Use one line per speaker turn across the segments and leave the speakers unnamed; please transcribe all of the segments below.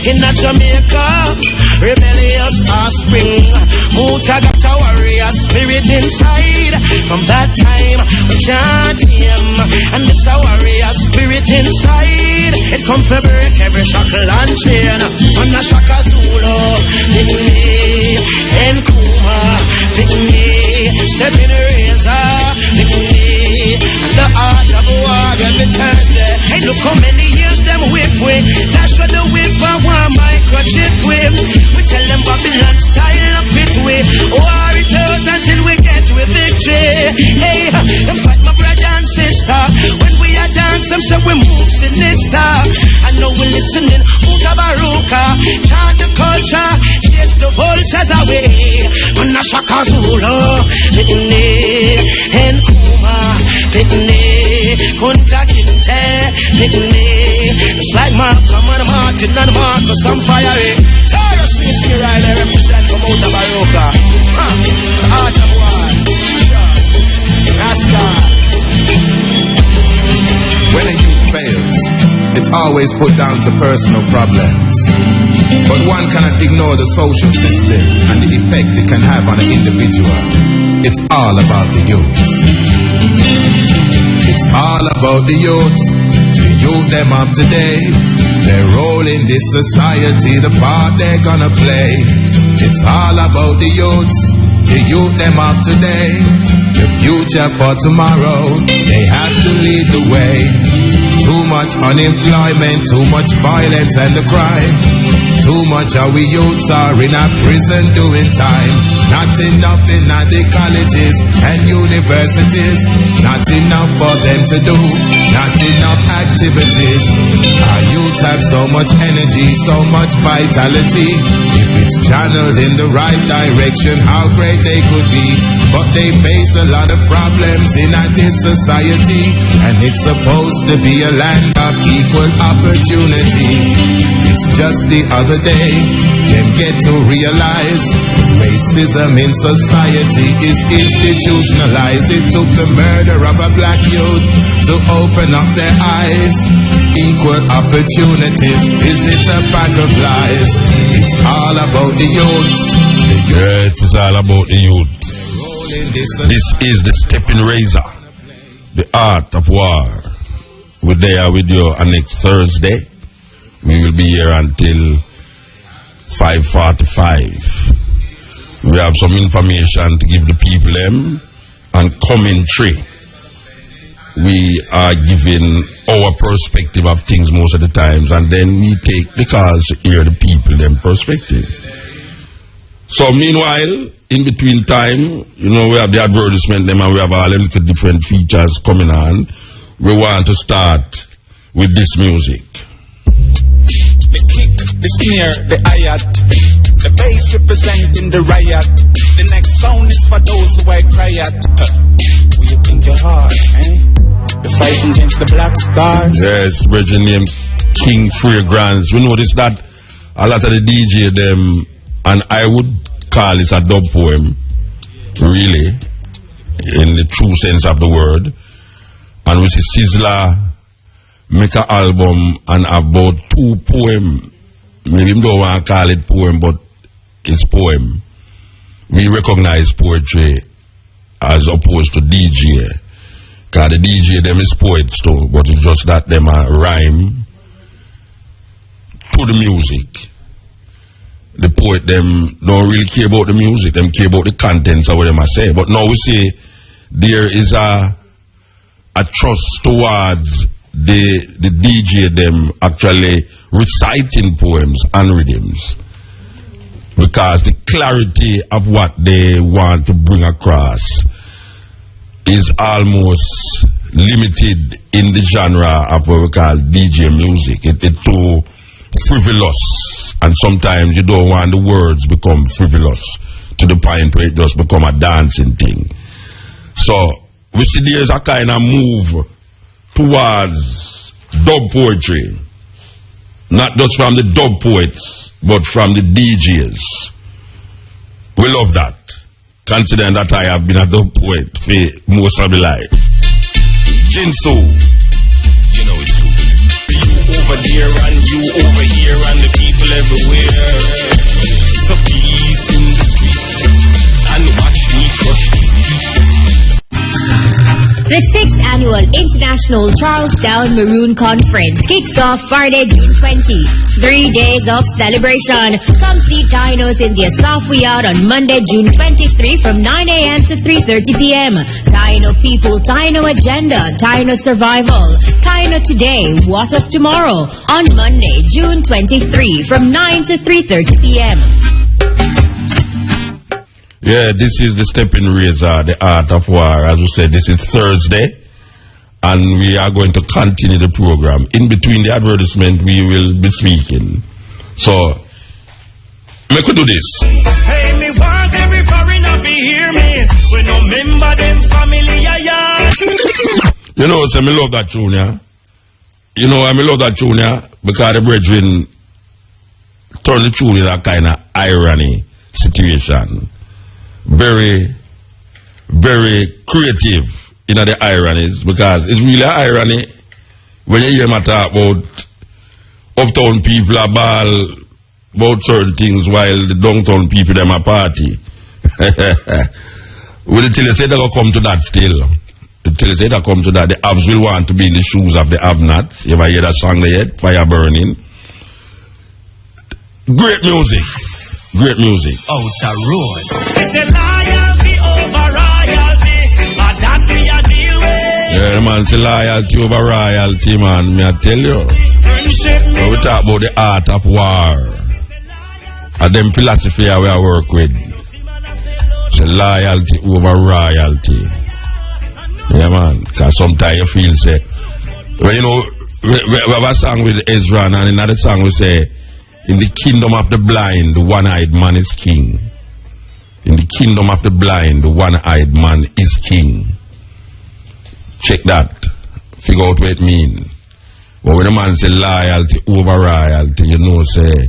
in Jamaica, rebellious offspring. Muta got a warrior spirit inside. From that time, we can't him. And this a warrior spirit inside. It come for break every shackle and chain. On a Shaka Zulu, pick me. And Kuma, pick me. Steppn razor, pick me. And the art of war every Thursday. Hey, look how many years them whip with. That's what the whip I want microchip with. We tell them Babylon style of it with. War it out until we get with victory. Hey, them fight my brother and sister. When we are dance, them say we move sinister. I know we listening. Mutabaruka, chant the culture, chase the vultures away. On a Shaka Zulu, Pitney, and Kuma, Pitney, Kunta Kinte, Pitney. It's like Malcolm and Martin and Marcus on fire. Tara Sisi Riley represent from Mutabaruka. The art of war, Rascals.
When a youth fails, it's always put down to personal problems. But one cannot ignore the social system and the effect it can have on an individual. It's all about the youth. It's all about the youth. The youth them of today. Their role in this society, the part they're gonna play. It's all about the youth. The youth them of today. The future for tomorrow. They have to lead the way. Too much unemployment, too much violence and the crime. Too much of we youths are in a prison doing time. Not enough in the colleges and universities. Not enough for them to do. Not enough activities. Our youths have so much energy, so much vitality. If it's channeled in the right direction, how great they could be. But they face a lot of problems in this society. And it's supposed to be a land of equal opportunity. It's just the other day, them get to realize racism in society is institutionalized. It took the murder of a black youth to open up their eyes. Equal opportunities, is it a pack of lies? It's all about the youth.
Yeah, it is all about the youth. This is the Steppn Razor, the art of war. We're there with you on next Thursday. We will be here until 5:45. We have some information to give the people them and commentary. We are giving our perspective of things most of the times, and then we take the calls to hear the people them perspective. So meanwhile, in between time, you know, we have the advertisement them and we have all the little different features coming on. We want to start with this music.
The kick, the snare, the hi-hat, the bass representing the riot. The next sound is for those who are quiet. Will you think you're hard, eh? You're fighting against the black stars.
Yes, Virgin name King Fragrance. We notice that a lot of the DJ them, and I would call it a dub poem, really, in the true sense of the word. And we see Sizzla make an album and about 2 poems. Maybe you don't want to call it poem, but it's poem. We recognize poetry as opposed to DJ. Because the DJ them is poets too, but it's just that them a rhyme to the music. The poet them don't really care about the music, them care about the contents of what them a say. But now we say there is a trust towards the DJ them actually reciting poems and rhythms, because the clarity of what they want to bring across is almost limited in the genre of what we call DJ music. It's too frivolous, and sometimes you don't want the words become frivolous to the point where it just become a dancing thing. So we see there's a kind of move towards dub poetry, not just from the dub poets, but from the DJs. We love that, considering that I have been a dub poet for most of my life. Jinsu.
You know it's so. You over there and you over here and the International Charlestown Maroon Conference kicks off Friday, June 20. 3 days of celebration. Come see Dinos in the Asafo Yard on Monday, June 23 from 9 a.m. to 3:30 p.m. Dino people, Dino agenda, Dino survival, Dino today, what of tomorrow? On Monday, June 23 from 9 to 3:30 p.m.
Yeah, this is the Steppn Razor, the art of war. As we said, this is Thursday, and we are going to continue the program. In between the advertisement, we will be speaking. So, make we do this.
Hey, me want every foreigner to hear me. We no member them family, yeah.
You know, so me love that tune, yeah. You know, I love that tune, yeah, because the brethren turn the tune in a kind of irony situation. Very, very creative in the ironies, because it's really irony when you hear me talk about uptown people are ball about certain things while the downtown people them a party. Will tell you say they will come to that still. Tell you say they come to that. The haves will want to be in the shoes of the have-nots. You ever hear that song they yet? Fire burning. Great music. Great music.
Outer road. It's a loyalty over royalty. But that we a deal with.
Yeah, man, it's loyalty over royalty, man. Me I tell you.
Friendship.
When we talk about the art of war, and them philosophy we I work with. It's loyalty over royalty. Yeah, man. Because sometimes you feel, say, well, you know, we have a song with Ezra, and another song we say, in the kingdom of the blind, the one-eyed man is king. In the kingdom of the blind, the one-eyed man is king. Check that. Figure out what it means. But when a man say loyalty over royalty, you know, say,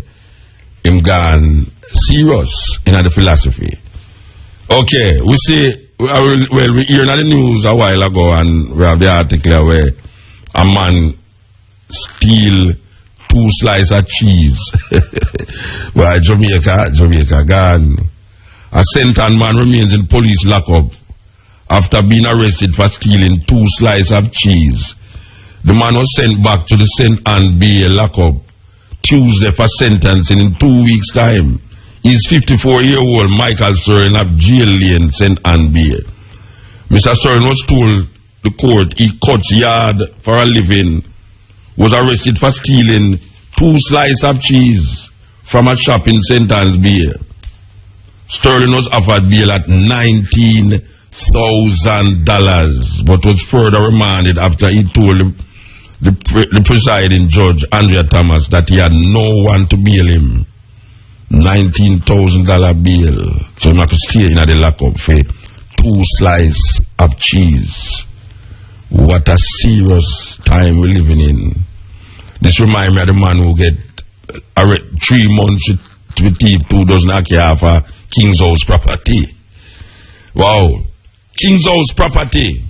him gone serious in the philosophy. Okay, we see, well, we hear in the news a while ago, and we have the article where a man steal 2 slices of cheese. Why Jamaica gone. A sentenced man remains in police lockup after being arrested for stealing 2 slices of cheese. The man was sent back to the St. Anne Bay lockup Tuesday for sentencing in 2 weeks' time. He's 54-year-old Michael Sterling of Jail Lane, St. Anne Bay. Mr. Sterling was told the court he cuts yard for a living, was arrested for stealing 2 slices of cheese from a shop in St. Anne's Bay. Sterling was offered bail at $19,000, but was further remanded after he told the presiding judge, Andrea Thomas, that he had no one to bail him. $19,000 bail. So he had to stay in the lockup for 2 slices of cheese. What a serious time we're living in. This reminds me of the man who get 3 months to thief 2 dozen acre half of King's House property. Wow. King's House property.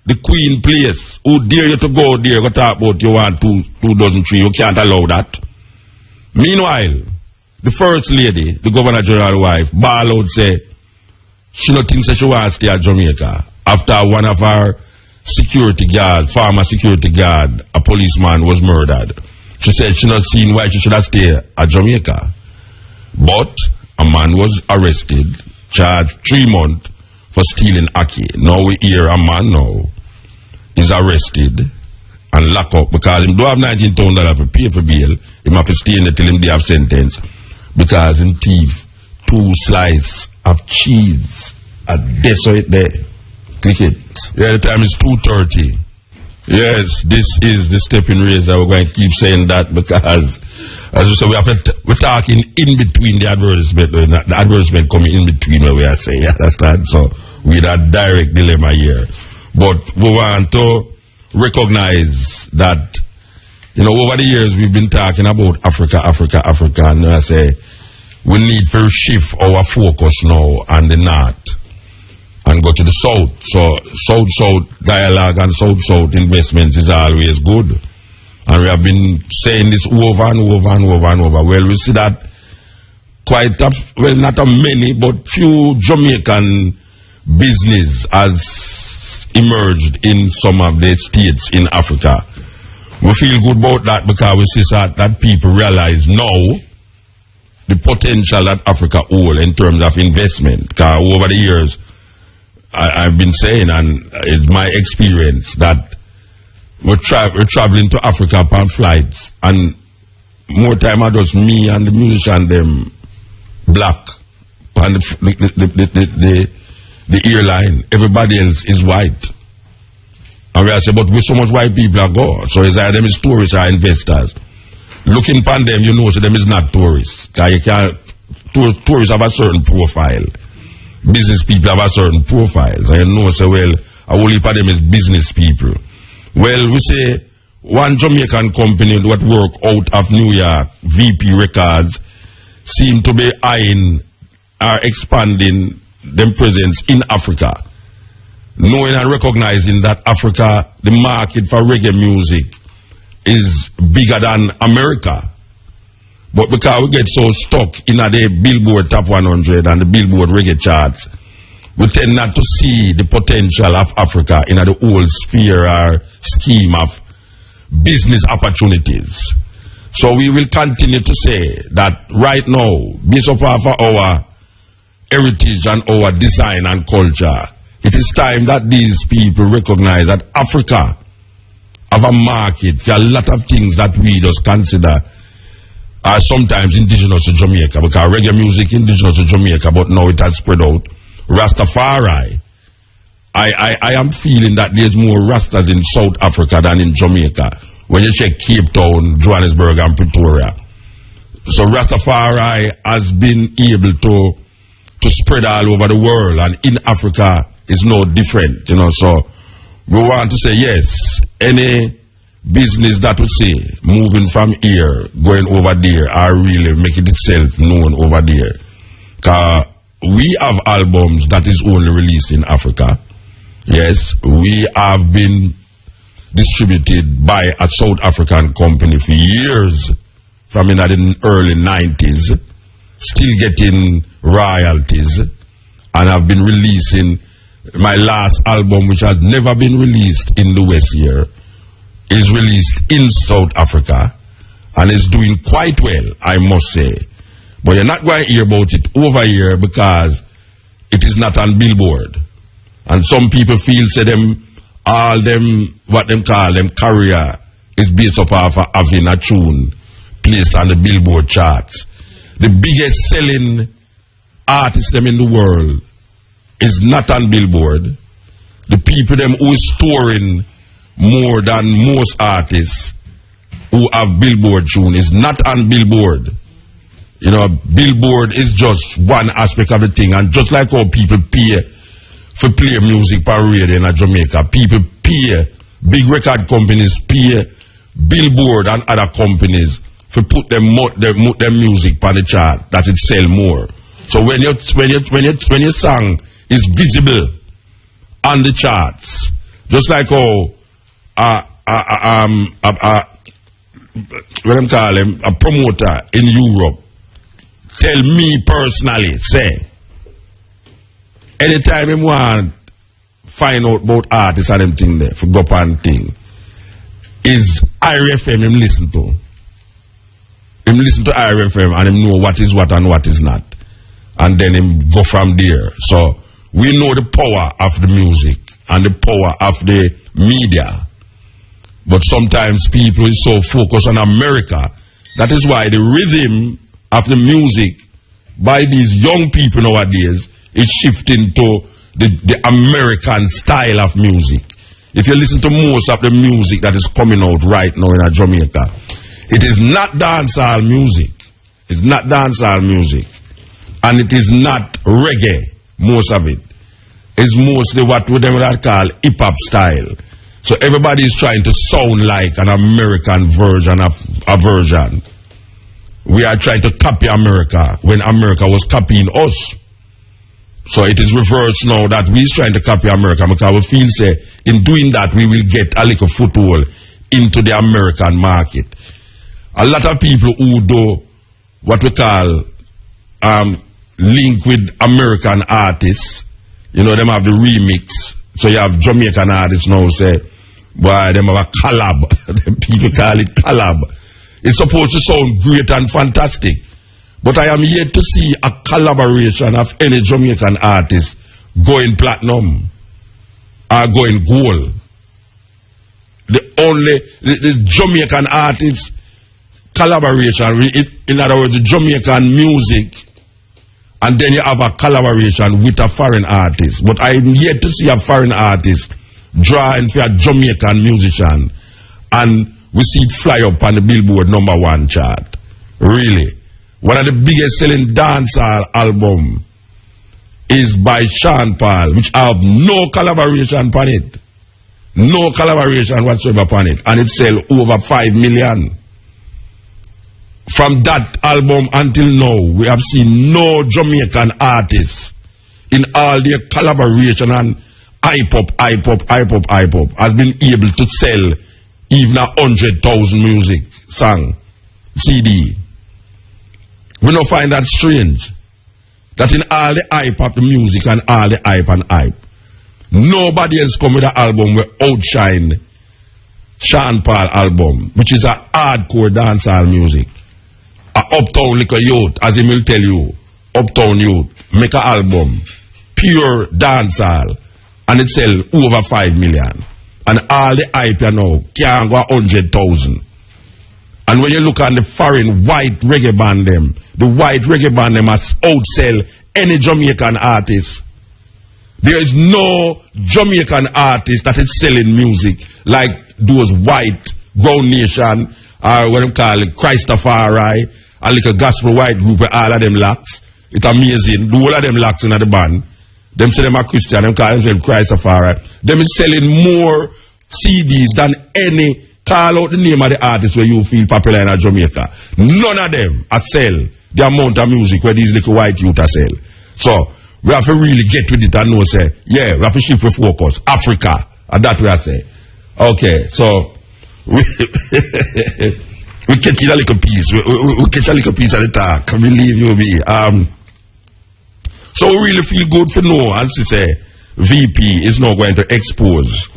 The Queen place. Who dare you to go there, go talk about you want 2 dozen tree. You can't allow that. Meanwhile, the First Lady, the Governor General wife, ball out say, she not thinks that she wants to stay at Jamaica. After one of our security guard, former security guard, a policeman was murdered. She said she not seen why she should have stayed at Jamaica. But a man was arrested, charged 3 months for stealing ackee. Now we hear a man now is arrested and locked up because he don't have $19,000 to pay for bail. He have to stay in there till him day of sentence because he thief 2 slices of cheese. A desolate there. Click it. Yeah, the time is 2:30. Yes, this is the Steppn Razor. We're going to keep saying that because, as we said, we're talking in between the advertisement. The advertisement coming in between where we are saying, you understand? So we had a direct dilemma here. But we want to recognize that, you know, over the years we've been talking about Africa, and I say we need to shift our focus now on the north and go to the south. So south-south dialogue and south-south investments is always good. And we have been saying this over and over and over and over. Well, we see that quite not a many, but few Jamaican business has emerged in some of the states in Africa. We feel good about that because we see that people realize now the potential that Africa holds in terms of investment. Because over the years, I've been saying, and it's my experience, that we're traveling to Africa upon flights, and more time are just me and the musician them black and the airline. Everybody else is white. And we are saying, but with so much white people are go. So it's either them is tourists or investors. Looking upon them, you know, so them is not tourists. Because you can't, tourists have a certain profile. Business people have a certain profile. So you know, so well, a whole heap of them is business people. Well, we say one Jamaican company that work out of New York, V.P. Records, seem to be eyeing or expanding their presence in Africa. Knowing and recognizing that Africa, the market for reggae music, is bigger than America. But because we get so stuck in the Billboard Top 100 and the Billboard reggae charts, we tend not to see the potential of Africa in the whole sphere or scheme of business opportunities. So we will continue to say that right now, based upon our heritage and our design and culture, it is time that these people recognize that Africa have a market for a lot of things that we just consider are sometimes indigenous to Jamaica, because reggae music indigenous to Jamaica, but now it has spread out. Rastafari, I am feeling that there's more Rastas in South Africa than in Jamaica when you check Cape Town, Johannesburg and Pretoria. So Rastafari has been able to spread all over the world, and in Africa is no different, you know. So we want to say yes, any business that we see moving from here, going over there, are really making itself known over there. Because we have albums that is only released in Africa. Yes, we have been distributed by a South African company for years, from in the early 90s, still getting royalties, and I've been releasing my last album, which has never been released in the West here, is released in South Africa and is doing quite well, I must say. But you're not going to hear about it over here because it is not on Billboard. And some people feel, say them, all them, what them call them, career is based upon having a tune placed on the Billboard charts. The biggest selling artist them in the world is not on Billboard. The people them who is touring more than most artists who have Billboard tune is not on Billboard. You know, Billboard is just one aspect of the thing, and just like how people pay for play music per radio in Jamaica, people pay, big record companies pay Billboard and other companies for put their music on the chart that it sell more. So when your song is visible on the charts, just like how what I'm calling a promoter in Europe tell me personally, say, anytime him want find out about artists and them thing there, for go up and thing, is IRFM him listen to. Him listen to IRFM and him know what is what and what is not. And then him go from there. So we know the power of the music and the power of the media. But sometimes people is so focused on America. That is why the rhythm of the music by these young people nowadays is shifting to the American style of music. If you listen to most of the music that is coming out right now in Jamaica, it is not dancehall music. It's not dancehall music. And it is not reggae, most of it. It's mostly what we call hip-hop style. So everybody is trying to sound like an American version of a version. We are trying to copy America when America was copying us. So it is reversed now that we is trying to copy America because we feel say in doing that we will get a little foothold into the American market. A lot of people who do what we call link with American artists, you know, them have the remix So you have Jamaican artists now say, boy, them have a collab. People call it collab. It's supposed to sound great and fantastic. But I am yet to see a collaboration of any Jamaican artist going platinum or going gold. The Jamaican artist collaboration, in other words, the Jamaican music, and then you have a collaboration with a foreign artist. But I am yet to see a foreign artist drawing for a Jamaican musician and we see it fly up on the Billboard #1 chart. Really. One of the biggest selling dancehall album is by Sean Paul, which have no collaboration upon it. No collaboration whatsoever upon it. And it sell over 5 million. From that album until now, we have seen no Jamaican artists in all their collaboration and hype up has been able to sell even 100,000 music song CD. We don't find that strange. That in all the hype of the music and all the hype and hype, nobody else come with an album will outshine Sean Paul album, which is a hardcore dancehall music. A uptown little youth, as he will tell you, uptown youth, make an album, pure dancehall, and it sell over 5 million. And all the hype you know can't go 100,000. And when you look at the foreign white reggae band them, the white reggae band them has outsell any Jamaican artist. There is no Jamaican artist that is selling music like those white Ground Nation, or what they call it, Christafari, and like a gospel white group where all of them locks. It's amazing. The whole of them locks in the band. Them say them are Christian, them call themselves Christafari. Them is selling more CDs than any. Call out the name of the artist where you feel popular in Jamaica. None of them are sell the amount of music where these little white youth are sell. So we have to really get with it and know, say, yeah, we have to shift with focus. Africa. And that we are say. Okay, so we catch a little piece. We catch a little piece of the talk. Believe you me. So we really feel good for know, as to say, VP is not going to expose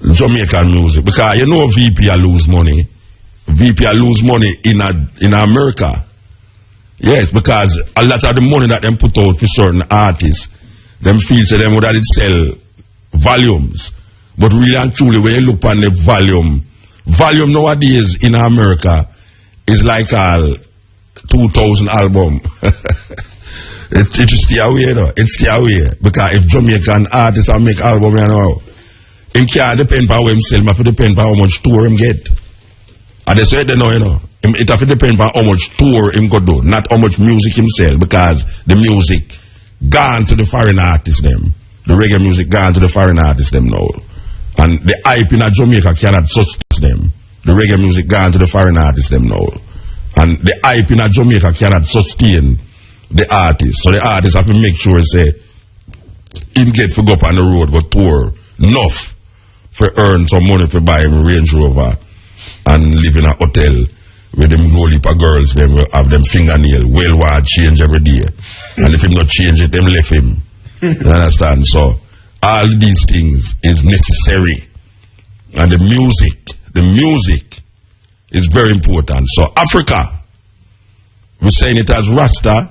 Jamaican music, because you know VP will lose money. VP will lose money in America. Yes, because a lot of the money that them put out for certain artists, them feel so them would have sell volumes. But really and truly, when you look on the volume nowadays in America is like a 2,000 album. It stay away though. It stay away. Because if Jamaican artists make album, you know, him can't depend on how him sell, but it depend on how much tour him get. And they say they know, you know. It have to depend on how much tour him go do, not how much music him sell, because the music gone to the foreign artists them. The reggae music gone to the foreign artists them now. And the hype in Jamaica cannot sustain them. The reggae music gone to the foreign artists them now. And the hype in Jamaica cannot sustain the artists. So the artists have to make sure say him get to go up on the road, go tour enough for earn some money to buy him a Range Rover and live in a hotel where them whole heap of girls them will have them fingernail well wide change every day. And if him not change it, them left him. You understand? So all these things is necessary. And the music is very important. So Africa, we're saying it as Rasta,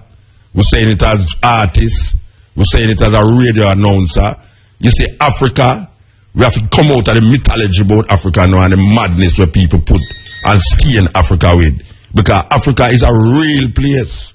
we're saying it as artist, we're saying it as a radio announcer. You see, Africa, we have to come out of the mythology about Africa now and the madness where people put and stay in Africa with. Because Africa is a real place.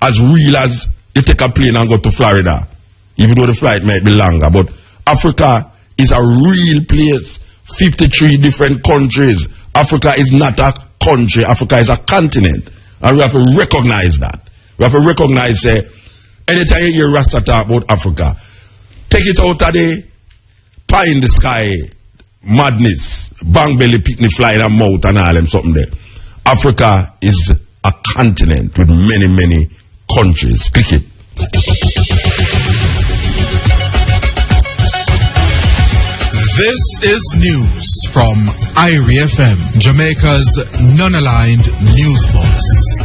As real as you take a plane and go to Florida, even though the flight might be longer. But Africa is a real place. 53 different countries. Africa is not a country. Africa is a continent. And we have to recognize that. We have to recognize, anytime you hear Rasta talk about Africa, take it out of the pie in the sky, madness, bang belly, picnic, flying a mouth and all them something there. Africa is a continent with many, many countries. Click it.
This is news from Myrie FM, Jamaica's non-aligned news voice.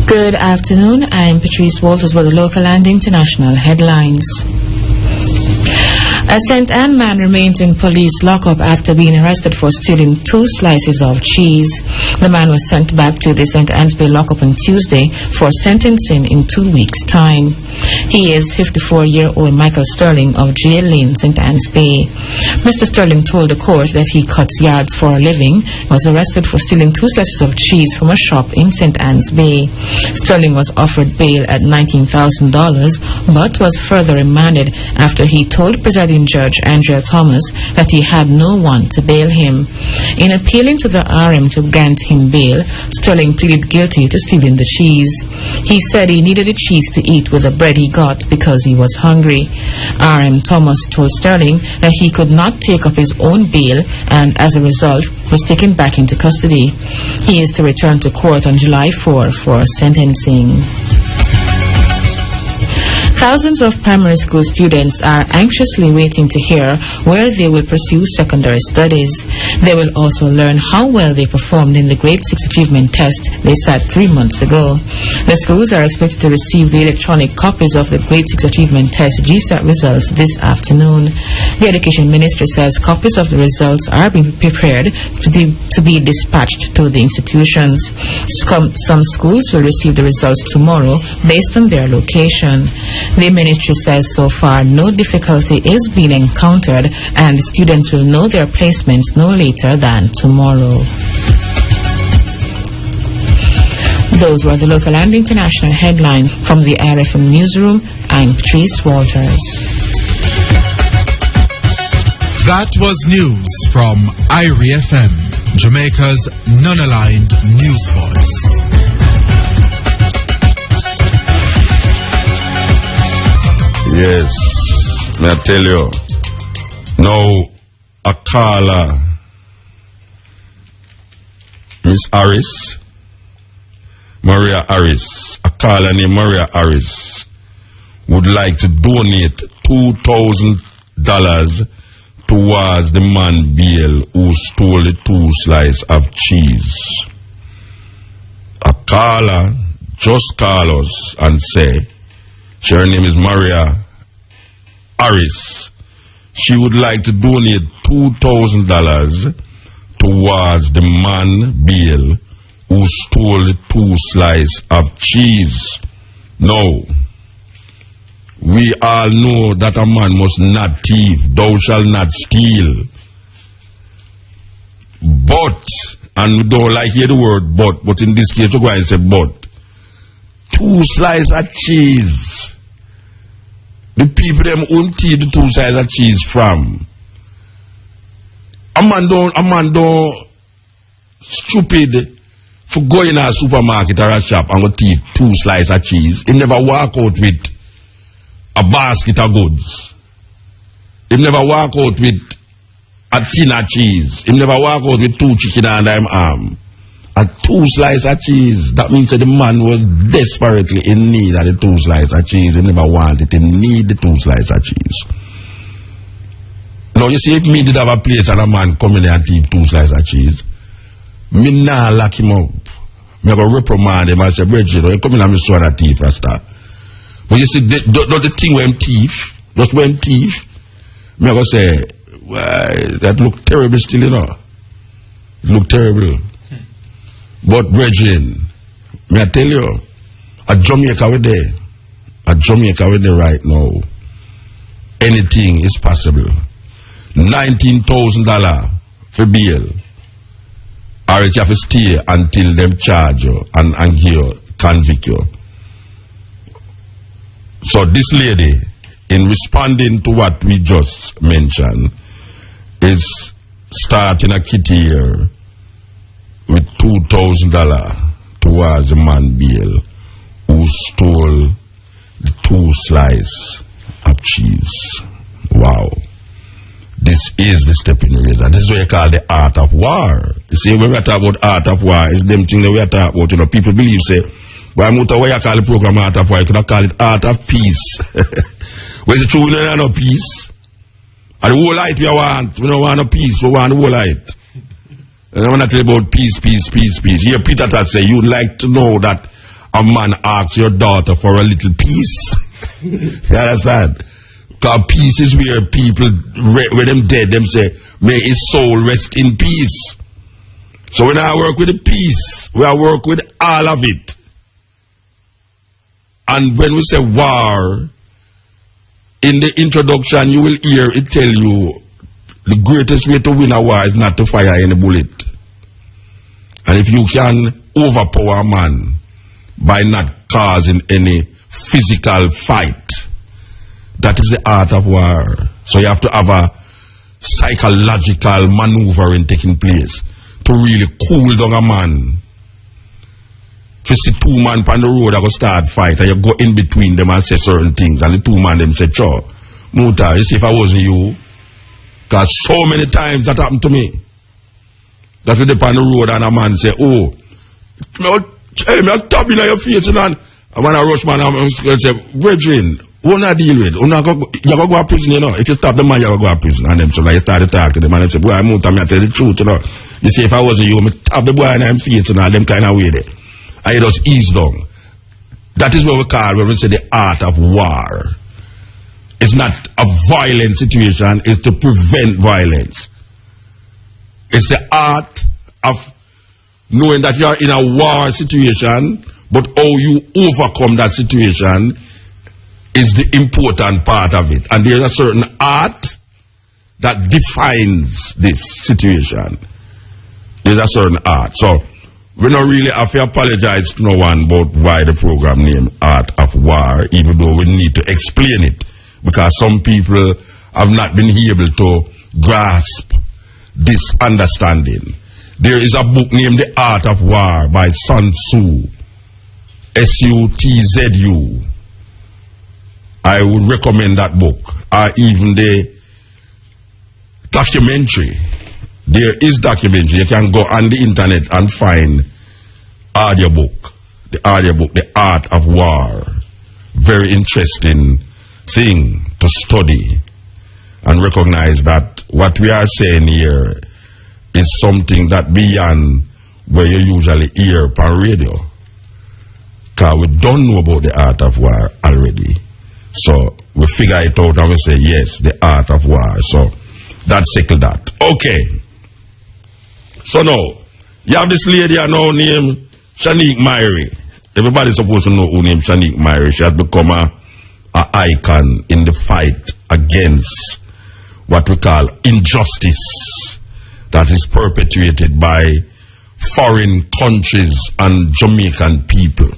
Good afternoon. I'm Patrice Walters with the local and international headlines. A St. Anne man remains in police lockup after being arrested for stealing 2 slices of cheese. The man was sent back to the St. Anne's Bay lockup on Tuesday for sentencing in 2 weeks' time. He is 54-year-old Michael Sterling of Jail Lane, St. Anne's Bay. Mr. Sterling told the court that he cuts yards for a living, was arrested for stealing 2 slices of cheese from a shop in St. Anne's Bay. Sterling was offered bail at $19,000, but was further remanded after he told Presiding Judge Andrea Thomas that he had no one to bail him. In appealing to the RM to grant him bail, Sterling pleaded guilty to stealing the cheese. He said he needed the cheese to eat with the bread he got because he was hungry. RM Thomas told Sterling that he could not take up his own bail and as a result was taken back into custody. He is to return to court on July 4 for sentencing. Thousands of primary school students are anxiously waiting to hear where they will pursue secondary studies. They will also learn how well they performed in the Grade 6 Achievement Test they sat 3 months ago. The schools are expected to receive the electronic copies of the Grade 6 Achievement Test GSAT results this afternoon. The Education Ministry says copies of the results are being prepared to be dispatched to the institutions. Some schools will receive the results tomorrow based on their location. The ministry says so far no difficulty is being encountered and students will know their placements no later than tomorrow. Those were the local and international headlines from the RFM newsroom. I'm Patrice Walters.
That was news from Myrie FM, Jamaica's non-aligned news voice.
Yes, may I tell you, now a caller, Miss Harris, Maria Harris, a caller named Maria Harris, would like to donate $2,000 towards the man Bill who stole the 2 slices of cheese. A caller just call us and say, her name is Maria Harris. She would like to donate $2,000 towards the man Bill who stole the 2 slices of cheese. Now, we all know that a man must not thief. Thou shalt not steal. But, and we don't like hear the word but in this case we're going to say but. 2 slices of cheese. The people them won't take the 2 slices of cheese from. A man don't stupid for going in a supermarket or a shop and go take 2 slices of cheese. He never walk out with a basket of goods. He never walk out with a tin of cheese. He never walk out with 2 chicken under him arm. A 2 slices of cheese. That means that the man was desperately in need of the 2 slices of cheese. He never wanted it. He need the 2 slices of cheese. Now you see, if me did have a place and a man come in there and thief 2 slices of cheese, me nah lock him up. Me go reprimand him and say, Bridget, you come in and me show a thief for start. But you see, the thing when thief, just when thief, me go say, why, that look terrible still, you know. It look terrible. But brethren, may I tell you, at Jamaica we're there. At Jamaica we're there right now. Anything is possible. $19,000 for bail. Or you have to stay until them charge you and convict you. So this lady, in responding to what we just mentioned, is starting a kitty here with $2,000 towards the man Bill who stole the 2 slices of cheese. Wow. This is the Steppn razor. This is what you call the art of war. You see, when we talk about art of war, it's them thing that we are talking about. You know, people believe, say, why you call the program art of war? You could call it art of peace. Where's the true? We don't want no peace. And the whole light we want. We don't want no peace. We want the whole light. And I want to tell you about peace. Here Peter Tat say, you'd like to know that a man asks your daughter for a little peace. You understand? Because peace is where people, when them dead, them say, may his soul rest in peace. So when I work with the peace, we are work with all of it. And when we say war, in the introduction you will hear it tell you the greatest way to win a war is not to fire any bullet. And if you can overpower a man by not causing any physical fight, that is the art of war. So you have to have a psychological maneuvering taking place to really cool down a man. If you see two men on the road that go start fight and you go in between them and say certain things and the two men them say, sure, Muta, you see if I wasn't you, because so many times that happened to me. That we dip on the road and a man say, oh, hey, me I'll tap in your face and when I rush man, I'm going to say, brethren, who not deal with? You go to prison, you know. If you stop the man, you go to prison. And them so like you start to talk to them and they say, boy, I'm out and I tell the truth, you know. You see, if I wasn't you, I tap the boy and I'm face and all them kind of way there. And you just ease down. That is what we call when we say the art of war. It's not a violent situation, it's to prevent violence. It's the art of knowing that you are in a war situation, but how you overcome that situation is the important part of it. And there's a certain art that defines this situation. There's a certain art. So we don't really have to apologize to no one about why the program named Art of War, even though we need to explain it, because some people have not been able to grasp this understanding. There is a book named The Art of War by Sun Tzu, S-U-T-Z-U. I would recommend that book, or even the documentary. There is documentary. You can go on the internet and find audiobook. The audiobook, The Art of War. Very interesting thing to study and recognize that what we are saying here is something that beyond where you usually hear on radio. Because we don't know about the art of war already. So we figure it out and we say, yes, the art of war. So that settled that. Okay. So now, you have this lady I know named Shaneek Myrie. Everybody's supposed to know who named Shaneek Myrie. She has become a icon in the fight against what we call injustice that is perpetuated by foreign countries and Jamaican people.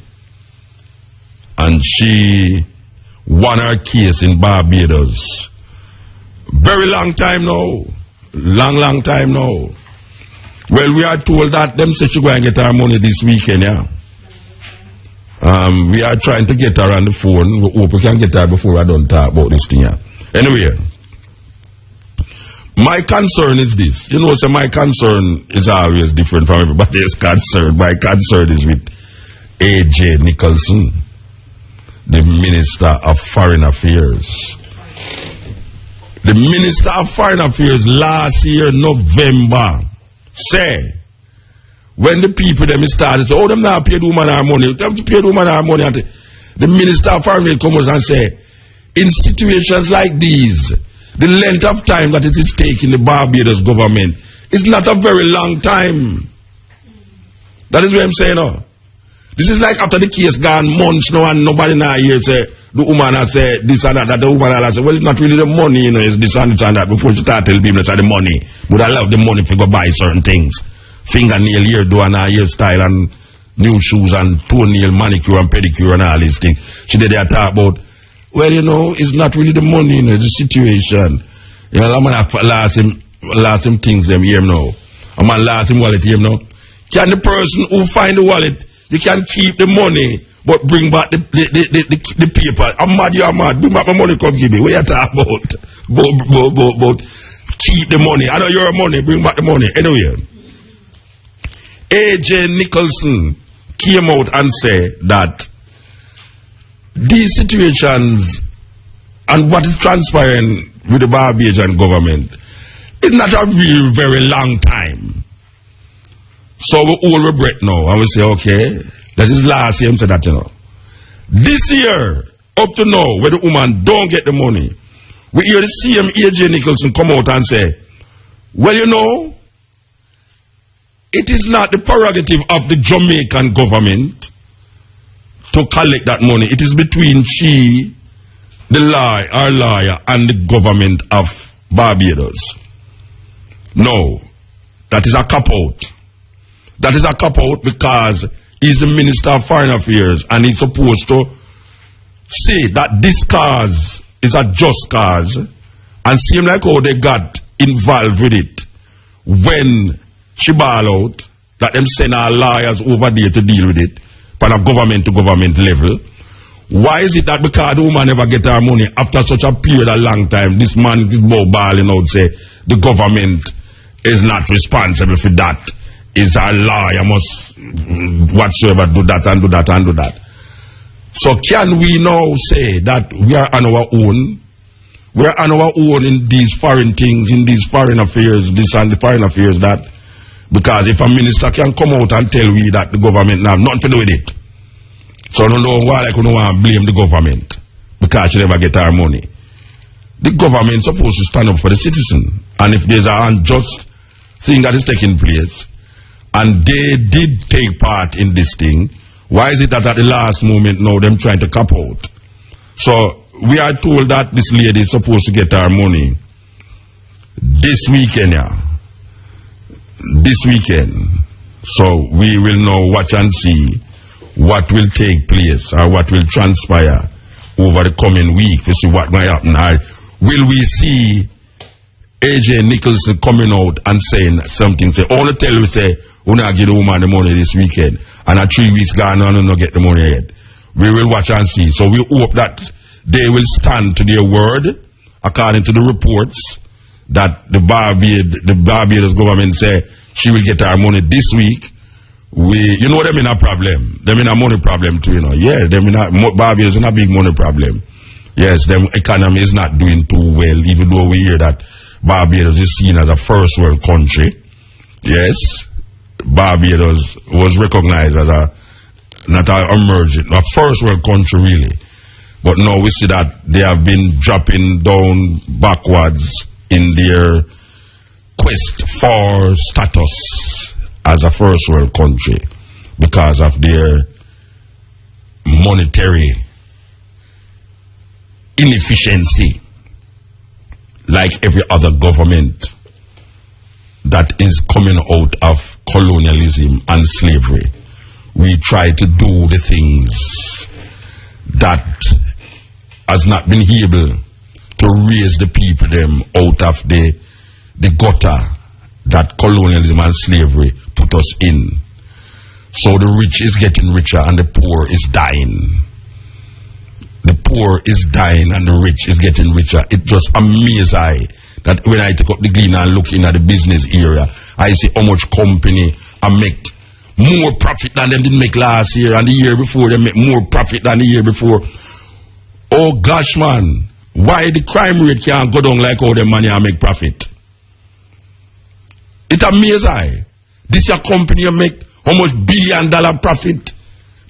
And she won her case in Barbados. Very long time now. Long time now. Well, we are told that them say she go and get her money this weekend, yeah. We are trying to get her on the phone. We hope we can get her before I don't talk about this thing, yeah. Anyway, my concern is this. You know, so my concern is always different from everybody's concern. My concern is with A.J. Nicholson, the Minister of Foreign Affairs. The Minister of Foreign Affairs last year, November, say, when the people them started, say, oh, them not pay the woman our money, them to pay the woman our money. And the Minister of Foreign Affairs comes and say, in situations like these, the length of time that it is taking the Barbados government is not a very long time. That is what I'm saying now. This is like after the case gone months now and nobody now here say, the woman has said this and that the woman has said, well, it's not really the money, you know, it's this and that. Before she start telling people it's the money. But I love the money if you go buy certain things. Fingernail, hairdo and hairstyle and new shoes and toenail, manicure and pedicure and all these things. She did that talk about, well, you know, it's not really the money, you know, it's the situation. You know, I'm going to last him things them here now. I'm going to last him wallet here now. Can the person who find the wallet, you can keep the money, but bring back the paper. I'm mad, you're mad. Bring back my money, come give me. What you talk about? But keep the money. I know you're money, bring back the money. Anyway, A.J. Nicholson came out and said that these situations and what is transpiring with the Barbadian government is not a real very long time. So we hold our breath now and we say, okay, that is last year, say that, you know. This year, up to now, where the woman don't get the money, we hear the same AJ Nicholson come out and say, well, you know, it is not the prerogative of the Jamaican government to collect that money. It is between our lawyer, and the government of Barbados. No, that is a cop-out. That is a cop-out because he's the Minister of Foreign Affairs and he's supposed to say that this cause is a just cause, and seem like how they got involved with it when she ball out, that them send our lawyers over there to deal with it on a government-to-government level. Why is it that because the woman never get her money after such a period of long time, this man is balling out say the government is not responsible for that? Is our lawyer must whatsoever do that and do that and do that? So can we now say that we are on our own? We are on our own in these foreign things, in these foreign affairs, this and the foreign affairs that? Because if a minister can come out and tell we that the government have nothing to do with it, so I don't know why I couldn't want to blame the government because she never get her money. The government is supposed to stand up for the citizen, and if there's an unjust thing that is taking place, and they did take part in this thing, why is it that at the last moment now them trying to cap out? So we are told that this lady is supposed to get her money this weekend, this weekend. So we will now watch and see what will take place or what will transpire over the coming week to see what might happen. Or will we see AJ Nicholson coming out and saying something? Say, only tell you, say, we not give the woman the money this weekend, and at 3 weeks gone on and not get the money yet. We will watch and see. So we hope that they will stand to their word according to the reports that the Barbados government say she will get her money this week. You know them in a problem. Them in a money problem too, you know. Yeah, them in a Barbados in a big money problem. Yes, them economy is not doing too well, even though we hear that Barbados is seen as a first world country. Yes, Barbados was recognized as a first world country really. But now we see that they have been dropping down backwards in their quest for status as a first world country because of their monetary inefficiency, like every other government that is coming out of colonialism and slavery. We try to do the things that has not been able to raise the people them out of the gutter that colonialism and slavery put us in. So the rich is getting richer and the poor is dying. The poor is dying and the rich is getting richer. It just amazes I that when I take up the gleaner and look in at the business area, I see how much company I make more profit than them didn't make last year, and the year before they make more profit than the year before. Oh gosh, man, why the crime rate can't go down like how them money I make profit? It amazes I. This year company make how much $1 billion profit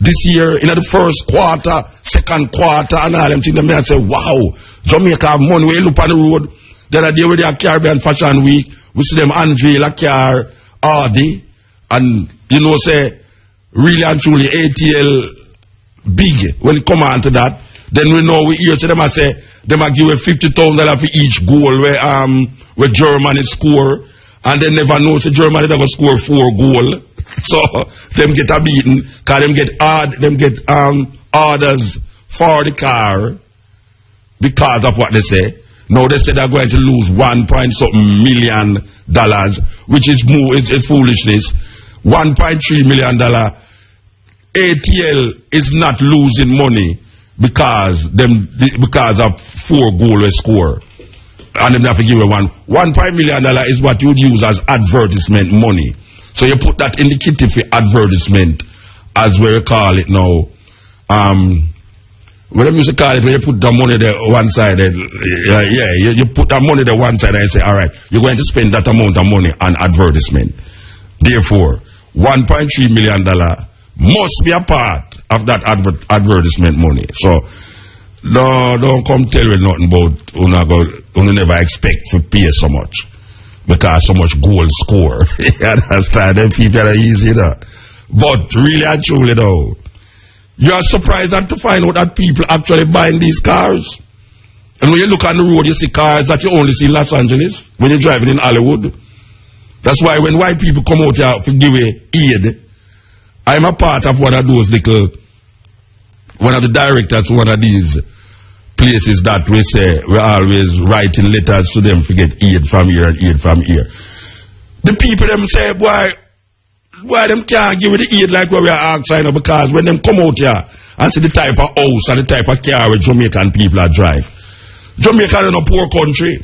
this year in the first quarter, second quarter, and all them things. Them say, wow, Jamaica have money. We look on the road. The other day with their Caribbean Fashion Week, we see them unveil a car, Audi, and you know, say, really and truly ATL big when it come on to that. Then we know we hear to them and say, them a give $50,000 for each goal where Germany score, and they never know say Germany never score 4 goals. So them get a beating, cause them get orders for the car because of what they say. Now they say they're going to lose $1.something million, which is it's foolishness. $1.3 million. ATL is not losing money because of 4 goal score, and them have to give $1 million is what you would use as advertisement money. So you put that in the kitty for advertisement, as we call it now. What them used to call it, when you put the money there one side, you put that money there one side and say, all right, you're going to spend that amount of money on advertisement. Therefore, $1.3 million must be a part of that advertisement money. So No, don't come tell me nothing about you never expect to pay so much. Because so much goal score. You understand? Them people are easy, But really and truly, though, you are surprised to find out that people actually buying these cars. And when you look on the road, you see cars that you only see in Los Angeles when you're driving in Hollywood. That's why when white people come out here to give aid, I'm a part of one of those one of the directors, one of these places that we say we're always writing letters to them to get aid from here and aid from here. The people them say, why them can't give the aid like what we are asking, because when them come out here and see the type of house and the type of car where Jamaican people are drive. Jamaica is a poor country.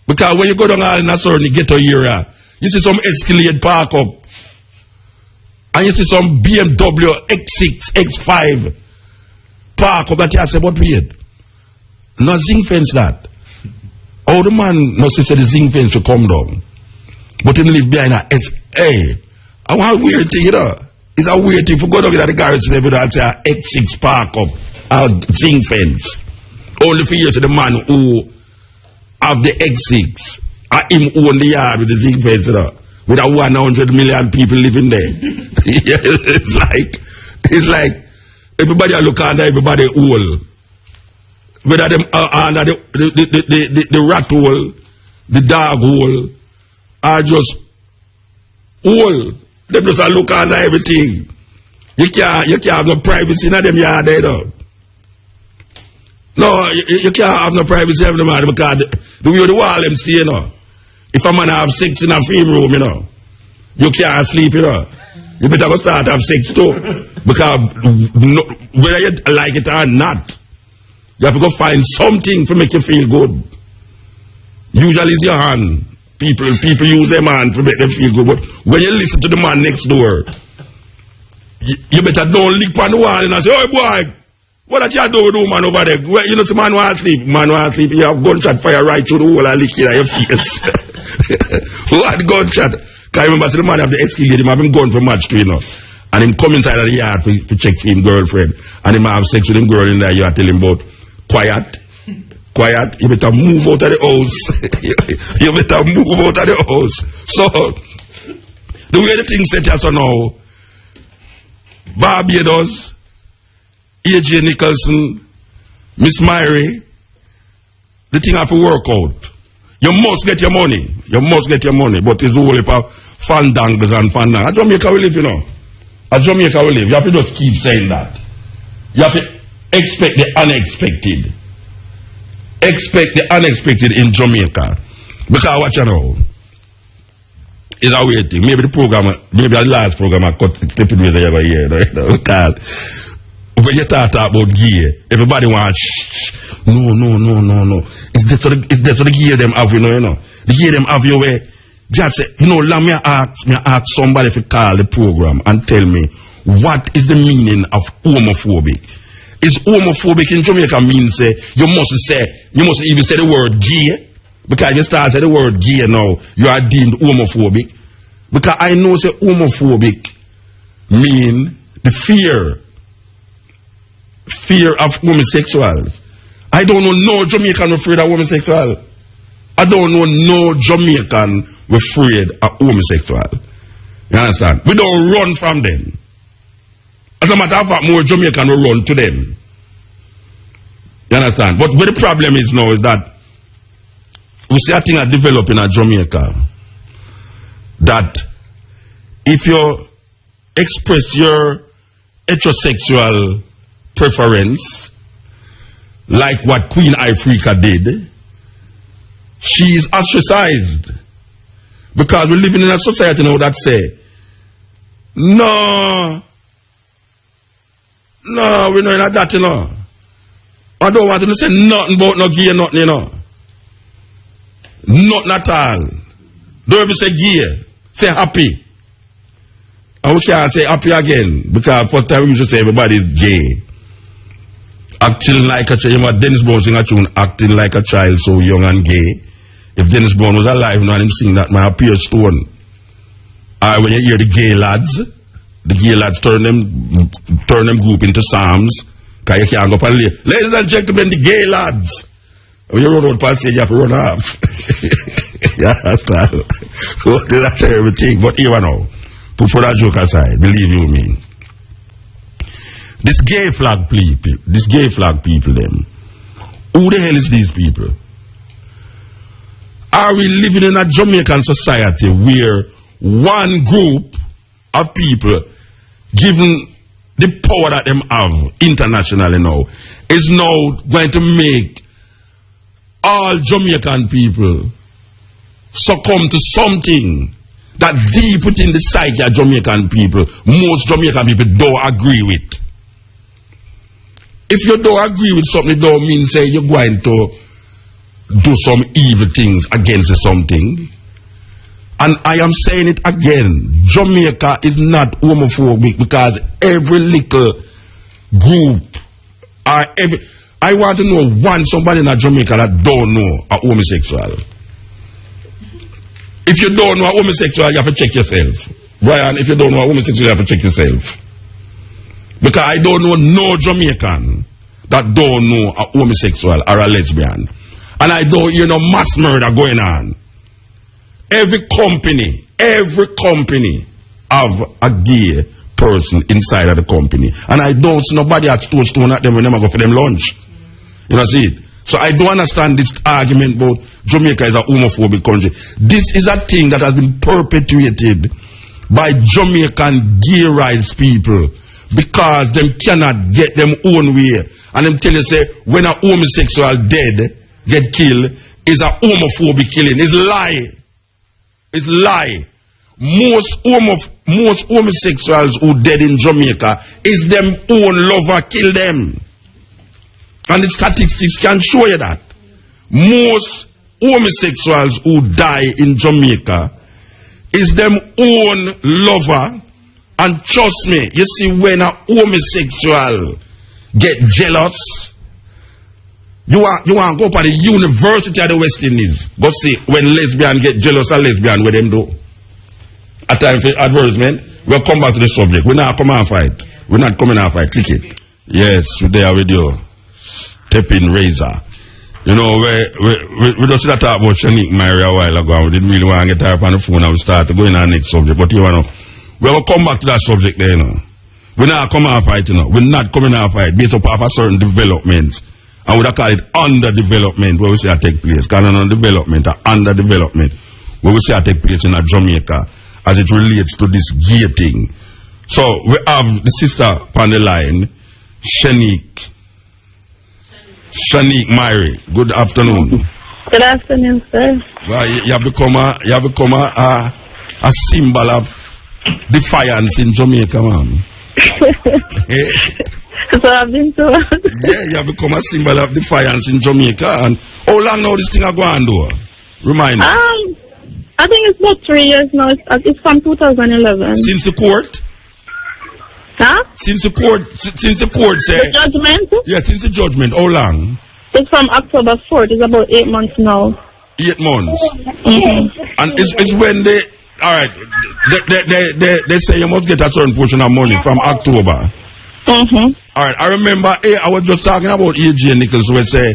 Because when you go down in a certain ghetto area, you see some Escalade park up. And you see some BMW X6, X5 park up that you say, but weird. No zinc fence that. Oh, the man must say the zinc fence to come down. But him live behind a SA. I want a weird thing, It's a weird thing. For go down in the garage and say a X6 park up, a zinc fence. Only for you to the man who have the X6. Him own the yard with the zinc fence, with a 100 million people living there. It's like everybody look under everybody hole. Whether them under the rat hole, the dog hole, or just hole. Them just look under everything. You can't have no privacy in them yard there, No, you can't have no privacy in them yard because the way the wall them stay, If a man have sex in a film room, you can't sleep, You better go start have sex too. Because whether you like it or not, you have to go find something to make you feel good. Usually it's your hand. People use their hand to make them feel good. But when you listen to the man next door, you better don't lick on the wall and say, oh boy, what that you do with the woman over there? Well, the man want to sleep. Man want to sleep. You have gunshot fire right through the wall and lick it at your face. What gunshot? Because I remember the man have the Escalade, him have him gone for match too, And him come inside of the yard to check for him girlfriend. And him have sex with him girl in there. You are telling him about quiet. You better move out of the house. You better move out of the house. So, the way the thing set us now, Barbados, A.J. Nicholson, Miss Myrie, the thing have to work out. You must get your money. But it's all about fandangles and fandangles. At Jamaica we live, At Jamaica we live. You have to just keep saying that. You have to expect the unexpected. Expect the unexpected in Jamaica. Because what you know is a weird thing. Maybe the last program I cut Steppn with every year. Because when you talk about gear, everybody wants no. It's there to the gear them have, The gear them have you where just say, let me ask somebody to call the program and tell me what is the meaning of homophobic. Is homophobic in Jamaica means you must even say the word gay. Because if you start saying the word gay now, you are deemed homophobic. Because I know say homophobic mean the fear of homosexuals. I don't know no Jamaican afraid of homosexual. I don't know no Jamaican afraid of homosexual. You understand? We don't run from them. As a matter of fact, more Jamaican will run to them. You understand? But where the problem is now is that we see a thing that develop in Jamaica that if you express your heterosexual preference like what Queen Africa did, she is ostracized. Because we're living in a society now that say, no, we're not in that, I don't want to say nothing about no gay, nothing, Nothing at all. Don't ever say gay. Say happy. And we can't say happy again. Because for time we used to say everybody's gay. Acting like a child. Dennis Brown sing a tune, acting like a child, so young and gay. If Dennis Brown was alive now and him sing that, my appear stone. Or when you hear the gay lads turn them group into psalms. Because you can't go up and lay. Ladies and gentlemen, the gay lads. When you run out past stage, you have to run off. You understand? So that's everything. But here now, put for that joke aside, believe you me. This gay flag people, them. Who the hell is these people? Are we living in a Jamaican society where one group of people, given the power that them have internationally now, is now going to make all Jamaican people succumb to something that deep within the psyche of Jamaican people, most Jamaican people don't agree with? If you don't agree with something, it don't mean say you're going to do some evil things against something. And I am saying it again, Jamaica is not homophobic because every little group, I want to know somebody in Jamaica that don't know a homosexual. If you don't know a homosexual, you have to check yourself. Brian, if you don't know a homosexual, you have to check yourself. Because I don't know no Jamaican that don't know a homosexual or a lesbian. And I don't hear no mass murder going on. Every company have a gay person inside of the company. And I don't see nobody at stone at them when they go for them lunch. You know, see it? So I don't understand this argument about Jamaica is a homophobic country. This is a thing that has been perpetuated by Jamaican gay rights people because them cannot get them own way. And them tell you, say, when a homosexual dead, get killed, is a homophobic killing. It's lie. It's lie. Most homosexuals who dead in Jamaica is them own lover kill them. And the statistics can show you that. Most homosexuals who die in Jamaica is them own lover. And trust me, you see, when a homosexual get jealous, you want to go up at the University of the West Indies. Go see when lesbian get jealous of lesbian, what them do. A time for advertisement, we'll come back to the subject. We're not coming and fight. We're not coming and fight. Click it. Yes, we're there with you. Steppn razor. You know, we just talk about Shaneek Myrie a while ago. We didn't really want to get her up on the phone and we start to go in our next subject. But you know, we'll come back to that subject there, you know. We're not coming and fight, you know. We're not coming and fight based upon a certain developments. And we call it underdevelopment where we say it take place. Because non-development or underdevelopment where we say it take place in Jamaica as it relates to this gay thing. So we have the sister on the line, Shaneek Myrie. Good afternoon.
Good afternoon, sir.
Well, you have become a symbol of defiance in Jamaica, ma'am.
So I've been told.
Yeah, you have become a symbol of defiance in Jamaica. And how long now this thing are going on? Remind me.
I think it's about 3 years now. It's from 2011.
Since the court?
Huh?
Since the court said.
The judgment?
Yeah, since the judgment. How long?
It's from October 4th. It's about 8 months now.
8 months?
Mm-hmm.
And it's when they, alright, they say you must get a certain portion of money from October.
Mm-hmm.
Alright, I remember, I was just talking about A.J. Nichols who say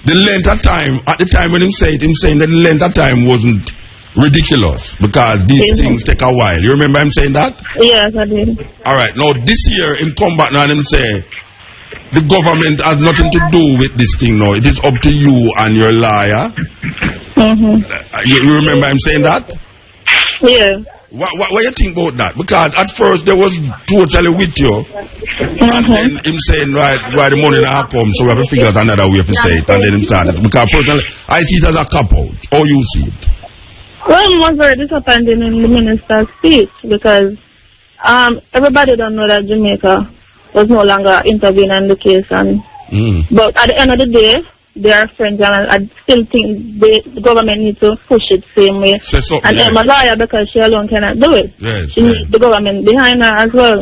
the length of time, at the time when him saying that the length of time wasn't ridiculous because these things take a while. You remember him saying that?
Yes, I did. Alright,
now this year him come back now and him say the government has nothing to do with this thing now. It is up to you and your lawyer.
Mm-hmm.
You remember him saying that?
Yeah.
What you think about that? Because at first they was totally with you. And then him saying, right, the money now come, so we have to figure out another way to say it. And then him started. Because personally, I see it as a cop-out. How you see it?
Well, I was very disappointed in the minister's speech because everybody don't know that Jamaica was no longer intervening in the case. And but at the end of the day, they are friends, and I still think the government needs to push it same way. And my lawyer, because she alone cannot do it.
Yes,
she needs the government behind her as well.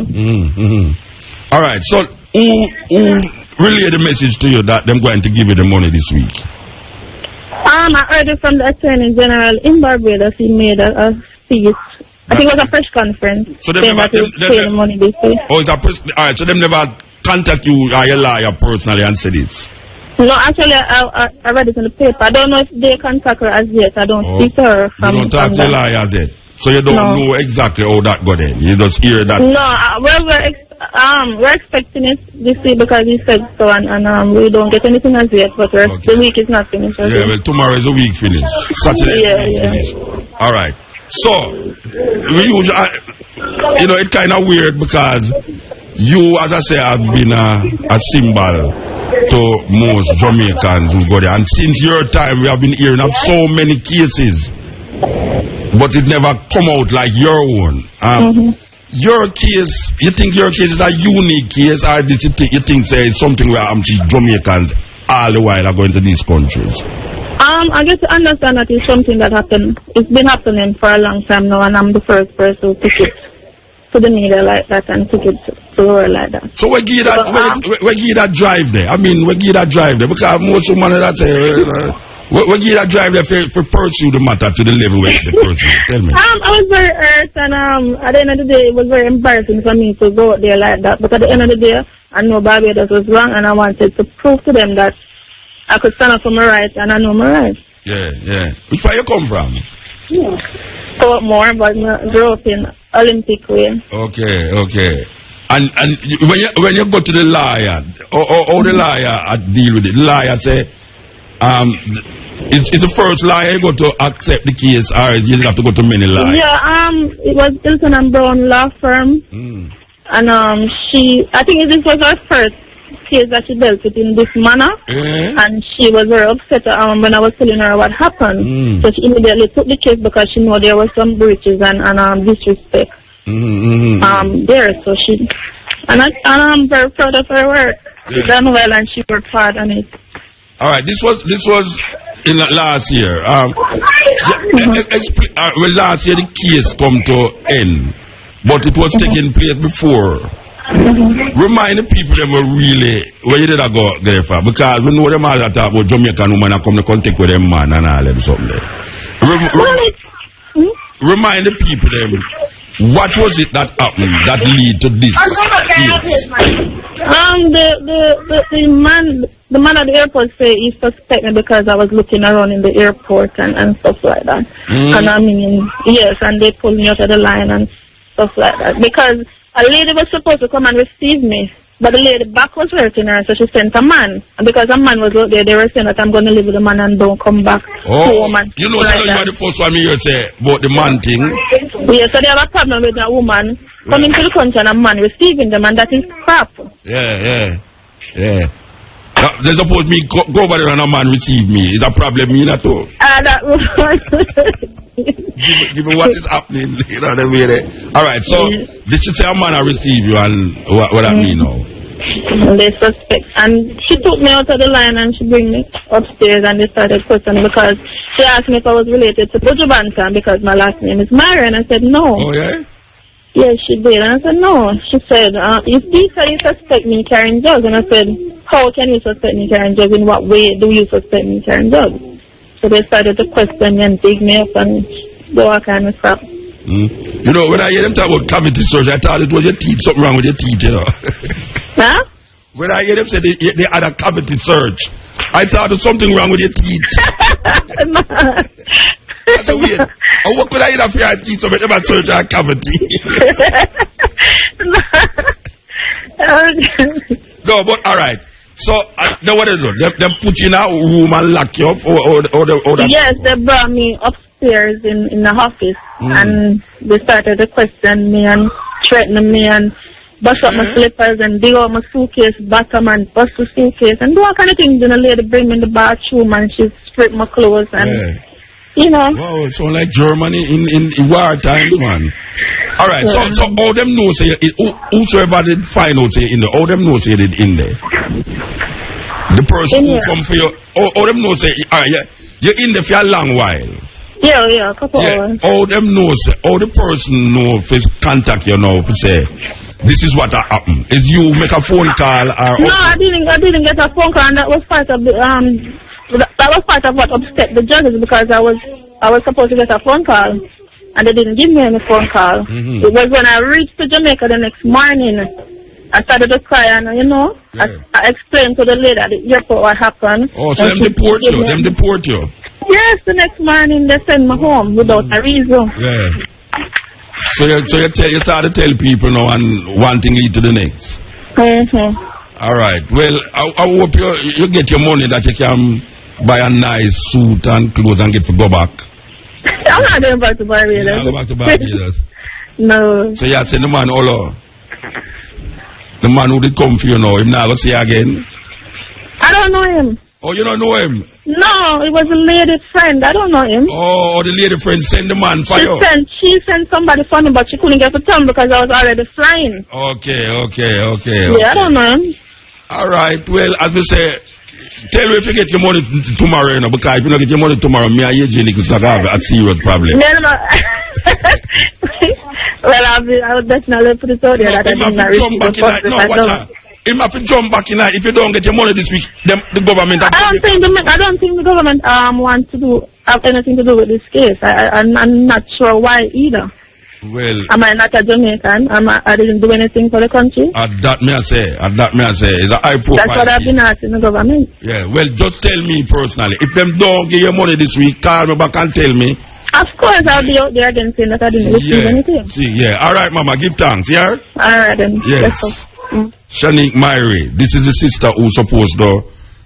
All right, so who relayed the message to you that they're going to give you the money this week?
I heard it from the Attorney General in Barbados. He made a speech. I think it was a press conference.
So they never
pay the money this week.
Oh, it's a press. All right, so they never contact you or your lawyer personally and say this?
No, actually, I read it in the paper. I don't know if they contact her as yet. I don't speak to her.
You don't talk to the lawyer as yet? So you don't know exactly how that got in? You just hear that?
No, we're expecting it this week because he said so, and we don't get anything as yet, but the week is not finished.
Yeah, well, tomorrow is a week finished. Saturday is finished. All right. So, we usually, it's kind of weird because you, as I say, have been a symbol to most Jamaicans who go there. And since your time, we have been hearing of so many cases, but it never come out like your own. Your case, you think your case is a unique case, or you think say it's something where Jamaicans all the while are going to these countries?
I get to understand that it's something that happened. It's been happening for a long time now, and I'm the first person to pick it to the media like that and pick it to the world like that.
So we give that drive there. I mean, we give that drive there because most women that say we give that drive there for pursue the matter to the level where the person. Tell me.
I was very hurt, and at the end of the day, it was very embarrassing for me to go out there like that. But at the end of the day, I know Barbados was wrong, and I wanted to prove to them that I could stand up for my rights, and I know my rights.
Yeah. Which where you come from?
More, but I grew up in Olympic way.
Okay. And when you go to the lawyer, or the lawyer deal with it, the lawyer say, it's the first lawyer you go to accept the case, or you have to go to many lawyers?
Yeah, it was Hilton and Brown law firm, and I think this was her first case that she dealt with in this manner, and she was very upset when I was telling her what happened. So she immediately took the case because she knew there were some breaches and disrespect there. So and I'm very proud of her work. She done well, and she worked hard on it.
All right, this was in last year. Last year the case come to end, but it was taking place before. Remind the people them were really where you did I go there for, because we know them all that talk about Jamaican women and come to contact with them man and all them something there. Remind the people them what was it that happened that lead to this case?
The man at the airport say he suspect me because I was looking around in the airport and stuff like that. And I mean, yes, and they pulled me out of the line and stuff like that. Because a lady was supposed to come and receive me, but the lady back was hurting her, so she sent a man. And because a man was out there, they were saying that I'm going to live with the man and don't come back home. And
you know, so you are the first one you say about the man thing.
Yeah, so they have a problem with a woman coming to the country and a man receiving them, and that is crap.
Yeah. They suppose me go over there and a man receive me. Is a problem me at all?
That was
Given what is happening, you know the way there. All right, so did she say a man receive you, and what that mean now?
They suspect, and she took me out of the line and she bring me upstairs and they started questioning because she asked me if I was related to Buju Banton because my last name is Myrie, and I said no.
Oh yeah?
Yes, she did, and I said no. She said, if you say you suspect me carrying drugs, and I said, how can you suspect me carrying drugs? In what way do you suspect me carrying drugs? So they started to question me and dig me up and do all kind of crap.
You know, when I hear them talk about cavity search, I thought it was your teeth, something wrong with your teeth, you know.
Huh?
When I hear them say they had a cavity search, I thought there was something wrong with your teeth. That's a weird. What could I eat for your teeth so they never search a cavity? No, but all right. So, then what they do? They put you in a room and lock you up?
Yes, they brought me upstairs in the office and they started to question me and threaten me and bust up my slippers and dig out my suitcase bottom and bust the suitcase and do all kind of things. Then a lady bring me in the bathroom and she stripped my clothes and, you know.
Wow, it sounds like Germany in war times, man. All right, so all them know say whosoever did find out say in there, all them know say did in there. The person who come for you, all them know say, you're in there for a long while.
Yeah, a couple hours.
All them know say, all the person know if contact you now to say, this is what happened. Is you make a phone call or?
No, I didn't get a phone call, and that was part of the that was part of what upset the judges because I was supposed to get a phone call. And they didn't give me any phone call. It was when I reached to Jamaica the next morning I started to cry, and I explained to the lady at the airport what happened.
Oh, so them deport you? Them deport you?
Yes, the next morning they send me home without a reason.
Yeah. So you start to tell people now, and one thing lead to the next. All right. Well, I hope you get your money that you can buy a nice suit and clothes and get to go back.
I'm not going back to Barbados.
You're not going back to Barbados?
No.
So you send the man all over. The man who did come for you now, him not going to see you again?
I don't know him.
Oh, you don't know him?
No, it was a lady friend. I don't know him.
Oh, the lady friend sent the man for you?
She sent somebody for me, but she couldn't get to town because I was already flying.
Okay.
Yeah, I don't know him.
All right. Well, as we say, tell me if you get your money tomorrow, because if you don't get your money tomorrow, me and Eugenic is not going to have a serious problem.
No. Well, I'll definitely put it out there that I did not receive the funds.
He have to jump back in. If you don't get your money this week, the government...
I don't think the government wants to have anything to do with this case. I'm not sure why either.
Well...
Am I not a Jamaican? I didn't do anything for the country?
That may I say. It's a high profile.
That's what I've been asking the government.
Yeah, well, just tell me personally. If them don't give you money this week, call me back and tell me.
Of course, I'll be out there again saying that I didn't receive anything.
All right, Mama, give thanks, yeah?
All right, then.
Yes. Shaneek Myrie, this is the sister who's supposed to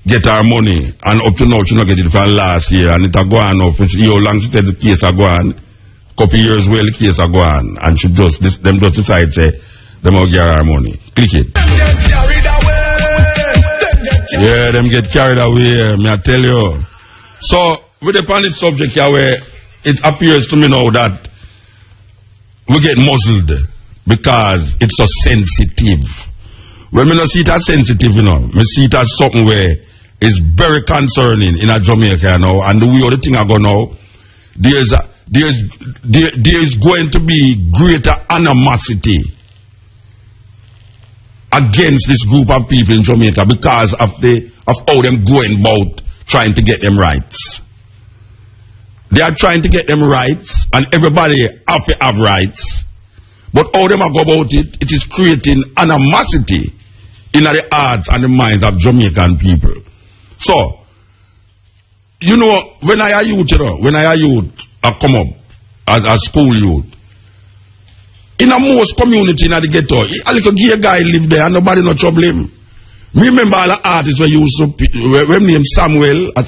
get her money, and up to now she not get it for last year, and it a go on up. How long she said the case a go on? Couple years well the case a go on, and she just them just decide say them will get her money. Click it. Yeah, them get carried away. Me I tell you. So with the panic subject here, where it appears to me now that we get muzzled because it's so sensitive. Well, me not see it as sensitive, me see it as something where it's very concerning in a Jamaica now, and the way the thing I go now, there's going to be greater animosity against this group of people in Jamaica because of how them going about trying to get them rights. They are trying to get them rights, and everybody have to have rights. But how them go about it, it is creating animosity in the hearts and the minds of Jamaican people. So, when I come up as a school youth, in a most community in the ghetto, a little gay guy live there and nobody no trouble him. Me remember all the artists were used to, when name Samuel, I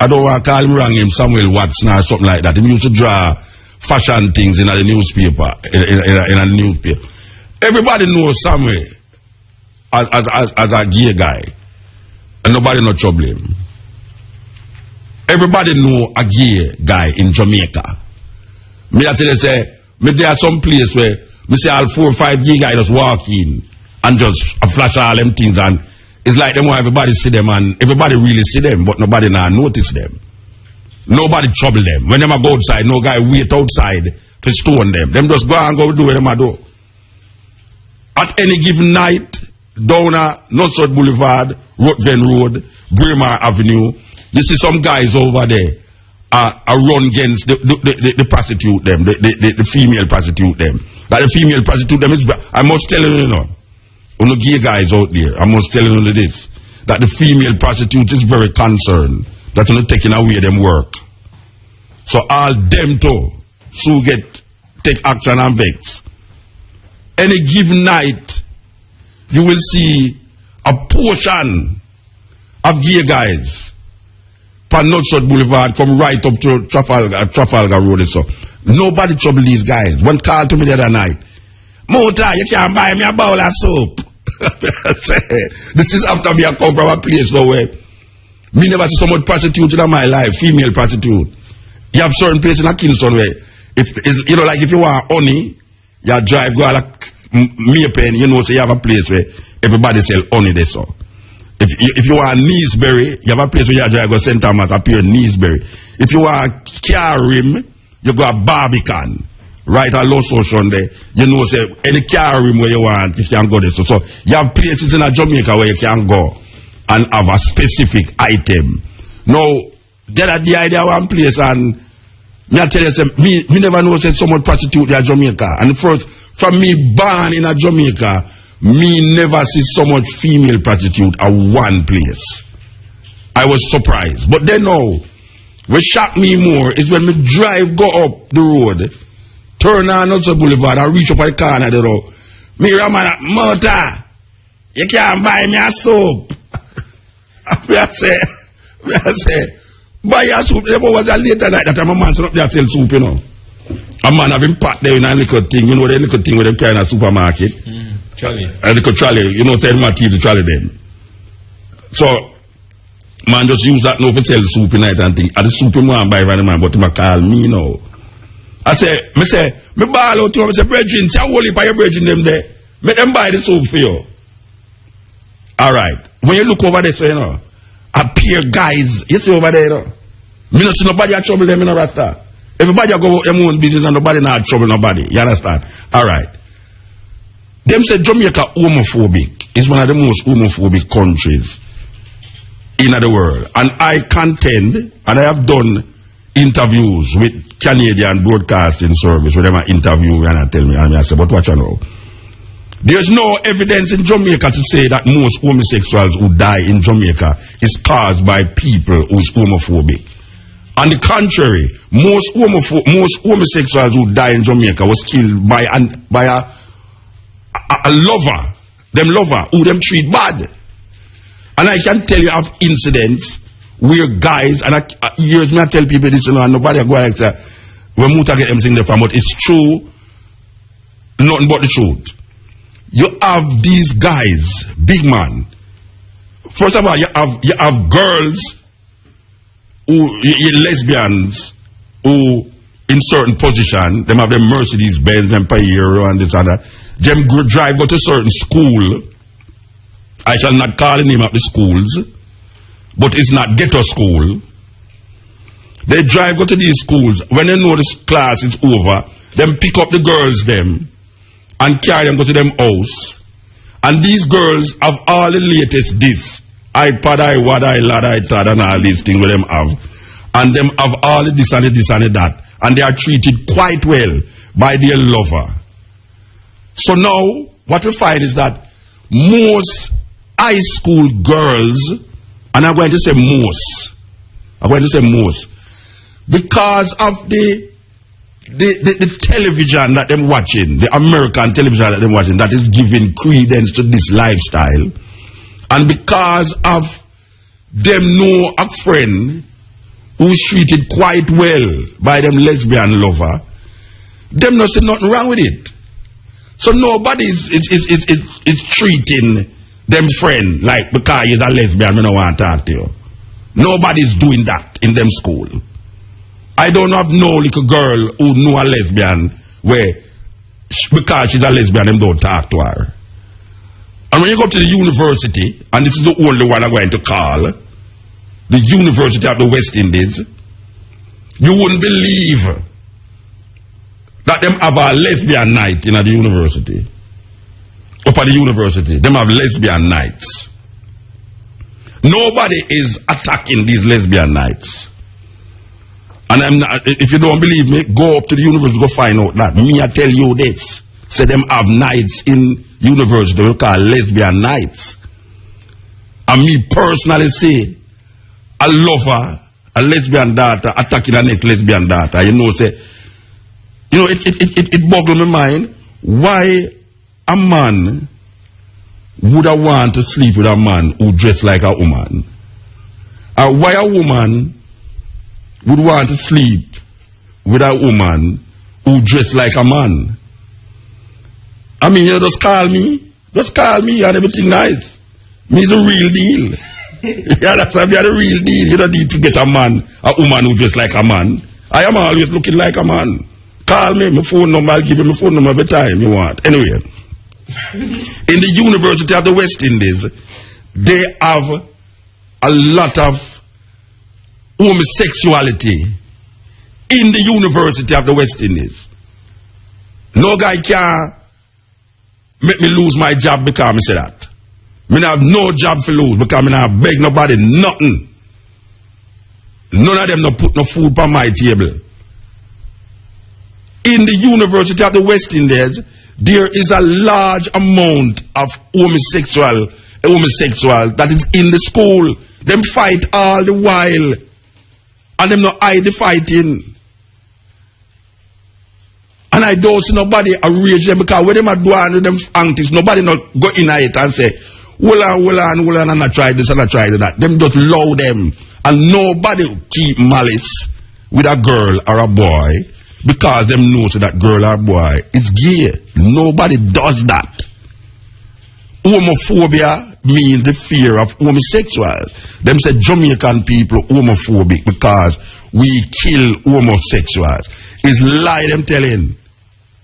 don't want to call him wrong, Samuel Watson or something like that. He used to draw fashion things in the newspaper, in a newspaper. Everybody knows Samuel as a gay guy, and nobody no trouble him. Everybody know a gay guy in Jamaica. Me I tell you say, there are some place where me see all 4 or 5 gay guys just walk in and just flash all them things, and it's like them want everybody see them, and everybody really see them, but nobody now notice them. Nobody trouble them. When them go outside, no guy wait outside to stone them. Them just go and go do what them do. At any given night, down Northside Boulevard, Ruthven Road, Braemar Avenue, you see some guys over there run against the prostitute them, the female prostitute them. Like the female prostitute them is, I must tell you, the gay guys out there, I must tell you this, that the female prostitute is very concerned that you're not taking away them work. So all them too, so take action and vex. Any given night, you will see a portion of gay guys from Northside Boulevard come right up to Trafalgar Road. So nobody trouble these guys. One called to me the other night, Mota, you can't buy me a bowl of soap. This is after me I come from a place where me never see so much prostitute in my life, female prostitute. You have certain places in Kingston where, if you want honey, you drive, go like Maypen, so you have a place where everybody sell honey there. So if you want Neesbury, you have a place where you drive, go St. Thomas, appear Neesbury. If you want car rim, you go a Barbican. Right at Low Social there, say any car rim where you want, you can go there. So you have places in Jamaica where you can go and have a specific item. Now, get the idea of one place, and me I tell you, me never know say so much prostitute in Jamaica. And first from me born in a Jamaica, me never see so much female prostitute at one place. I was surprised. But then now, what shocked me more is when me drive, go up the road, turn on Hudson Boulevard and reach up at the corner of the road. Me hear a man at Mota, you can't buy me a soap. I say, buy a soup. There was a later night that a man up there sell soup, you know. A man having packed there in a little thing, you know, the little thing where they carry in a supermarket.
Trolley.
A little trolley, you know, tell my teeth to trolley them. So, man just use that now for sell soup in night and thing. And the soup you want buy for the man, but he call me now. I say, me ball out to him, I say, brethren, say, hold it by your brethren them there. Make them buy the soup for you. Alright. When you look over there, so you know, appear guys, you see over there, you know. Me not see nobody at trouble them, you know, Rasta. Everybody go about their own business and nobody not trouble nobody. You understand? Alright. Them say Jamaica homophobic. It's one of the most homophobic countries in the world. And I contend, and I have done interviews with Canadian Broadcasting Service, where they interview and I tell me, and I say, but watch you know. There's no evidence in Jamaica to say that most homosexuals who die in Jamaica is caused by people who's homophobic. On the contrary, most homosexuals who die in Jamaica was killed by a lover, them lover, who them treat bad. And I can tell you of incidents where guys, and years me I tell people this, you know, and nobody go like that, when Muta get them thing there from, but it's true, nothing but the truth. You have these guys, big man. First of all, you have girls who, lesbians, who in certain position, them have them Mercedes Benz, them Pajero and this and that. Them drive go to certain school. I shall not call the name of the schools, but it's not ghetto school. They drive go to these schools. When they know this class is over, them pick up the girls them and carry them go to them house. And these girls have all the latest this. iPad, iWad, iLad, iTad and all these things with them have. And them have all the this and the this and the that. And they are treated quite well by their lover. So now, what we find is that most high school girls, and I'm going to say most, because of the television that them watching, the American television that them watching, that is giving credence to this lifestyle, and because of them know a friend who's treated quite well by them lesbian lover, them not say nothing wrong with it. So nobody is treating them friend like because he's a lesbian, we don't want to talk to you. Nobody's doing that in them school. I don't have no little girl who know a lesbian where because she's a lesbian, them don't talk to her. And when you go to the university, and this is the only one I'm going to call, the University of the West Indies, you wouldn't believe that them have a lesbian night in the university. Up at the university, them have lesbian nights. Nobody is attacking these lesbian nights. And I'm not, if you don't believe me, go up to the university, go find out that. Me, I tell you this. Say them have nights in university we call lesbian nights. And me personally say, a lover, a lesbian daughter attacking the next lesbian daughter, you know, say, you know, it boggles my mind why a man would have want to sleep with a man who dressed like a woman. Or why a woman would want to sleep with a woman who dressed like a man. I mean, you know, just call me and everything nice. Me is a real deal. Yeah, that's why me are the real deal. You don't need to get a woman who dressed like a man. I am always looking like a man. Call me, my phone number, I'll give you my phone number every time you want. Anyway, in the University of the West Indies, they have a lot of homosexuality in the University of the West Indies. No guy can make me lose my job because I say that. Me have no job for lose because I not beg nobody nothing. None of them no put no food on my table. In the University of the West Indies, there is a large amount of homosexual that is in the school. Them fight all the while. And them not hide the fighting. And I don't see nobody rage them because when them are doing with them aunties, nobody not go in it and say, hold on, and I tried this and I tried that. Them just love them. And nobody keep malice with a girl or a boy because them know that girl or boy is gay. Nobody does that. Homophobia means the fear of homosexuals. Them say Jamaican people homophobic because we kill homosexuals. It's lie them telling.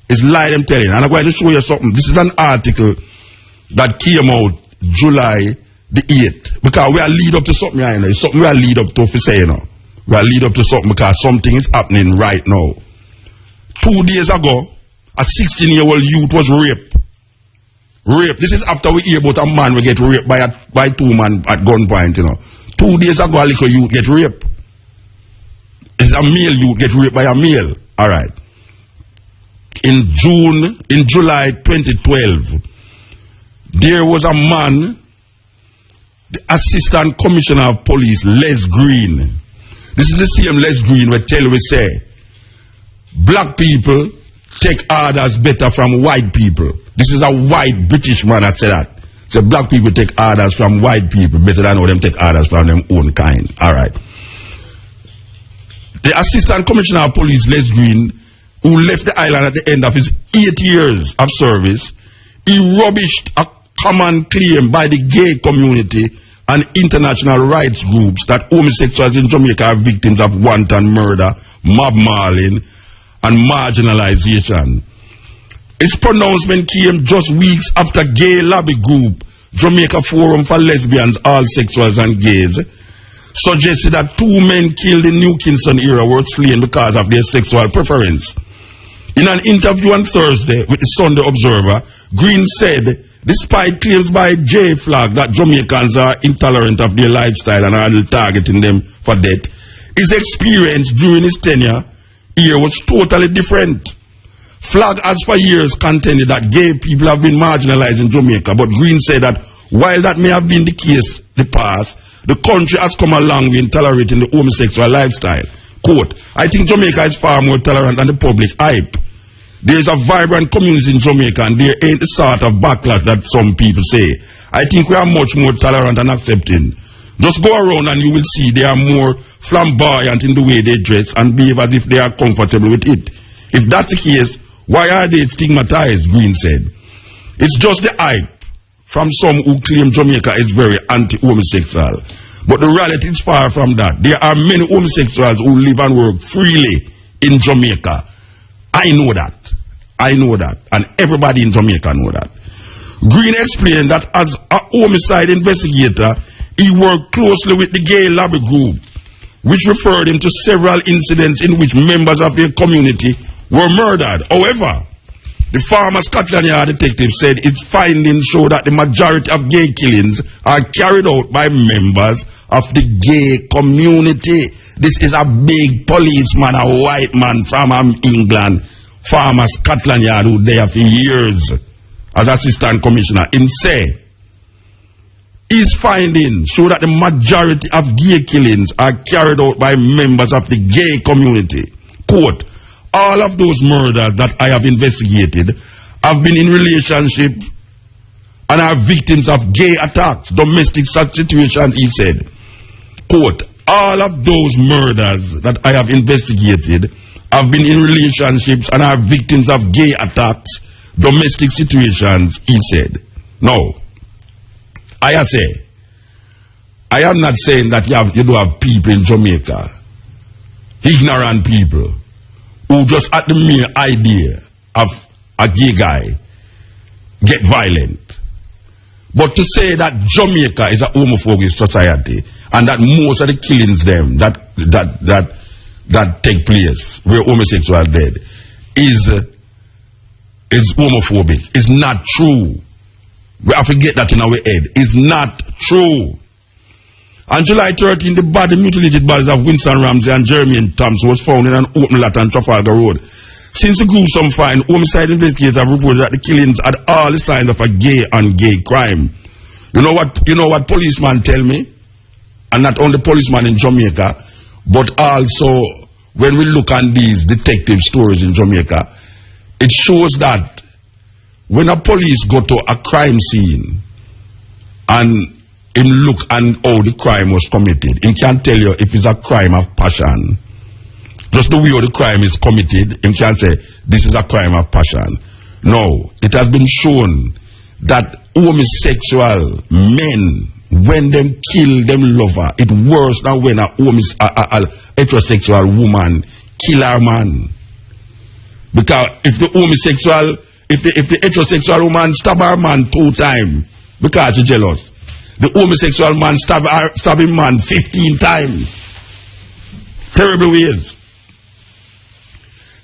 It's lie them telling. And I'm going to show you something. This is an article that came out July the 8th. Because we are lead up to something, you know. It's something we are lead up to, if you say, you know. We are lead up to something because something is happening right now. 2 days ago, a 16-year-old youth was raped. This is after we hear about a man will get raped by two men at gunpoint, you know. 2 days ago, a little youth get raped. It's a male youth get raped by a male. All right. In July 2012, there was a man, the Assistant Commissioner of Police, Les Green. This is the same Les Green we tell we say, black people take orders better from white people. This is a white British man that said that. So black people take orders from white people better than how them take orders from them own kind. All right. The Assistant Commissioner of Police, Les Green, who left the island at the end of his 8 years of service, he rubbished a common claim by the gay community and international rights groups that homosexuals in Jamaica are victims of wanton murder, mob mauling, and marginalization. Its pronouncement came just weeks after gay lobby group Jamaica Forum for Lesbians, All Sexuals and Gays suggested that 2 men killed in New Kingston era were slain because of their sexual preference. In an interview on Thursday with the Sunday Observer, Green said, despite claims by JFLAG that Jamaicans are intolerant of their lifestyle and are targeting them for death, his experience during his tenure here was totally different. FLAG has for years contended that gay people have been marginalized in Jamaica, but Green said that while that may have been the case in the past, the country has come a long way in tolerating the homosexual lifestyle. Quote, I think Jamaica is far more tolerant than the public hype. There is a vibrant community in Jamaica and there ain't the sort of backlash that some people say. I think we are much more tolerant and accepting. Just go around and you will see they are more flamboyant in the way they dress and behave as if they are comfortable with it. If that's the case, why are they stigmatized? Green said. It's just the hype from some who claim Jamaica is very anti-homosexual. But the reality is far from that. There are many homosexuals who live and work freely in Jamaica. I know that. And everybody in Jamaica know that. Green explained that as a homicide investigator, he worked closely with the gay lobby group, which referred him to several incidents in which members of their community were murdered. However, the former Scotland Yard detective said its findings show that the majority of gay killings are carried out by members of the gay community. This is a big policeman, a white man from England, former Scotland Yard, who there for years as Assistant Commissioner. Him say, his findings show that the majority of gay killings are carried out by members of the gay community. Quote, all of those murders that I have investigated have been in relationship and are victims of gay attacks, domestic situations, he said. Quote, all of those murders that I have investigated have been in relationships and are victims of gay attacks, domestic situations, he said. No. I am not saying that you do have people in Jamaica, ignorant people, who just at the mere idea of a gay guy get violent. But to say that Jamaica is a homophobic society and that most of the killings them that take place where homosexuals dead is homophobic is not true. We have to get that in our head. It's not true. On July 13, the body, mutilated bodies of Winston Ramsey and Jeremy Thompson was found in an open lot on Trafalgar Road. Since the gruesome find, homicide investigators have reported that the killings had all the signs of a gay and gay crime. You know what policemen tell me? And not only policemen in Jamaica, but also when we look at these detective stories in Jamaica, it shows that when a police go to a crime scene and him look and how the crime was committed, he can tell you if it's a crime of passion. Just the way the crime is committed, he can say this is a crime of passion. No, it has been shown that homosexual men, when them kill them lover, it worse than when a heterosexual woman kill her man. Because if the heterosexual woman stab her man 2 times because she's jealous, the homosexual man stab him man 15 times. Terrible ways.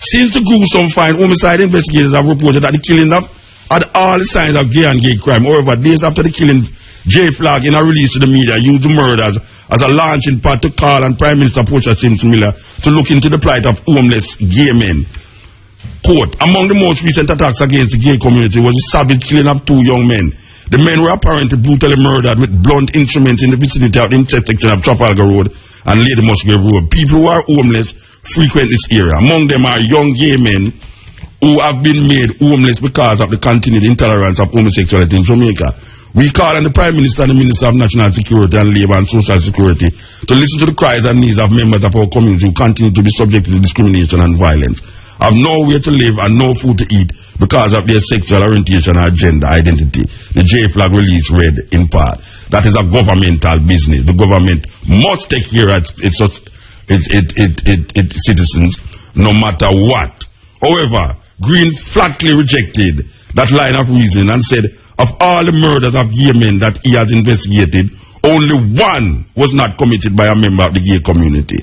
Since the gruesome find, homicide investigators have reported that the killing had all the signs of gay and gay crime. However, days after the killing, JFLAG, in a release to the media, used the murders as a launching pad to call on Prime Minister Portia Simpson Miller to look into the plight of homeless gay men. Quote, among the most recent attacks against the gay community was the savage killing of 2 young men. The men were apparently brutally murdered with blunt instruments in the vicinity of the intersection of Trafalgar Road and Lady Musgrave Road. People who are homeless frequent this area. Among them are young gay men who have been made homeless because of the continued intolerance of homosexuality in Jamaica. We call on the Prime Minister and the Minister of National Security and Labour and Social Security to listen to the cries and needs of members of our community who continue to be subject to discrimination and violence, have nowhere to live and no food to eat because of their sexual orientation or gender identity. The JFLAG release read in part, that is a governmental business. The government must take care of its citizens no matter what. However, Green flatly rejected that line of reasoning and said of all the murders of gay men that he has investigated, only 1 was not committed by a member of the gay community.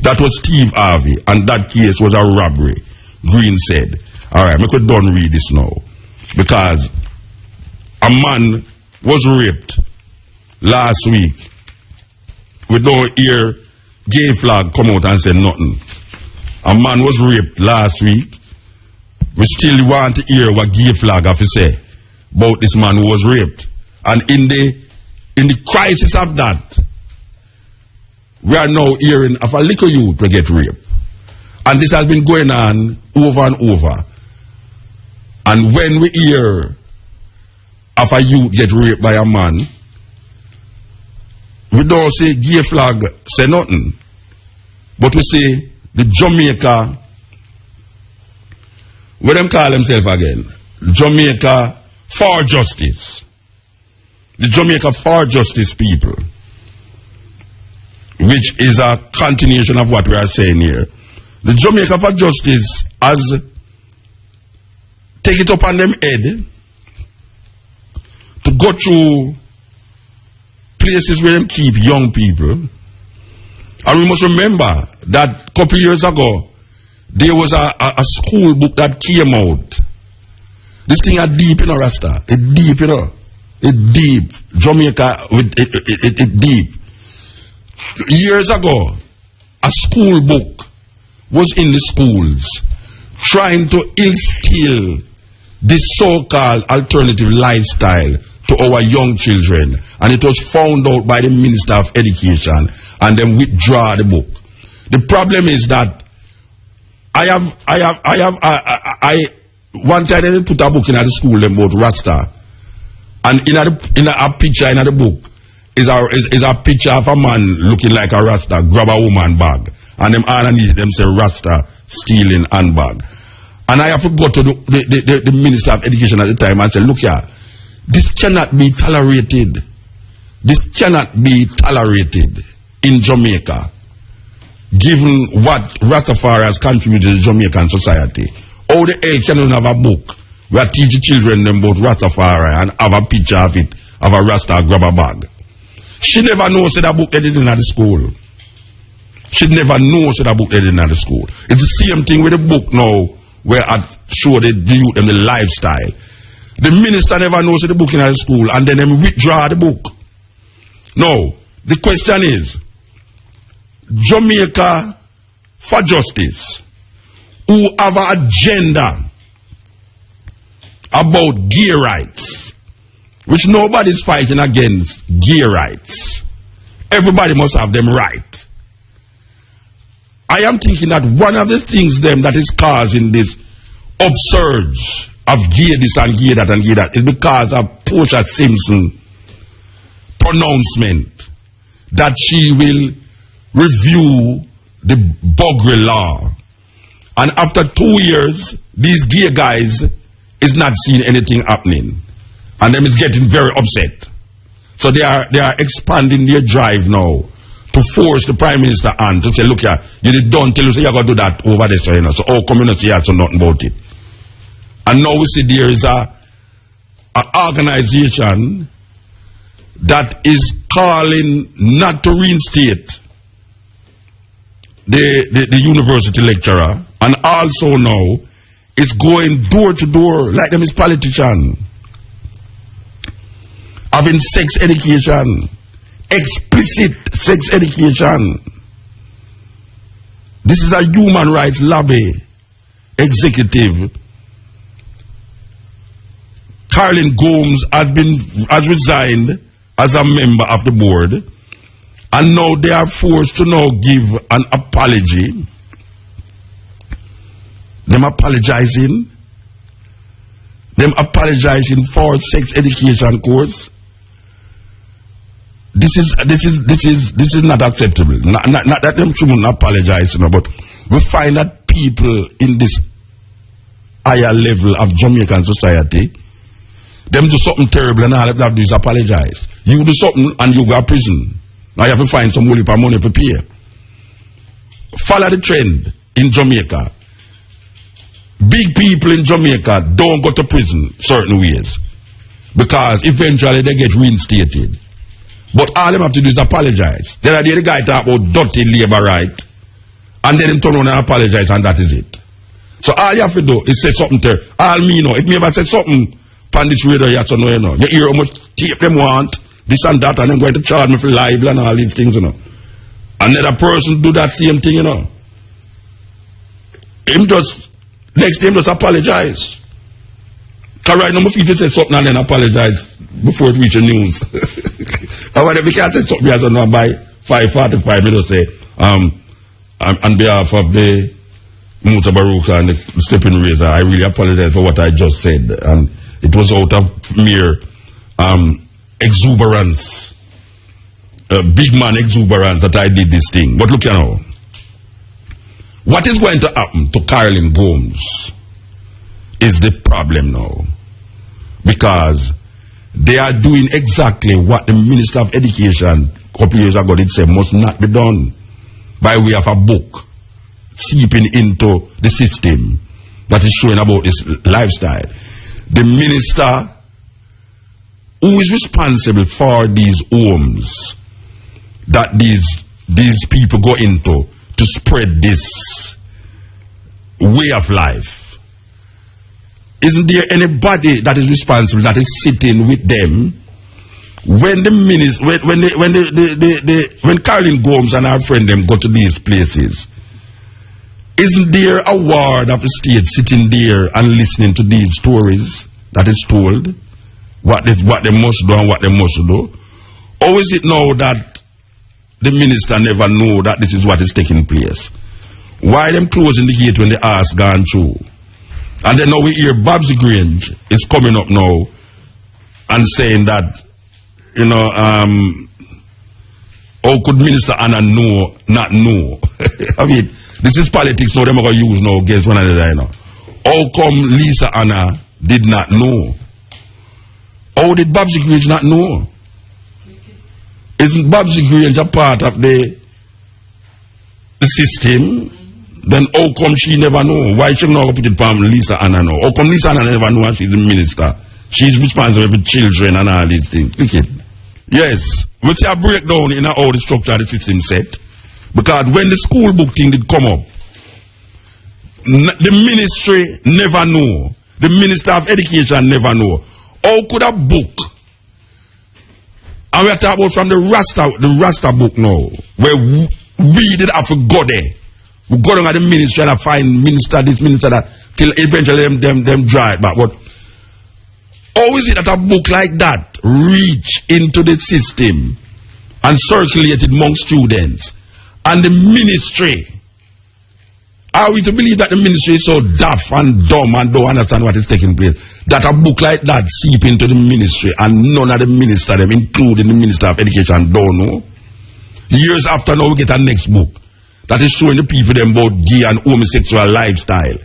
That was Steve Harvey, and that case was a robbery, Green said. Alright, I could done read this now. Because a man was raped last week. We don't hear JFLAG come out and say nothing. A man was raped last week. We still want to hear what JFLAG have to say about this man who was raped. And in the crisis of that, we are now hearing of a little youth to get raped. And this has been going on over and over. And when we hear of a youth get raped by a man, we don't say JFLAG say nothing. But we say the Jamaica, what them call themselves again? Jamaica for Justice. The Jamaica for Justice people. Which is a continuation of what we are saying here. The Jamaica for Justice has take it up on them head to go through places where them keep young people. And we must remember that a couple years ago, there was a school book that came out. This thing is deep, you know, Rasta. It's deep, you know. It's deep. Jamaica, it's deep. Years ago, a school book was in the schools trying to instill this so-called alternative lifestyle to our young children. And it was found out by the Minister of Education and then withdraw the book. The problem is that I one time they put a book in the school about Rasta, and in a picture in the book is a picture of a man looking like a Rasta grab a woman bag, and them underneath them say Rasta stealing handbag. And I have to go to the Minister of Education at the time and say, look here, this cannot be tolerated. This cannot be tolerated in Jamaica, given what Rastafari has contributed to the Jamaican society. How the hell can you have a book where teach the children them about Rastafari and have a picture of it, of a Rasta grab a bag? She never knows that book they did in the school. She never knows that book they did in the school. It's the same thing with the book now, where I show the youth and the lifestyle. The minister never knows the book in the school, and then they withdraw the book. No, the question is, Jamaica for Justice, who have an agenda about gay rights, which nobody's fighting against gay rights. Everybody must have them right. I am thinking that one of the things that is causing this upsurge of gay this and gay that and gay that is because of Portia Simpson pronouncement that she will review the Buggery law. And after 2 years, these gay guys is not seeing anything happening. And them is getting very upset. So they are expanding their drive now to force the Prime Minister on to say, look here, you don't tell us you're going to do that over there. So, you know, so our community has nothing about it. And now we see there is an organization that is calling not to reinstate the university lecturer, and also now is going door to door like them is politician, having sex education, explicit sex education. This is a human rights lobby executive. Carolyn Gomes has resigned as a member of the board, and now they are forced to now give an apology. Them apologizing for sex education course. This is not acceptable. Not that them shouldn't apologize, you know, but we find that people in this higher level of Jamaican society, them do something terrible and all they have to do is apologize. You do something and you go to prison. Now you have to find some money to pay. Follow the trend in Jamaica. Big people in Jamaica don't go to prison certain ways because eventually they get reinstated. But all them have to do is apologize. Then the guy talk about dirty labor right, and then him turn on and apologize, and that is it. So all you have to do is say something to all me know. If me ever said something on this radio, you have to know, you know. You hear how much tape them want, this and that, and them going to charge me for libel and all these things, you know. Another person do that same thing, you know. Next time just apologize. Because right now my people say something and then apologize before it reaches news. And whenever you can't say something, I don't know, by 5:45, me just say, on behalf of the Mutabaruka and the Steppn Razor, I really apologize for what I just said. And it was out of mere exuberance, big man exuberance that I did this thing. But look, you know, what is going to happen to Carolyn Gomes is the problem now. Because they are doing exactly what the Minister of Education a couple years ago did say must not be done, by way of a book seeping into the system that is showing about this lifestyle. The minister who is responsible for these homes that these people go into to spread this way of life, isn't there anybody that is responsible that is sitting with them when the minister, when Carolyn Gomes and her friend them go to these places? Isn't there a ward of the state sitting there and listening to these stories that is told, what they must do and what they must do? Or is it now that the minister never know that this is what is taking place? Why them closing the gate when the hours gone through? And then now we hear Babsy Grange is coming up now and saying that, you know, how could Minister Anna not know? I mean, this is politics now, they're going to use now against one another, you know. How come Lisa Anna did not know? How did Babsy Grange not know? Isn't Babsy Grange a part of the system? Then how come she never know? Why she not put it from Lisa Anna know? How come Lisa Anna never know she's the minister? She's responsible for children and all these things. Look it. Yes, we see a breakdown in how the structure of the system set. Because when the school book thing did come up, the ministry never know. The Minister of Education never know. How could a book, and we are talking about from the Rasta book now, where we did have to go there We go down at the ministry and I find minister this, minister that, till eventually them dry it back. But how is it that a book like that reach into the system and circulated among students, and the ministry, are we to believe that the ministry is so daft and dumb and don't understand what is taking place, that a book like that seep into the ministry and none of the minister, them including the Minister of Education, don't know? Years after now we get a next book that is showing the people them about gay and homosexual lifestyle.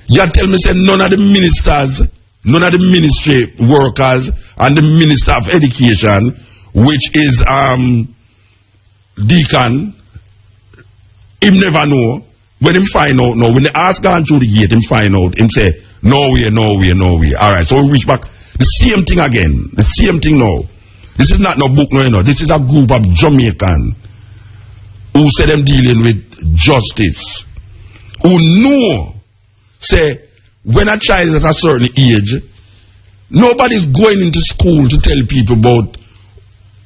You tell me, say, none of the ministers, none of the ministry workers and the Minister of Education, which is Deacon, him never know. When him find out, no, when the ass gone through the gate, him find out, him say, no way. Alright, so we reach back, the same thing again, the same thing now. This is not no book, no, you know. This is a group of Jamaican who say them dealing with justice, who know, say, when a child is at a certain age, nobody's going into school to tell people about,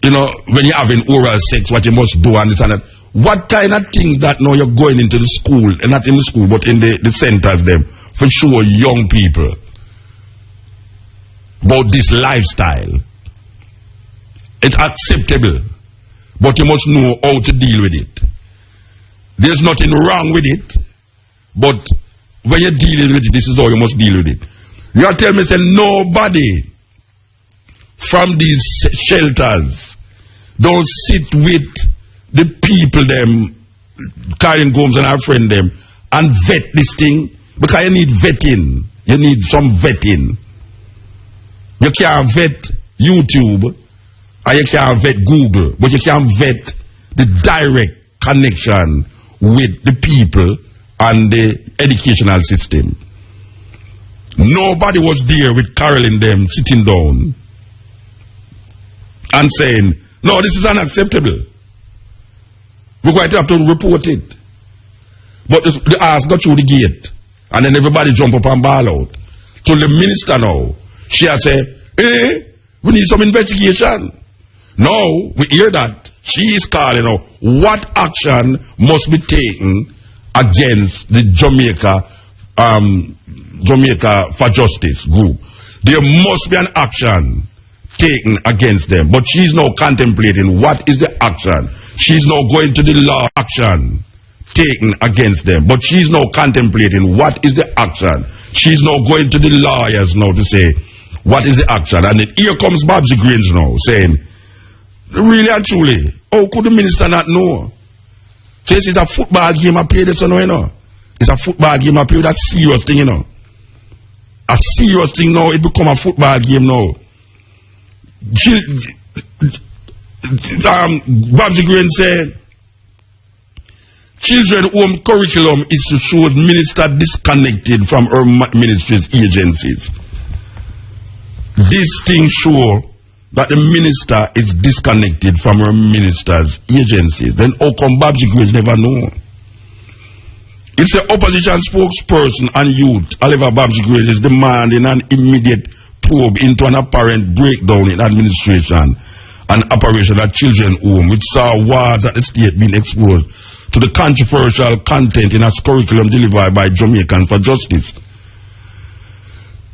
you know, when you're having oral sex, what you must do and this and that. What kind of things that now you're going into the school, and not in the school, but in the centers them, for sure young people about this lifestyle. It's acceptable, but you must know how to deal with it. There's nothing wrong with it, but when you're dealing with it, this is how you must deal with it. You tell me, say, nobody from these shelters don't sit with the people them, Karen Gomes and our friend them, and vet this thing, because you need vetting. You need some vetting. You can't vet YouTube, or you can't vet Google, but you can vet the direct connection with the people and the educational system. Nobody was there with Carolyn them sitting down and saying, no, this is unacceptable. We're going to have to report it. But the ass got through the gate, and then everybody jump up and ball out. To the minister now, she has said, we need some investigation. Now, we hear that. She is calling out what action must be taken against the Jamaica for Justice group. There must be an action taken against them. But she's now contemplating what is the action. She's now going to the law action taken against them. But she's now contemplating what is the action. She's now going to the lawyers now to say, what is the action? And then here comes Babsy Grange now saying, really and truly, how could the minister not know? Says it's a football game I play this, you know. It's a football game I play, that's serious thing, you know. A serious thing now, it become a football game now. Babsy Grange said, children home curriculum is to show minister disconnected from her ministry's agencies. This thing show that the minister is disconnected from her minister's agencies. Then how come Babsy Grange never know? It's the opposition spokesperson and youth, Oliver Babsy Grange, is demanding an immediate probe into an apparent breakdown in administration and operation at children home, which saw wards at the state being exposed to the controversial content in a curriculum delivered by Jamaican for Justice.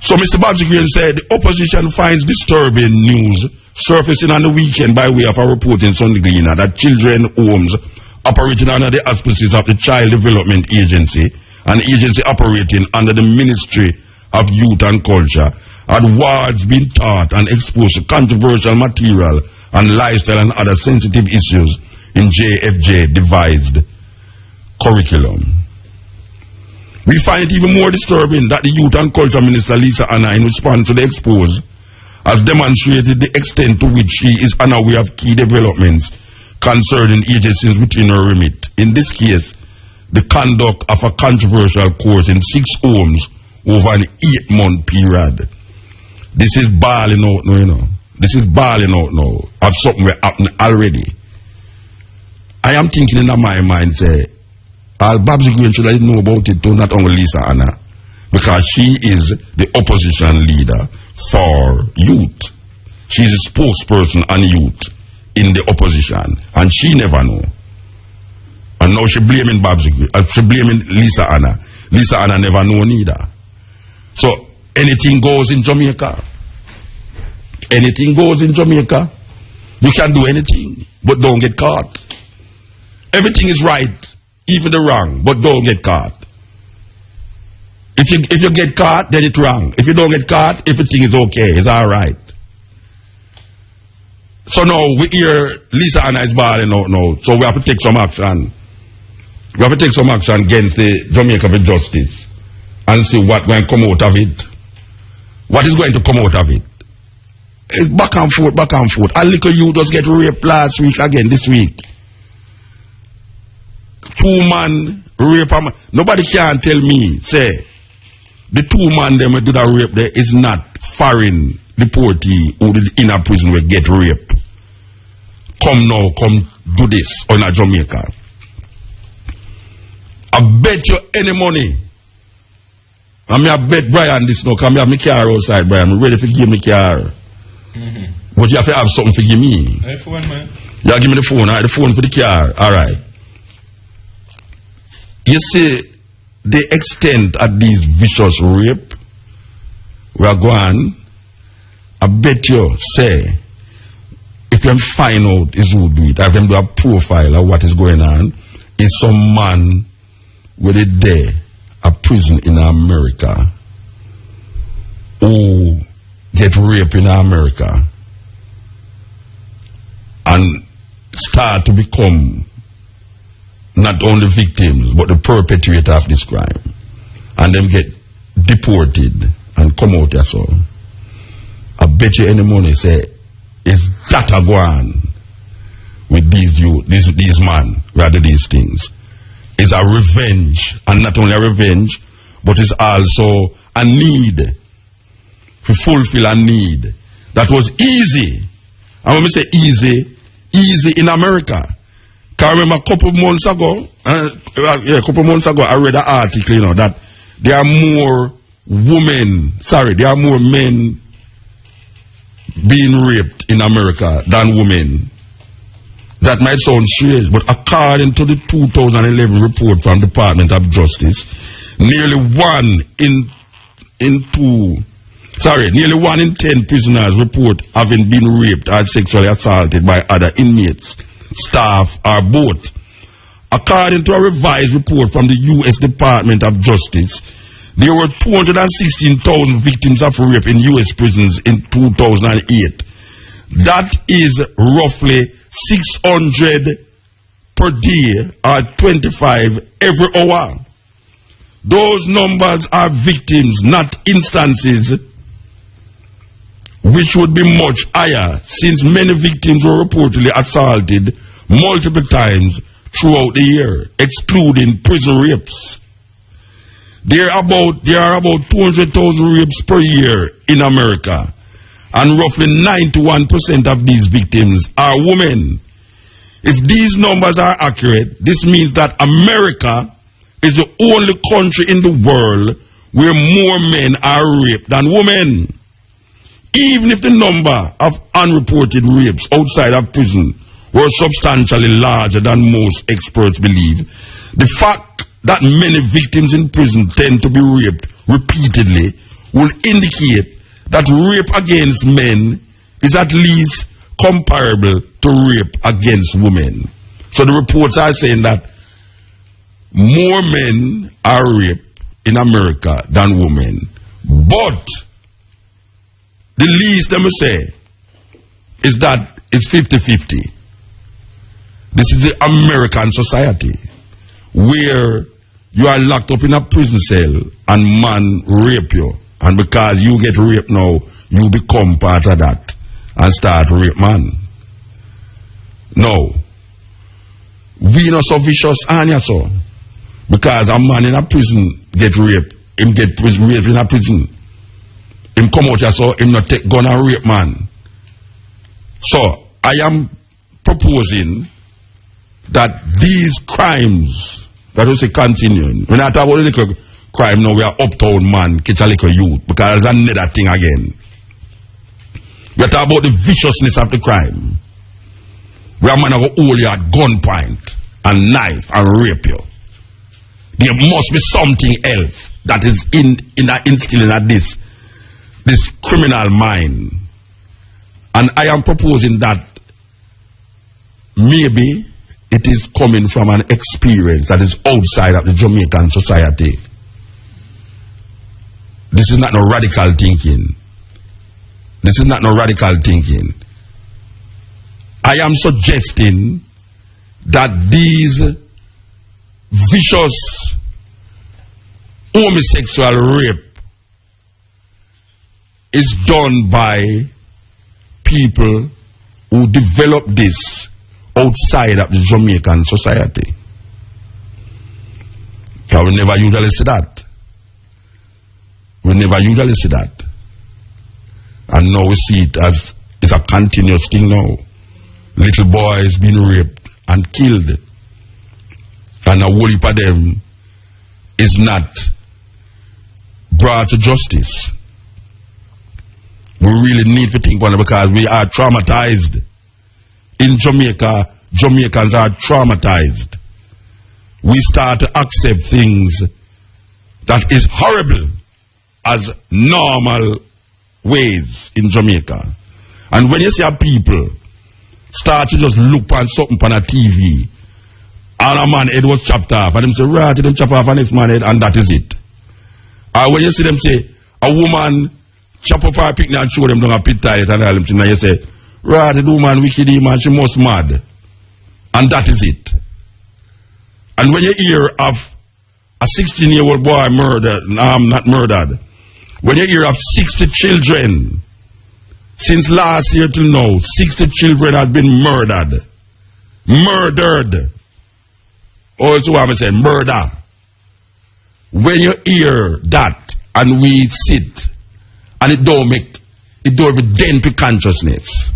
So Mr. Babsy Grange said the opposition finds disturbing news surfacing on the weekend by way of a report in Sunday Gleaner that children homes operating under the auspices of the Child Development Agency, an agency operating under the Ministry of Youth and Culture, had wards been taught and exposed to controversial material and lifestyle and other sensitive issues in JFJ devised curriculum. We find it even more disturbing that the Youth and Culture Minister Lisa Anna, in response to the expose, has demonstrated the extent to which she is unaware of key developments concerning agencies within her remit. In this case, the conduct of a controversial course in 6 homes over an 8-month period. This is balling out now, you know. This is balling out now of something that happened already. I am thinking in my mind, say, all Babsy Grange should know about it too, not only Lisa Anna, because she is the opposition leader for youth. She is a spokesperson on youth in the opposition, and she never know. And now she blaming Babsy. She blaming Lisa Anna. Lisa Anna never know neither. So anything goes in Jamaica. Anything goes in Jamaica. You can do anything, but don't get caught. Everything is right, even the wrong, but don't get caught. If you get caught, then it's wrong. If you don't get caught, everything is okay. It's all right. So now we hear Lisa Anna is balling out now. So we have to take some action. We have to take some action against the Jamaica for Justice and see what going to come out of it. What is going to come out of it? It's back and forth, back and forth. A little you just get raped last week again, this week. 2 man rape a man. Nobody can tell me, say, the 2 man them who do that rape there is not foreign deportee who in a prison will get raped. Come now, come do this on a Jamaica. I bet you any money. I mean, I bet Brian this now, come here, my car outside, Brian. I'm ready to give me car. But you have to have something to give me.
The phone, man.
Yeah, give me the phone. The phone for the car. All right. You see, the extent of these vicious rape, we are going, I bet you, say, if you find out is who do it, have them do a profile of what is going on, is some man with a day, a prison in America, who get raped in America and start to become not only victims but the perpetrator of this crime, and them get deported and come out there. So I bet you any money say is that a go on with these man rather these things. It's a revenge, and not only a revenge but it's also a need to fulfill a need that was easy. And when we say easy in America. Can I remember a couple months ago, I read an article, that there are more men being raped in America than women. That might sound strange, but according to the 2011 report from Department of Justice, nearly 1 in 10 prisoners report having been raped or sexually assaulted by other inmates, staff, or both. According to a revised report from the U.S. Department of Justice, there were 216,000 victims of rape in U.S. prisons in 2008. That is roughly 600 per day or 25 every hour. Those numbers are victims, not instances, which would be much higher since many victims were reportedly assaulted multiple times throughout the year, excluding prison rapes. There are about 200,000 rapes per year in America, and roughly 91% of these victims are women. If these numbers are accurate, this means that America is the only country in the world where more men are raped than women. Even if the number of unreported rapes outside of prison were substantially larger than most experts believe, the fact that many victims in prison tend to be raped repeatedly will indicate that rape against men is at least comparable to rape against women. So the reports are saying that more men are raped in America than women. But the least them say is that it's 50-50. This is the American society where you are locked up in a prison cell and man rape you. And because you get raped now, you become part of that and start rape man. No. We not so vicious, Anya, so. Because a man in a prison get raped, him get raped in a prison. Him come out here, so him not take gun and rape man. So I am proposing that these crimes that will say continuing. When I talk about a little crime now, we are uptown man, catch a little youth, because there's another thing again. We are talking about the viciousness of the crime. We are man who hold you at gunpoint and knife and rape you. There must be something else that is instilling at this criminal mind. And I am proposing that maybe it is coming from an experience that is outside of the Jamaican society. This is not no radical thinking. This is not no radical thinking. I am suggesting that these vicious homosexual rape is done by people who develop this outside of the Jamaican society. Because we never usually see that. We never usually see that. And now we see it as it's a continuous thing now. Little boys being raped and killed. And a whole heap of them is not brought to justice. We really need to think about it because we are traumatized. In Jamaica, Jamaicans are traumatized. We start to accept things that is horrible as normal ways in Jamaica. And when you see a people start to just look on something on a TV, and a man head was chopped off, and them say, right, them chop off on this man head, and that is it. Or when you see them say, a woman chop up her picnic and show them down a pit tight, and all them things, and you say, right, the woman wicked, man, she must mad. And that is it. And when you hear of a 16-year-old boy murdered, not murdered, when you hear of 60 children, since last year till now, 60 children have been murdered. Murdered. Oh, it's what I'm saying, murder. When you hear that, and we sit, and it don't even dent to consciousness,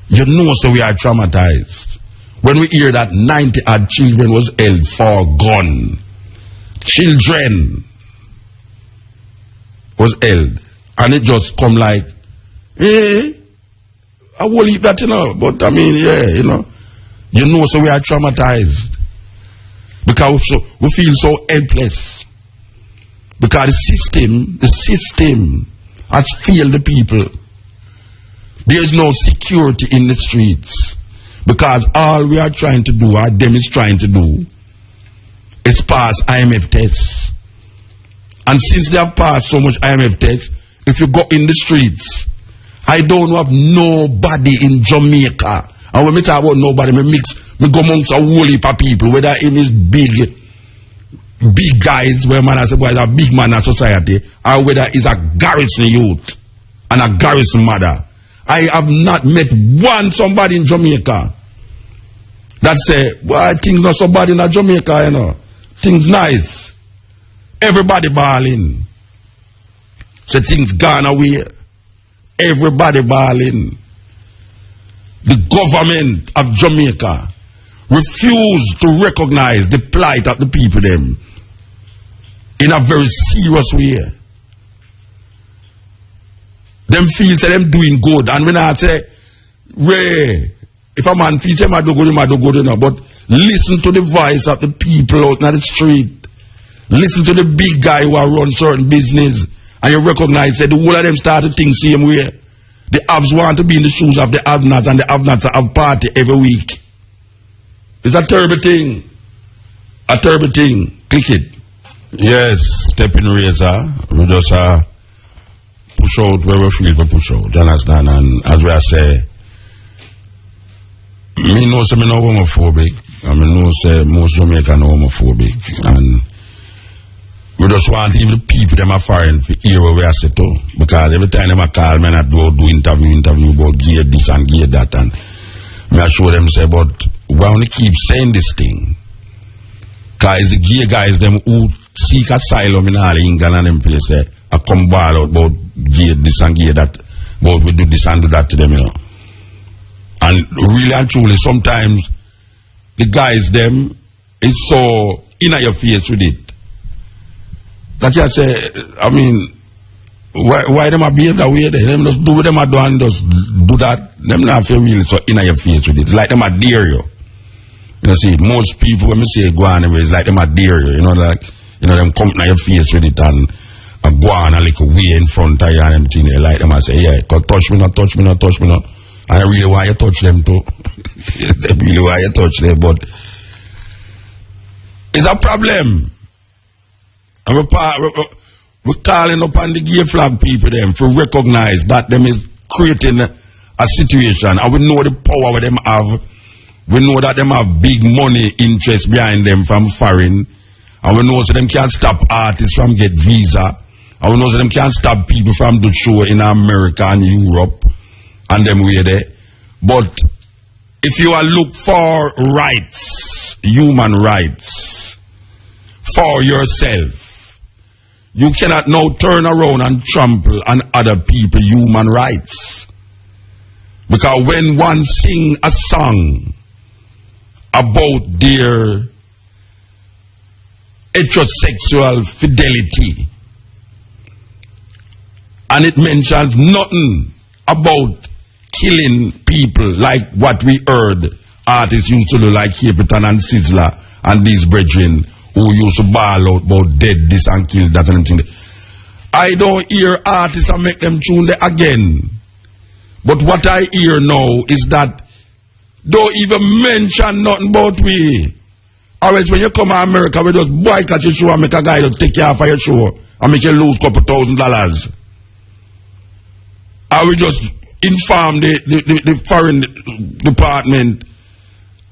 you know, so we are traumatized. When we hear that 90 odd children was held for gun, children was held, and it just come like, I will leave that, you know, but I mean, yeah, you know, so we are traumatized. Because we feel so helpless. Because the system has failed the people. There is no security in the streets. Because all we are trying to do, or them is trying to do, is pass IMF tests. And since they have passed so much IMF tests, if you go in the streets, I don't have nobody in Jamaica. And when I talk about nobody, me go amongst a whole heap of people, whether it is big guys, where man has a boy is a big man in society, or whether it's a garrison youth and a garrison mother. I have not met somebody in Jamaica that say, well, things not so bad in Jamaica, you know. Things nice. Everybody balling. So things gone away. Everybody balling. The government of Jamaica refused to recognize the plight of the people them in a very serious way. Them feel say them doing good, and when I say, Ray, if a man feels him I do good, but listen to the voice of the people out in the street. Listen to the big guy who run certain business, and you recognize that the whole of them start to think same way. The haves want to be in the shoes of the have-nots, and the have-nots have party every week. It's a terrible thing. A terrible thing. Click it. Yes, Steppn razor. We just push out where we feel to push out. You understand? And as we say, me know say me no homophobic. And me know say most Jamaican are homophobic. And we just want even the people them are foreign to hear what we are saying too. Because every time them a call me and do interview about gear this and gear that, and me I show them say, but we only keep saying this thing. Because the gay guys them who seek asylum in all England and them place there, I come ball out about gear this and gear that, but we do this and do that to them, you know. And really and truly, sometimes the guys them is so in your face with it. That you say, I mean, why them a behave that way? Them just do what them a do and just do that. Them not feel really so in your face with it. Like them a dare you. You know, see, most people when me say go on anyway, it's like them a dare you, like, them come to your face with it and go on a little way in front of you and everything. They like them and say, yeah, touch me not. And I really want you to touch them too. They really want you to touch them, but it's a problem. And we're calling upon the JFLAG people them to recognize that them is creating a situation, and we know the power that them have. We know that them have big money interest behind them from foreign, and we know that them can't stop artists from get visa, and we know that them can't stop people from do show in America and Europe and them way there. But if you are look for rights, human rights for yourself, you cannot now turn around and trample on other people human rights. Because when one sing a song about their heterosexual fidelity, and it mentions nothing about killing people like what we heard artists used to do, like Capitan and Sizzler and these brethren who used to bawl out about dead this and kill that and everything. I don't hear artists and make them tune there again. But what I hear now is that don't even mention nothing about we. Or else when you come to America, we just boycott your show and make a guy to take care of your show and make you lose $2,000. Or we just inform the foreign department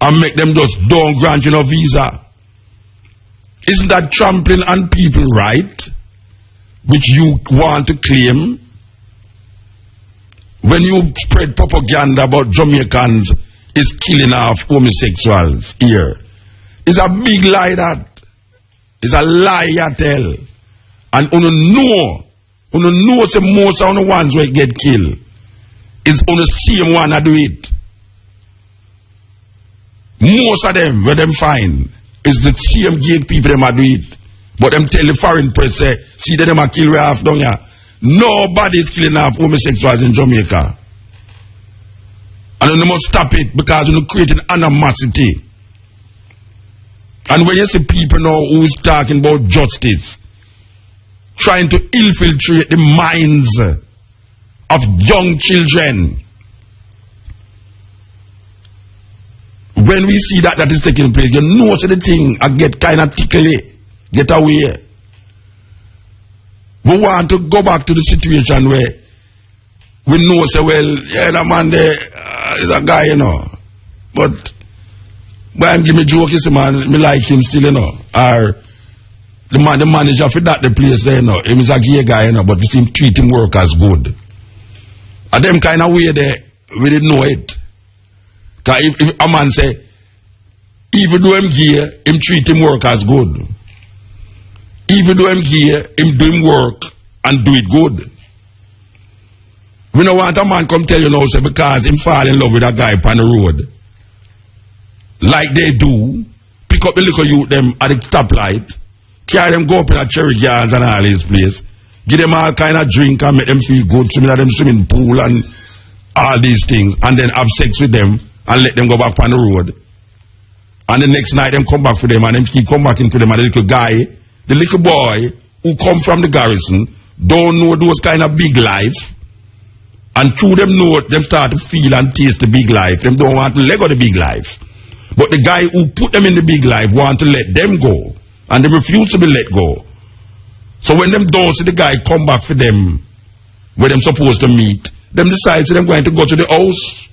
and make them just don't grant you no visa. Isn't that trampling on people's right, which you want to claim? When you spread propaganda about Jamaicans is killing off homosexuals here, it's a big lie that. It's a lie you tell. And you know say most of the ones who get killed is on the same one that do it. Most of them, where them find, is the same gate people them do it. But them tell the foreign press, say, see that them a kill way half down here. Nobody is killing off homosexuals in Jamaica. And you must stop it because you're creating animosity. And when you see people now who is talking about justice, trying to infiltrate the minds of young children, when we see that is taking place, you know so the thing I get kind of tickly, get away. We want to go back to the situation where we know, say, well, yeah, that man there is a guy, but I'm giving me joke, you man, me like him still, or the manager for that the place there, him is a gay guy, but you see him treat him work as good. And them kind of way there, we didn't know it. Because if a man say, even though him gay, him treat him work as good. Even though him gay, him do him work and do it good. We don't want a man come tell you now, say, because him fall in love with a guy on the road. Like they do, pick up the little youth them at the stoplight, carry them go up in a cherry yards and all this place, give them all kind of drink and make them feel good, swim in them swimming pool and all these things, and then have sex with them and let them go back on the road. And the next night them come back for them and them keep come back into them, and the little guy, the little boy who come from the garrison don't know those kind of big life, and through them know them start to feel and taste the big life. Them don't want to let go the big life. But the guy who put them in the big life want to let them go, and they refuse to be let go. So when them don't see the guy come back for them, where them supposed to meet, them decide them going to go to the house.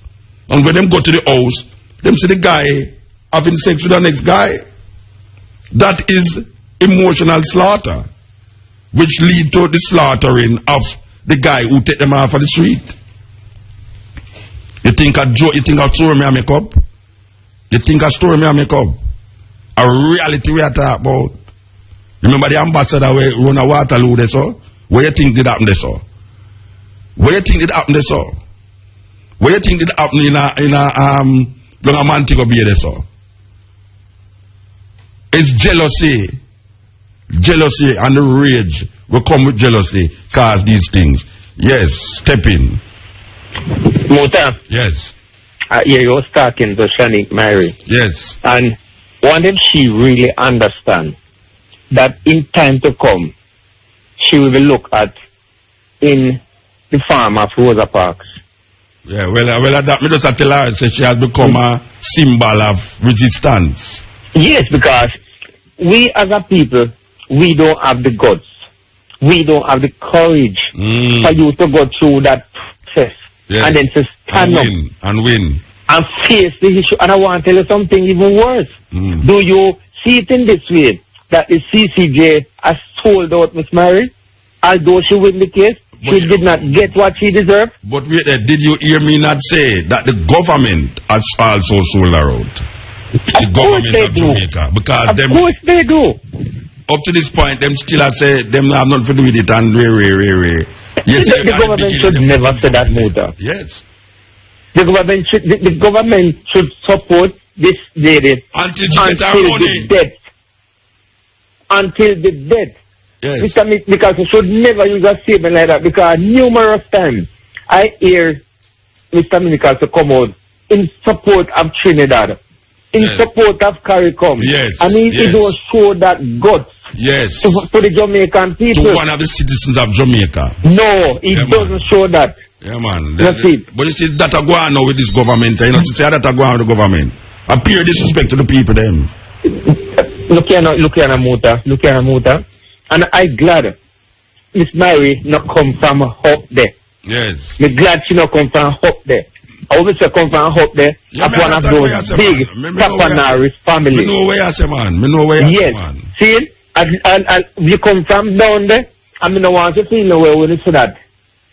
And when them go to the house, them see the guy having sex with the next guy. That is emotional slaughter, which lead to the slaughtering of the guy who take them off of the street. You think a story me I make up? You think a story me I make up? A reality we are talking about. Remember the ambassador where run a Waterloo there, so? Where you think did happen there, so? Where you think did happen there, so? Where you think did happen in a Montego Bay there, so? It's jealousy. Jealousy and the rage will come with jealousy cause these things. Yes, Steppn.
Muta.
Yes.
you was talking to Shaneek Myrie.
Yes.
And one if she really understand that in time to come, she will be looked at in the farm of Rosa Parks.
Yeah, well, that me just tell her, say she has become a symbol of resistance.
Yes, because we as a people, we don't have the guts. We don't have the courage for you to go through that process.
Yes.
And then to stand up
and win.
And face the issue. And I want to tell you something even worse. Do you see it in this way? That the CCJ has sold out Miss Myrie? Although she win the case, she did not get what she deserved.
But wait there, did you hear me not say that the government has also sold her out? The government of Jamaica. Because
of course they do.
Up to this point, them still have said them have nothing to do with it and way.
The government should never say that, Muta.
Yes.
The government should support this lady
until she gets her money.
The death. Until the death.
Yes.
Because you should never use a statement like that, because numerous times I hear Mr. Minikal to come out in support of Trinidad, in support of CARICOM.
Yes.
And he don't show that guts to the Jamaican people.
To one of the citizens of Jamaica.
No, he doesn't show that.
Yeah, man.
That's it.
But you see, that are going on with this government. You know, to say that are going on with the government. Appear disrespect to the people, them.
Look here, Muta. And I'm glad Miss Myrie not come from up there.
Yes.
I'm glad she not come from up there. I always say come from up there.
Yeah,
of one of those big Tapanaris family.
Me know where you say, man. Me know where you say, man.
See, and you come from down there, and I don't want to feel nowhere when you say that.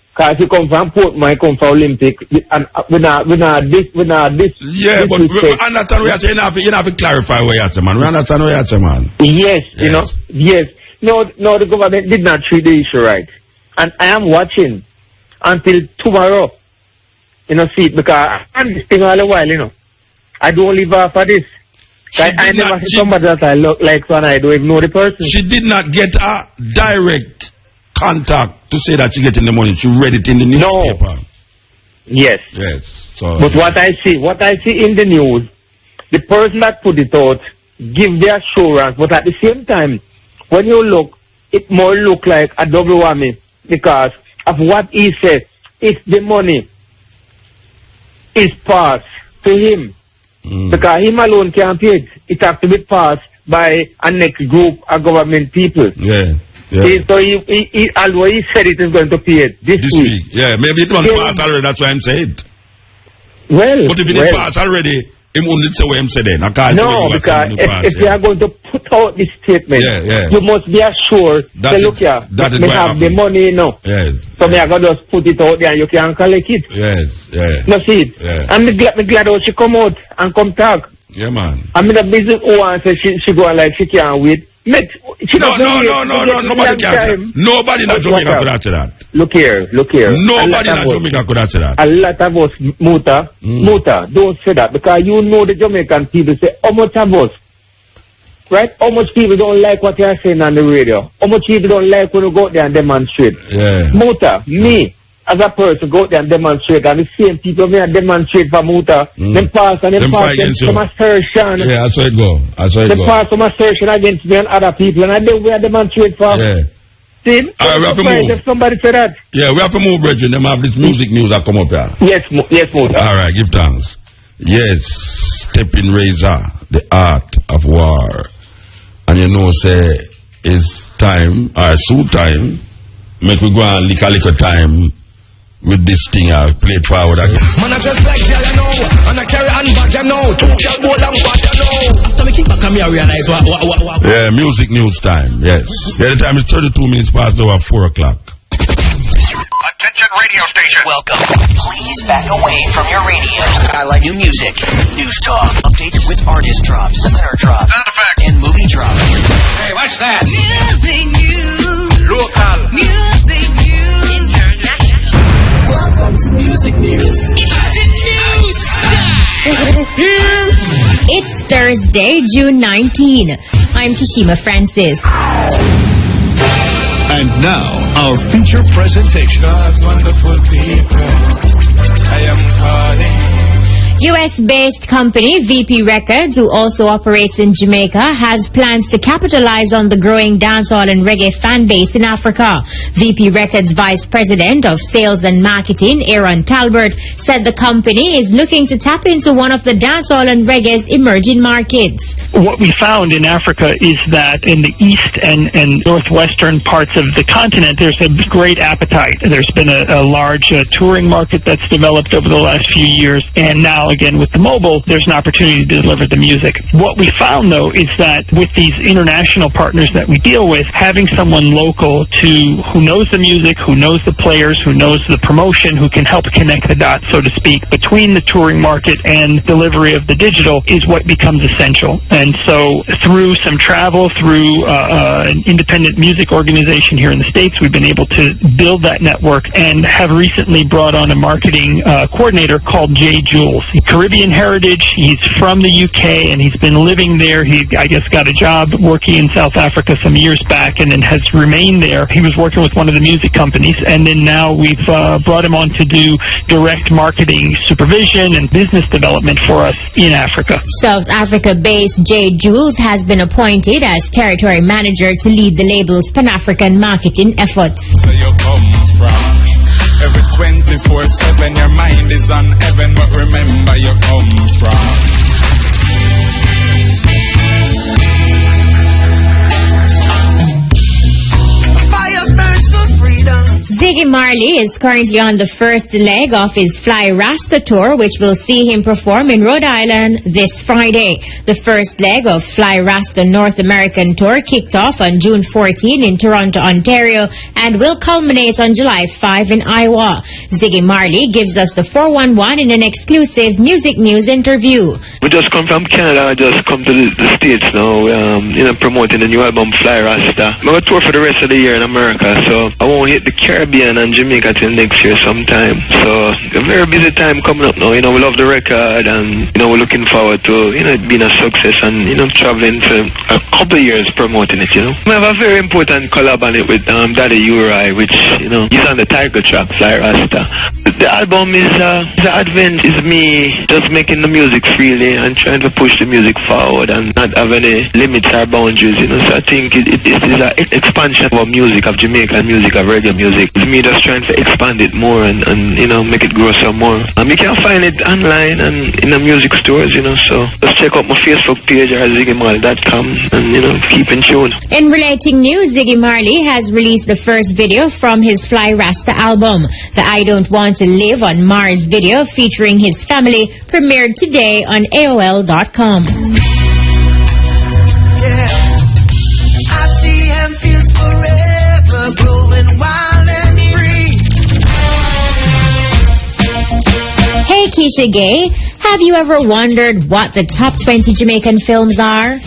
Because you come from Portmore, you come from Olympic, and we not this.
Yeah, but we understand where you say. You have to clarify where you say, man. We understand where you say, man.
Yes, you know, yes. No, the government did not treat the issue right. And I am watching until tomorrow. You know, see, because I'm this thing all the while, you know. I don't live off of this. I never see somebody that I look like so, and I don't even know the person.
She did not get a direct contact to say that she getting the money. She read it in the newspaper.
No. Yes.
Yes. So,
but what I see in the news, the person that put it out give the assurance, but at the same time, when you look, it more look like a double whammy because of what he said. If the money is passed to him, because him alone can't pay it, it has to be passed by a next group of government people.
Yeah.
So he although he said it is going to pay it this week.
Yeah, maybe it won't pass already, that's why I'm saying.
Well,
but if it pass already, him only say what him say then.
No, because if you are going to put out this statement, you must be assured that look here, that may have the money, you know.
Yes.
So me I got to just put it out there and you can collect it.
Yes,
No, see it.
Yeah.
And me glad how she come out and come talk.
Yeah, man.
I mean the business who and say she go like she can't wait.
No, nobody can say that. Nobody in Jamaica could answer that.
Look here.
Nobody in Jamaica could answer that.
A lot of us, Muta, don't say that because you know the Jamaican people say, how much of us, right? How much people don't like what you are saying on the radio? How much people don't like when you go out there and demonstrate?
Yeah.
Muta, me, as a person, go out there and demonstrate, and the same people may demonstrate for Muta, them pass some assertion.
Yeah, that's how it go.
Them pass some assertion against me and other people, and I then we demonstrate for.
Yeah.
See?
We have to move.
If somebody say that.
Yeah, we have to move, brethren. Them have this music news that come up here.
Yes, Muta.
All right, give thanks. Yes, Steppn Razor, the art of war. And you know, say, it's time, or soon time, make we go and lick a little time with this thing. I play it forward again.
Man, I just like y'all, you know, and I carry on back, you know, two y'all bowl and bad, you know. After me kick back, I realize what.
Yeah, music news time, yes. Yeah, the time is 32 minutes past over 4 o'clock.
Attention radio station. Welcome. Please back away from your radio. I like new music, news talk, updates with artist drops, listener drops, sound effects, and movie drops. Hey, what's that? Music news. Local. Music news. International.
Welcome to Music News.
It's the news time.
It's Thursday, June 19. I'm Kishima Francis.
And now, our feature presentation.
God's wonderful people, I am calling.
US-based company V.P Records, who also operates in Jamaica, has plans to capitalize on the growing dancehall and reggae fan base in Africa. V.P Records Vice President of Sales and Marketing, Aaron Talbert, said the company is looking to tap into one of the dancehall and reggae's emerging markets.
What we found in Africa is that in the east and northwestern parts of the continent, there's a great appetite. There's been a large touring market that's developed over the last few years, and now again with the mobile, there's an opportunity to deliver the music. What we found though is that with these international partners that we deal with, having someone local who knows the music, who knows the players, who knows the promotion, who can help connect the dots, so to speak, between the touring market and delivery of the digital is what becomes essential. And so through some travel, through an independent music organization here in the States, we've been able to build that network and have recently brought on a marketing coordinator called Jay Jules. Caribbean heritage, he's from the UK and he's been living there. He, I guess, got a job working in South Africa some years back and then has remained there. He was working with one of the music companies, and then now we've brought him on to do direct marketing supervision and business development for us in Africa.
South Africa-based Jay Jules has been appointed as territory manager to lead the label's Pan-African marketing efforts.
So you come from every 24/7, your mind is on heaven, but remember you come from.
Ziggy Marley is currently on the first leg of his Fly Rasta tour, which will see him perform in Rhode Island this Friday. The first leg of Fly Rasta North American tour kicked off on June 14 in Toronto, Ontario, and will culminate on July 5 in Iowa. Ziggy Marley gives us the 411 in an exclusive music news interview.
We just come from Canada. I just come to the States now, promoting the new album Fly Rasta. I'm going to tour for the rest of the year in America, so I won't hit the Caribbean and Jamaica till next year sometime. So a very busy time coming up now. We love the record, and we're looking forward to it being a success, and traveling for a couple of years promoting it. We have a very important collab on it with Daddy U.W.I, which he's on the title track Fly Rasta. The album is advent, is me just making the music freely and trying to push the music forward and not have any limits or boundaries. So I think it is an expansion of music, of Jamaican music, of reggae music. It's me just trying to expand it more and make it grow some more. You can find it online and in the music stores, so just check out my Facebook page or ziggymarley.com and keep in tune.
In relating news, Ziggy Marley has released the first video from his Fly Rasta album. The I Don't Want to Live on Mars video featuring his family premiered today on AOL.com.
I see him feels forever growing wild and free.
Hey Keisha Gay, have you ever wondered what the top 20 Jamaican films are?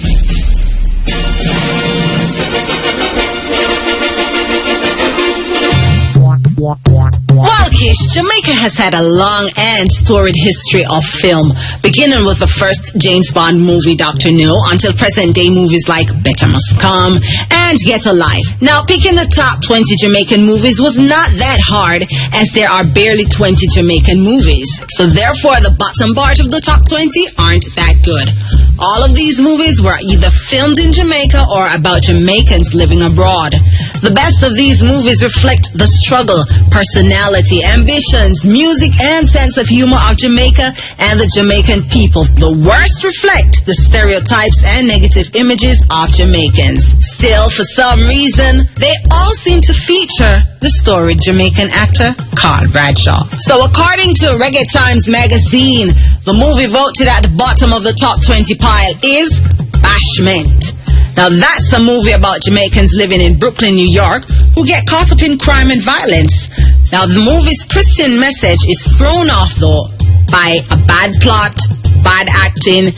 Well, Kish, Jamaica has had a long and storied history of film, beginning with the first James Bond movie, Dr. No, until present-day movies like Better Must Come and Get a Life. Now, picking the top 20 Jamaican movies was not that hard, as there are barely 20 Jamaican movies. So therefore, the bottom part of the top 20 aren't that good. All of these movies were either filmed in Jamaica or about Jamaicans living abroad. The best of these movies reflect the struggle, personality, ambitions, music, and sense of humor of Jamaica and the Jamaican people. The worst reflect the stereotypes and negative images of Jamaicans. Still, for some reason, they all seem to feature the storied Jamaican actor Carl Bradshaw. So according to Reggae Times magazine, the movie voted at the bottom of the top 20 pile is Bashment. Now that's a movie about Jamaicans living in Brooklyn, New York, who get caught up in crime and violence. Now the movie's Christian message is thrown off though by a bad plot, bad acting,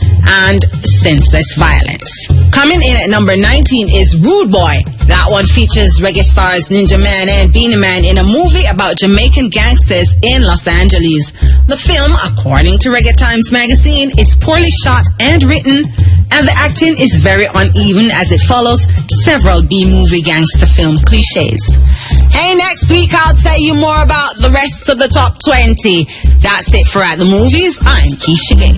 and senseless violence. Coming in at number 19 is Rude Boy. That one features reggae stars Ninja Man and Beanie Man in a movie about Jamaican gangsters in Los Angeles. The film, according to Reggae Times magazine, is poorly shot and written and the acting is very uneven as it follows several B-movie gangster film cliches. Hey, next week I'll tell you more about the rest of the top 20. That's it for At the Movies. I'm Keisha Gay.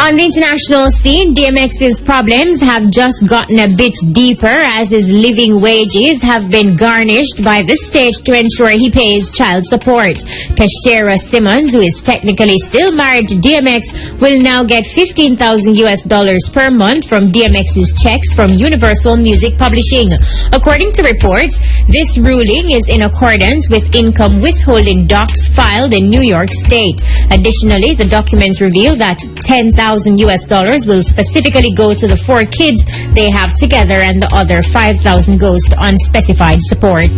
On the international scene, DMX's problems have just gotten a bit deeper as his living wages have been garnished by the state to ensure he pays child support. Tashera Simmons, who is technically still married to DMX, will now get $15,000 per month from DMX's checks from Universal Music Publishing. According to reports, this ruling is in accordance with income withholding docs filed in New York State. Additionally, the documents reveal that $10,000 will specifically go to the 4 kids they have together, and the other $5,000 goes to unspecified support.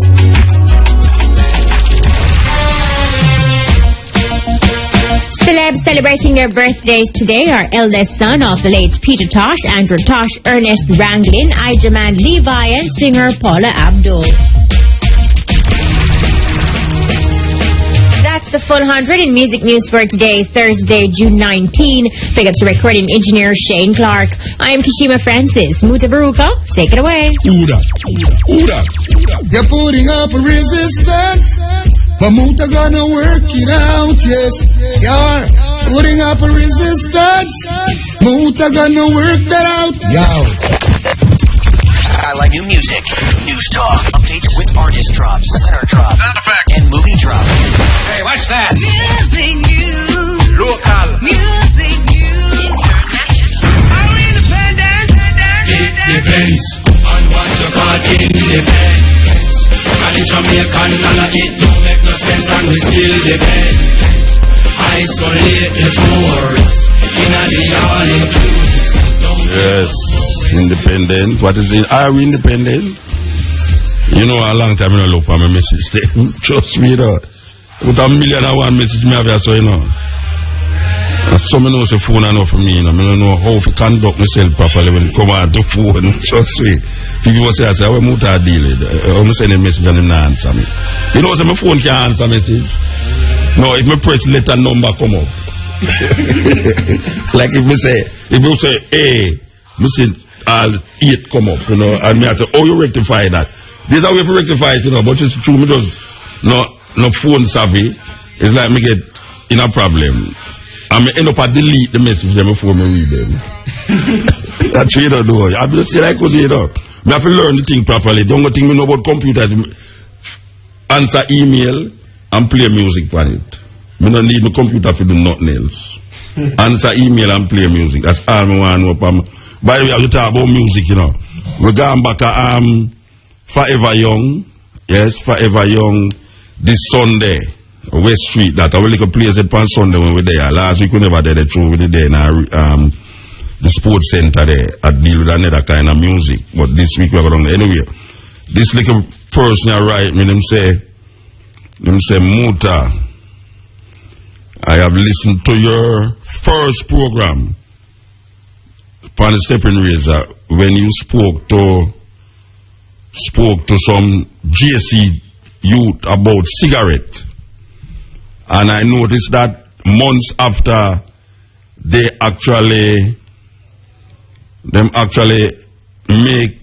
Celebs celebrating their birthdays today are eldest son of the late Peter Tosh, Andrew Tosh, Ernest Ranglin, Ijaman Levi, and singer Paula Abdul. The full 100 in music news for today, Thursday, June 19. Big up to recording engineer Shane Clark. I am Kishima Francis. Mutabaruka, take it away.
You're putting up a resistance, but Muta gonna work it out, yes. You're putting up a resistance, Muta gonna work that out, yo.
I like new music, news talk, updates with artist drops, listener drops, sound effects, and movie drops.
Hey, what's that?
Music news,
Local.
music news, international. Are we independent?
It depends on what you call independence. Call it Jamaican dollar, it don't make no sense, and we still depend. Isolate the tours, in the all-inclusive.
Yes. Independent. What is it? Are we independent? You know, a long time I look for my message there. Trust me, though. With 1,000,001 message me have here, so you know. Some know the phone enough for me, you know. I don't know how to conduct myself properly when it come on to phone. Trust me. People say, I say, I'm going to deal with it. I'm sending a message and they answer me. You know, so my phone can't answer message. No, if I press letter number come up. Like if you say A, I say, all 8 come up, you know, and me have to, oh, you rectify that. There's a way to rectify it, you know, but it's true, me just no phone savvy. It's like me get in a problem. And me end up at delete the message before me read them. That's what you don't do. I just say like what you know. Me have to learn the thing properly. Don't go think me know about computers. Answer email and play music on it. Me don't need my computer to do nothing else. Answer email and play music. That's all me want to know. By the way, I have to talk about music, you know. We're going back to Forever Young. Yes, Forever Young this Sunday. West Street, that our little place at on Sunday when we were there. Last week we never did the show with it there in the sports center there. I deal with another kind of music. But this week we're going to anyway. This little person I write me, them say Muta, I have listened to your first program upon the Steppn Razor when you spoke to some JC youth about cigarette, and I noticed that months after they actually make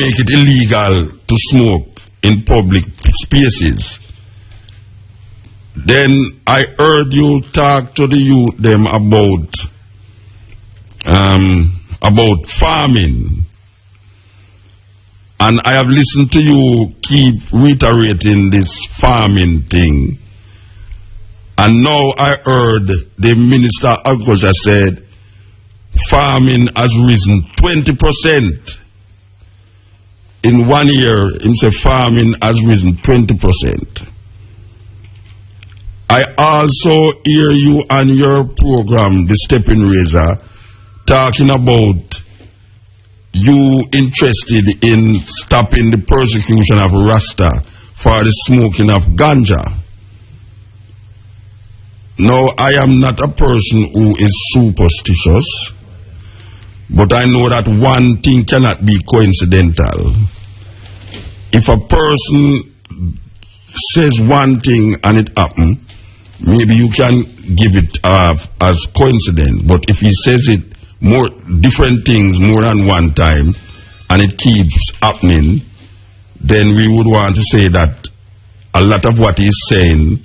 it illegal to smoke in public spaces. Then I heard you talk to the youth them about farming, and I have listened to you keep reiterating this farming thing, and now I heard the Minister of Agriculture said farming has risen 20%. In 1 year, he said farming has risen 20%. I also hear you on your program, the Steppn Razor, talking about you interested in stopping the persecution of Rasta for the smoking of ganja. Now, I am not a person who is superstitious, But I know that one thing cannot be coincidental. If a person says one thing and it happens, maybe you can give it as coincidence. But if he says it more different things more than one time and it keeps happening, then we would want to say that a lot of what he's saying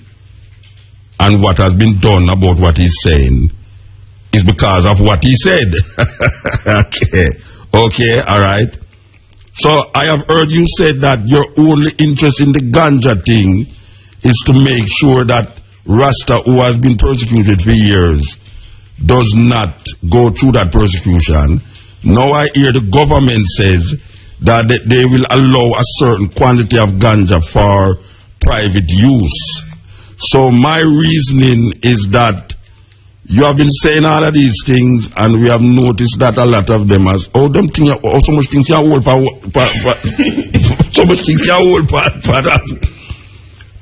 and what has been done about what he's saying is because of what he said. Okay, all right. So I have heard you said that your only interest in the ganja thing is to make sure that Rasta, who has been persecuted for years, does not go through that persecution. Now I hear the government says that they will allow a certain quantity of ganja for private use. So my reasoning is that you have been saying all of these things, and we have noticed that a lot of them has so much things you hold for so much things you hold for that.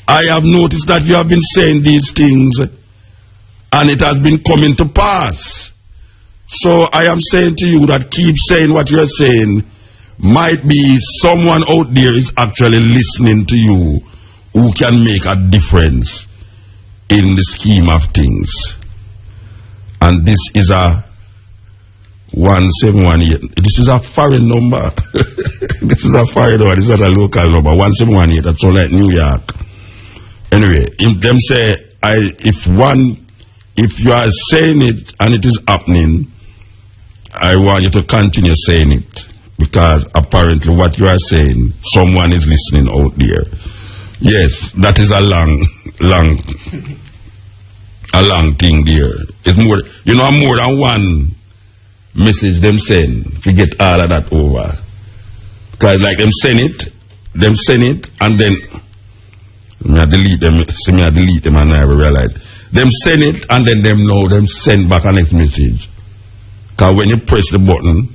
I have noticed that you have been saying these things and it has been coming to pass. So I am saying to you that keep saying what you're saying. Might be someone out there is actually listening to you who can make a difference in the scheme of things. And this is a 1718. This is a foreign number. This is a foreign number. This is not a local number. 1718. That's all like New York. Anyway, them say, if you are saying it and it is happening, I want you to continue saying it, because apparently what you are saying, someone is listening out there. Yes, that is a long thing there. It's more, more than one message them send. Forget all of that over. Because like them send it, and then I delete them and I realize. Them send it and then them send back a next message. Because when you press the button,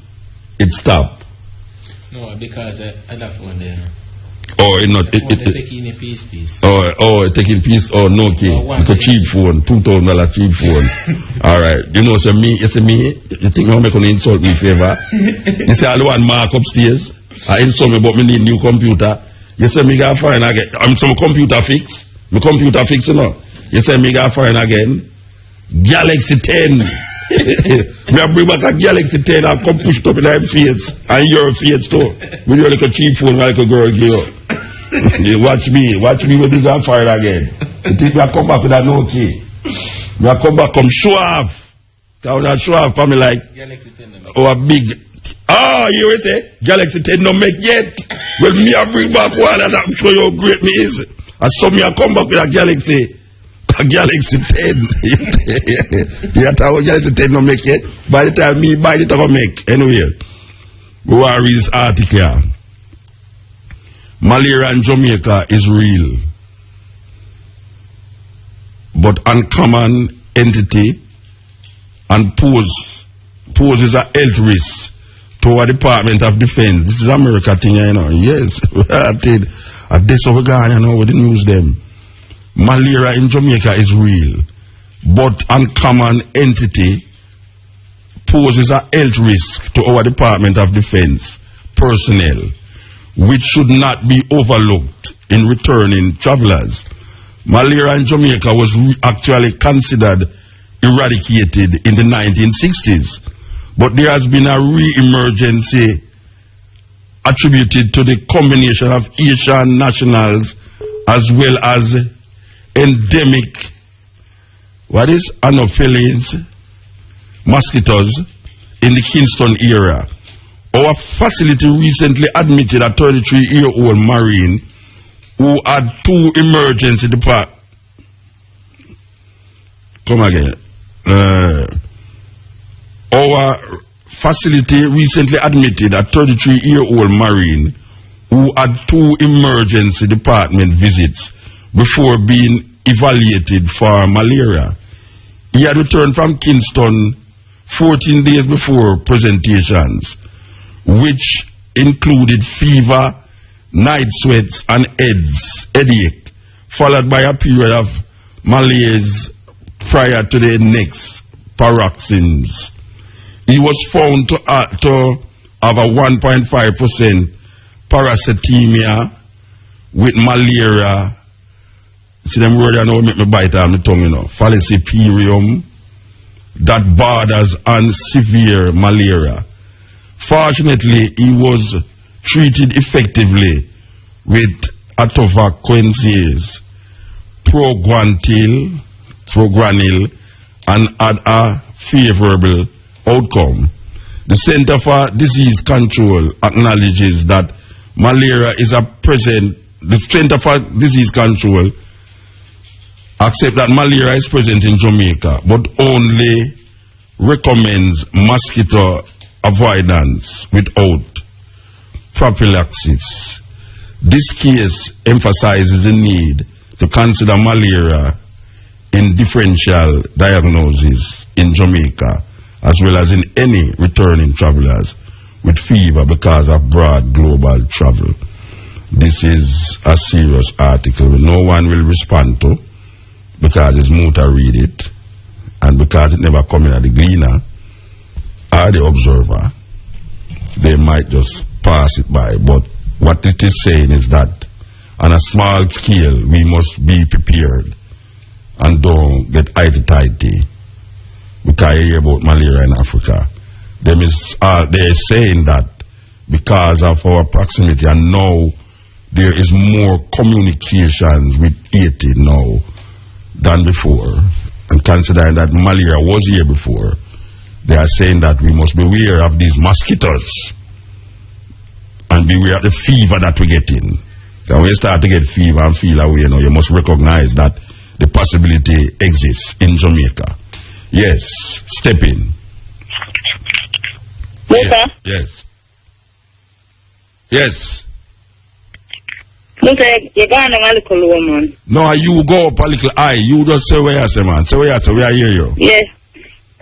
it stop.
No, because I left one there.
Oh, it not. It
taking a piece.
Oh, taking piece. Oh, no, okay. It's a cheap phone, $2,000 cheap phone. All right. You say me. You think I'm going to insult me favor? You say I want Mark upstairs. I insult me, but me need new computer. You say me got fine again. I'm some computer fix. My computer fix, You say me got fine again. Galaxy 10. Me I bring back a Galaxy 10 and come push it up in my face and your face too. With your little cheap phone like a girl give you. Watch me when me got fire again. You think me I come back with a no key? Me I come back, come show off. When I show off for me like Galaxy 10 a big. You will say Galaxy 10 no make yet. Well, me I bring back one and I'm sure how great me is. And so me I come back with a Galaxy 10. Yeah, Galaxy 10 no make yet. By the time me buy it, I go make. Anyway, we want to read this article here. Malaria in Jamaica is real, but uncommon entity and poses a health risk to our Department of Defense. This is America thing, Yes, I did. At this over Ghana, we didn't use them. Malaria in Jamaica is real, but uncommon entity poses a health risk to our Department of Defense personnel, which should not be overlooked in returning travelers. Malaria in Jamaica was actually considered eradicated in the 1960s, but there has been a re-emergence attributed to the combination of Asian nationals as well as endemic, Anopheles mosquitoes in the Kingston area. Our facility recently admitted a 33-year-old Marine who had 2 emergency departments. Come again. Our facility recently admitted a 33-year-old Marine who had 2 emergency department visits before being evaluated for malaria. He had returned from Kingston 14 days before presentations, which included fever, night sweats, and headache, followed by a period of malaise prior to the next paroxysms. He was found to have a 1.5% parasitemia with malaria. See them word I know make me bite on the tongue, falciparum, that borders on severe malaria. Fortunately, he was treated effectively with atovaquensis, progranil, and had a favorable outcome. The Center for Disease Control acknowledges that malaria is a present. The Center for Disease Control accept that malaria is present in Jamaica, but only recommends mosquito avoidance without prophylaxis. This case emphasizes the need to consider malaria in differential diagnosis in Jamaica, as well as in any returning travelers with fever because of broad global travel. This is a serious article no one will respond to because it's Muta read it and because it never come in at the Gleaner or the Observer. They might just pass it by, but what it is saying is that on a small scale we must be prepared and don't get tighty because you hear about malaria in Africa. They're saying that because of our proximity, and now there is more communications with Haiti now than before, and considering that malaria was here before, they are saying that we must beware of these mosquitoes and beware of the fever that we get in. So when you start to get fever and feel away, you must recognize that the possibility exists in Jamaica. Yes, Steppn.
Muta?
Yes. Yes.
Muta, you're going a little low, man.
No, you go up a little high. You just say where you say, man. Say where you say, where I hear you.
Yes.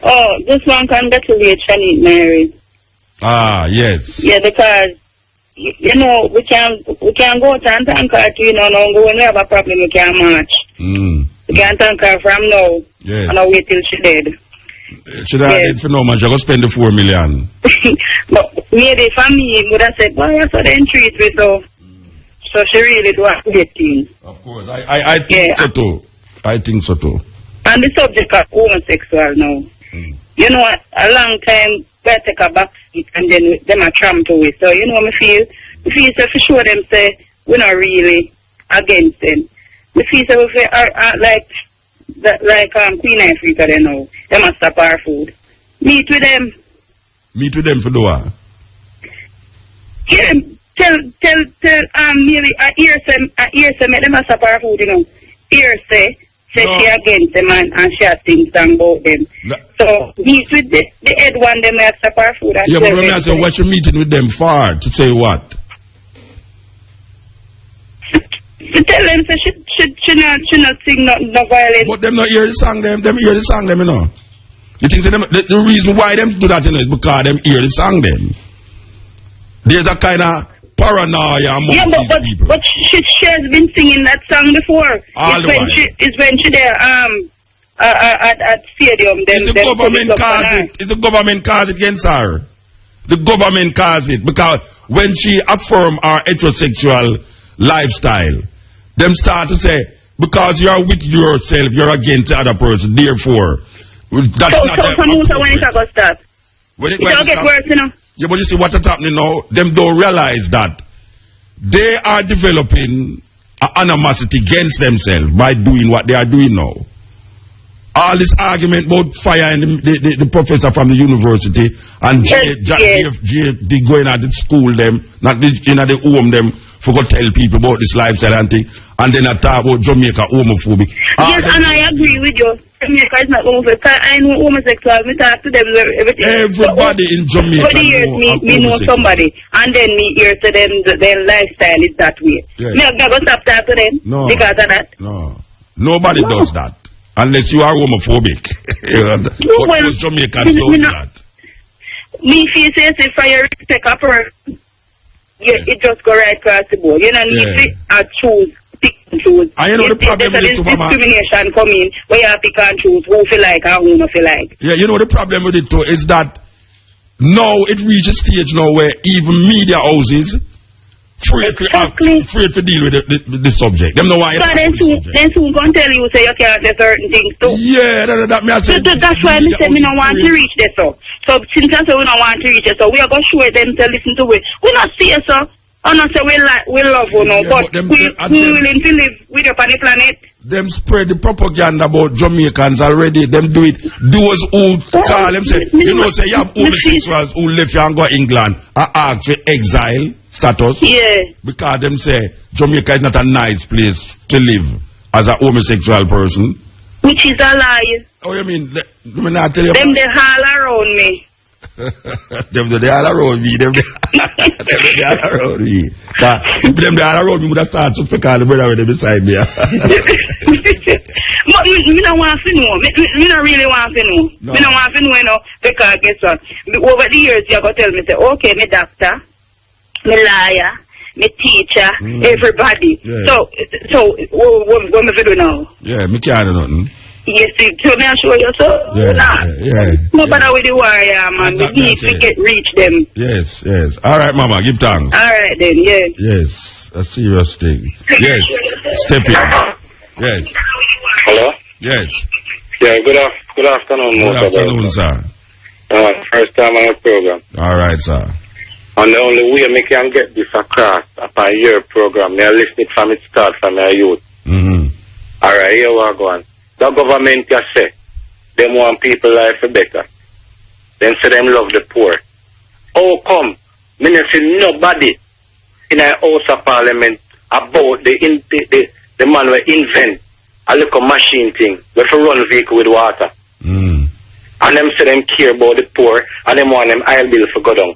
Oh, this one congratulate Shaneek, Myrie.
Ah, yes.
Yeah, because we can go to and thank her to, now when we have a problem, we can march. We can thank her from now.
Yes.
And I'll wait till she dead.
She dead for no man, she go spend the 4 million.
But maybe for me, would have said, boy, that's what they treat with her. So she really do have to get things.
Of course. I think so too. I think so too.
And the subject of homosexual now. A long time we take a back seat and then them a tramp to it. So me feel so for sure them say we're not really against them. Me feel so if like Queen Africa they know. They must stop our food. Meet with them
for the what?
Yeah, tell Myrie I hear say make them stop our food, Hear say she against them and she has things done about them. So meet with the head one them have stop our food.
Yeah, but when I say what you meeting with them for? To say what?
To tell them so she not sing no violence.
But them not hear the song them hear the song them, You think the reason why them do that, is because them hear the song them. There's a kind of paranoia amongst these people.
But she has been singing that song before. It's when she there at stadium.
It's the government cause it. It's the government cause it against her. The government cause it because when she affirm her heterosexual lifestyle, them start to say because you're with yourself, you're against the other person. Therefore, that's not
when it's going to start.
When it
get worse,
Yeah, but you see what's happening now? Them don't realize that they are developing an animosity against themselves by doing what they are doing now. All this argument about fire and the professor from the university and JFLAG going at the school them, not in the home them, for go tell people about this lifestyle and thing, and then I talk about Jamaica homophobic.
Yes, and I agree with you. Jamaica is not homosexual. I know homosexuals. We talk to them everything.
Everybody in Jamaica.
For the years, me know somebody, and then me hear to them their lifestyle is that way.
Yes.
Me never stop talk to them because of that.
No, nobody does that unless you are homophobic. But most Jamaicans don't do that.
Me feel say if I respect a person, it just go right across the board. You know, need to choose. Pick and choose.
And you know the problem with it too, Mama.
Discrimination come in where you pick and choose who feel like and who not feel like.
Yeah, you know the problem with it too is that now it reaches a stage now where even media houses afraid to deal with the subject. Them know why.
So then soon gonna tell you say you can't say certain things too.
Yeah, that me I say.
So that's why me say me don't want to reach there so. So since I say we don't want to reach there, so we are gonna show them to listen to it. We not see it so. I not say we love you know, but we willing to live with you on the planet.
Them spread the propaganda about Jamaicans already. Them do it. Those who call them say, you know, say you have homosexuals who left you and go England are actually exile status.
Yeah.
Because them say Jamaica is not a nice place to live as a homosexual person.
Which is a lie.
Oh, you mean? Let me not tell you.
Them they all around me.
Them they all around me. Them they all around me. Them they all around me would have started to call the brother with them beside me.
But me don't want to know. Me don't really want to know. No. Me don't want to know, you know, because guess what? Over the years, you got to tell me, say, okay, me doctor, me lawyer, me teacher, everybody. Yeah. So what me do now?
Yeah, me can't do nothing.
Yes, so me I show you so.
Yeah.
No matter with the warrior, man. We need to reach them.
Yes. All right, Mama, give thanks.
All right then, yeah.
Yes, a serious thing. Yes, step in. Yes.
Hello?
Yes.
Yeah, good afternoon,
Good afternoon, sir.
First time on the program.
All right, sir.
And the only way I can get this across upon your program, I listen it from its start from my youth. All right, here we go on. The government just say, them want people life better. Then say them love the poor. How come? Me not see nobody in a House of Parliament about the man who invent a little machine thing where to run vehicle with water. And them say them care about the poor and them want them oil bill for go down.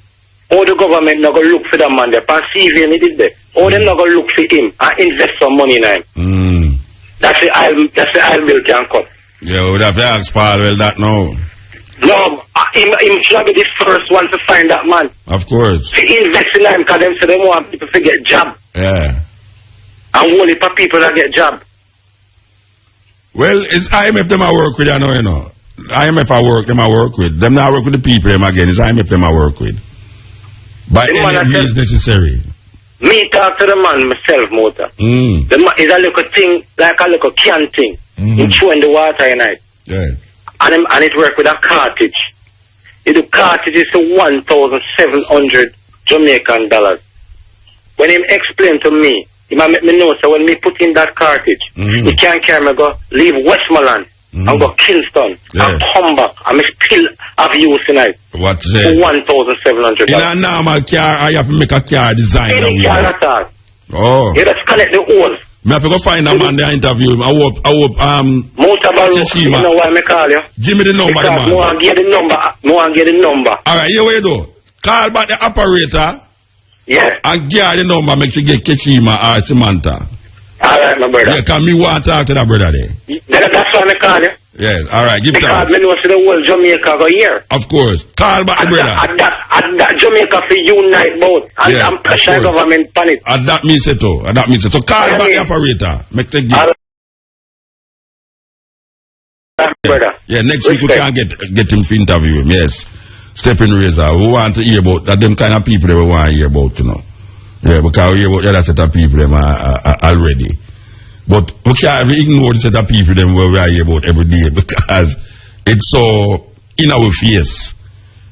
How the government not go look for that man there, perceive him, he did there. How them not go look for him and invest some money in him. That's the oil bill can cut.
Yeah, would have to ask Paul, well, that no.
No, him should be the first one to find that man.
Of course.
To invest in him because them say they want people to get job.
Yeah.
And only for people that get job.
Well, it's IMF them I work with, you know. IMF I work, them I work with. Them now work with the people, them again. It's IMF them I work with. By any means necessary.
Me talk to the man myself, motor. The man is a little thing, like a little can thing. He throw in the water in it.
Yeah.
And it work with a cartridge. The cartridge is 1,700 Jamaican dollars. When him explain to me, he might make me know, so when me put in that cartridge, he can't carry me go leave Westmoreland and go Kingston and come back and me still have use tonight.
What's
it? 1,700.
In a normal car, I have to make a car design.
Any car at all.
Oh.
You just connect the holes.
Me have to go find a man there interview him. I hope
Mutabaruka, you know why I call you?
Give me the number, the man.
No one get the number.
Alright, here we do. Call back the operator.
Yeah.
And get the number, make you get Kechima or Samantha.
Alright, my brother.
Yeah, can me want to talk to that brother there?
That's why I call you.
Yeah, alright, give
because
thanks.
Because me know see the whole Jamaica go here.
Of course. Call back the brother.
And that Jamaica for unite both. And pressure government on it.
And that means it too. So call back the operator. Make the give. Yeah, next week we can get him to interview him, yes. Steppn Razor. We want to hear about that them kind of people that we want to hear about, you know. Yeah, because we hear about the other set of people them already. But we can't ignore the set of people them we hear about every day because it's so in our face.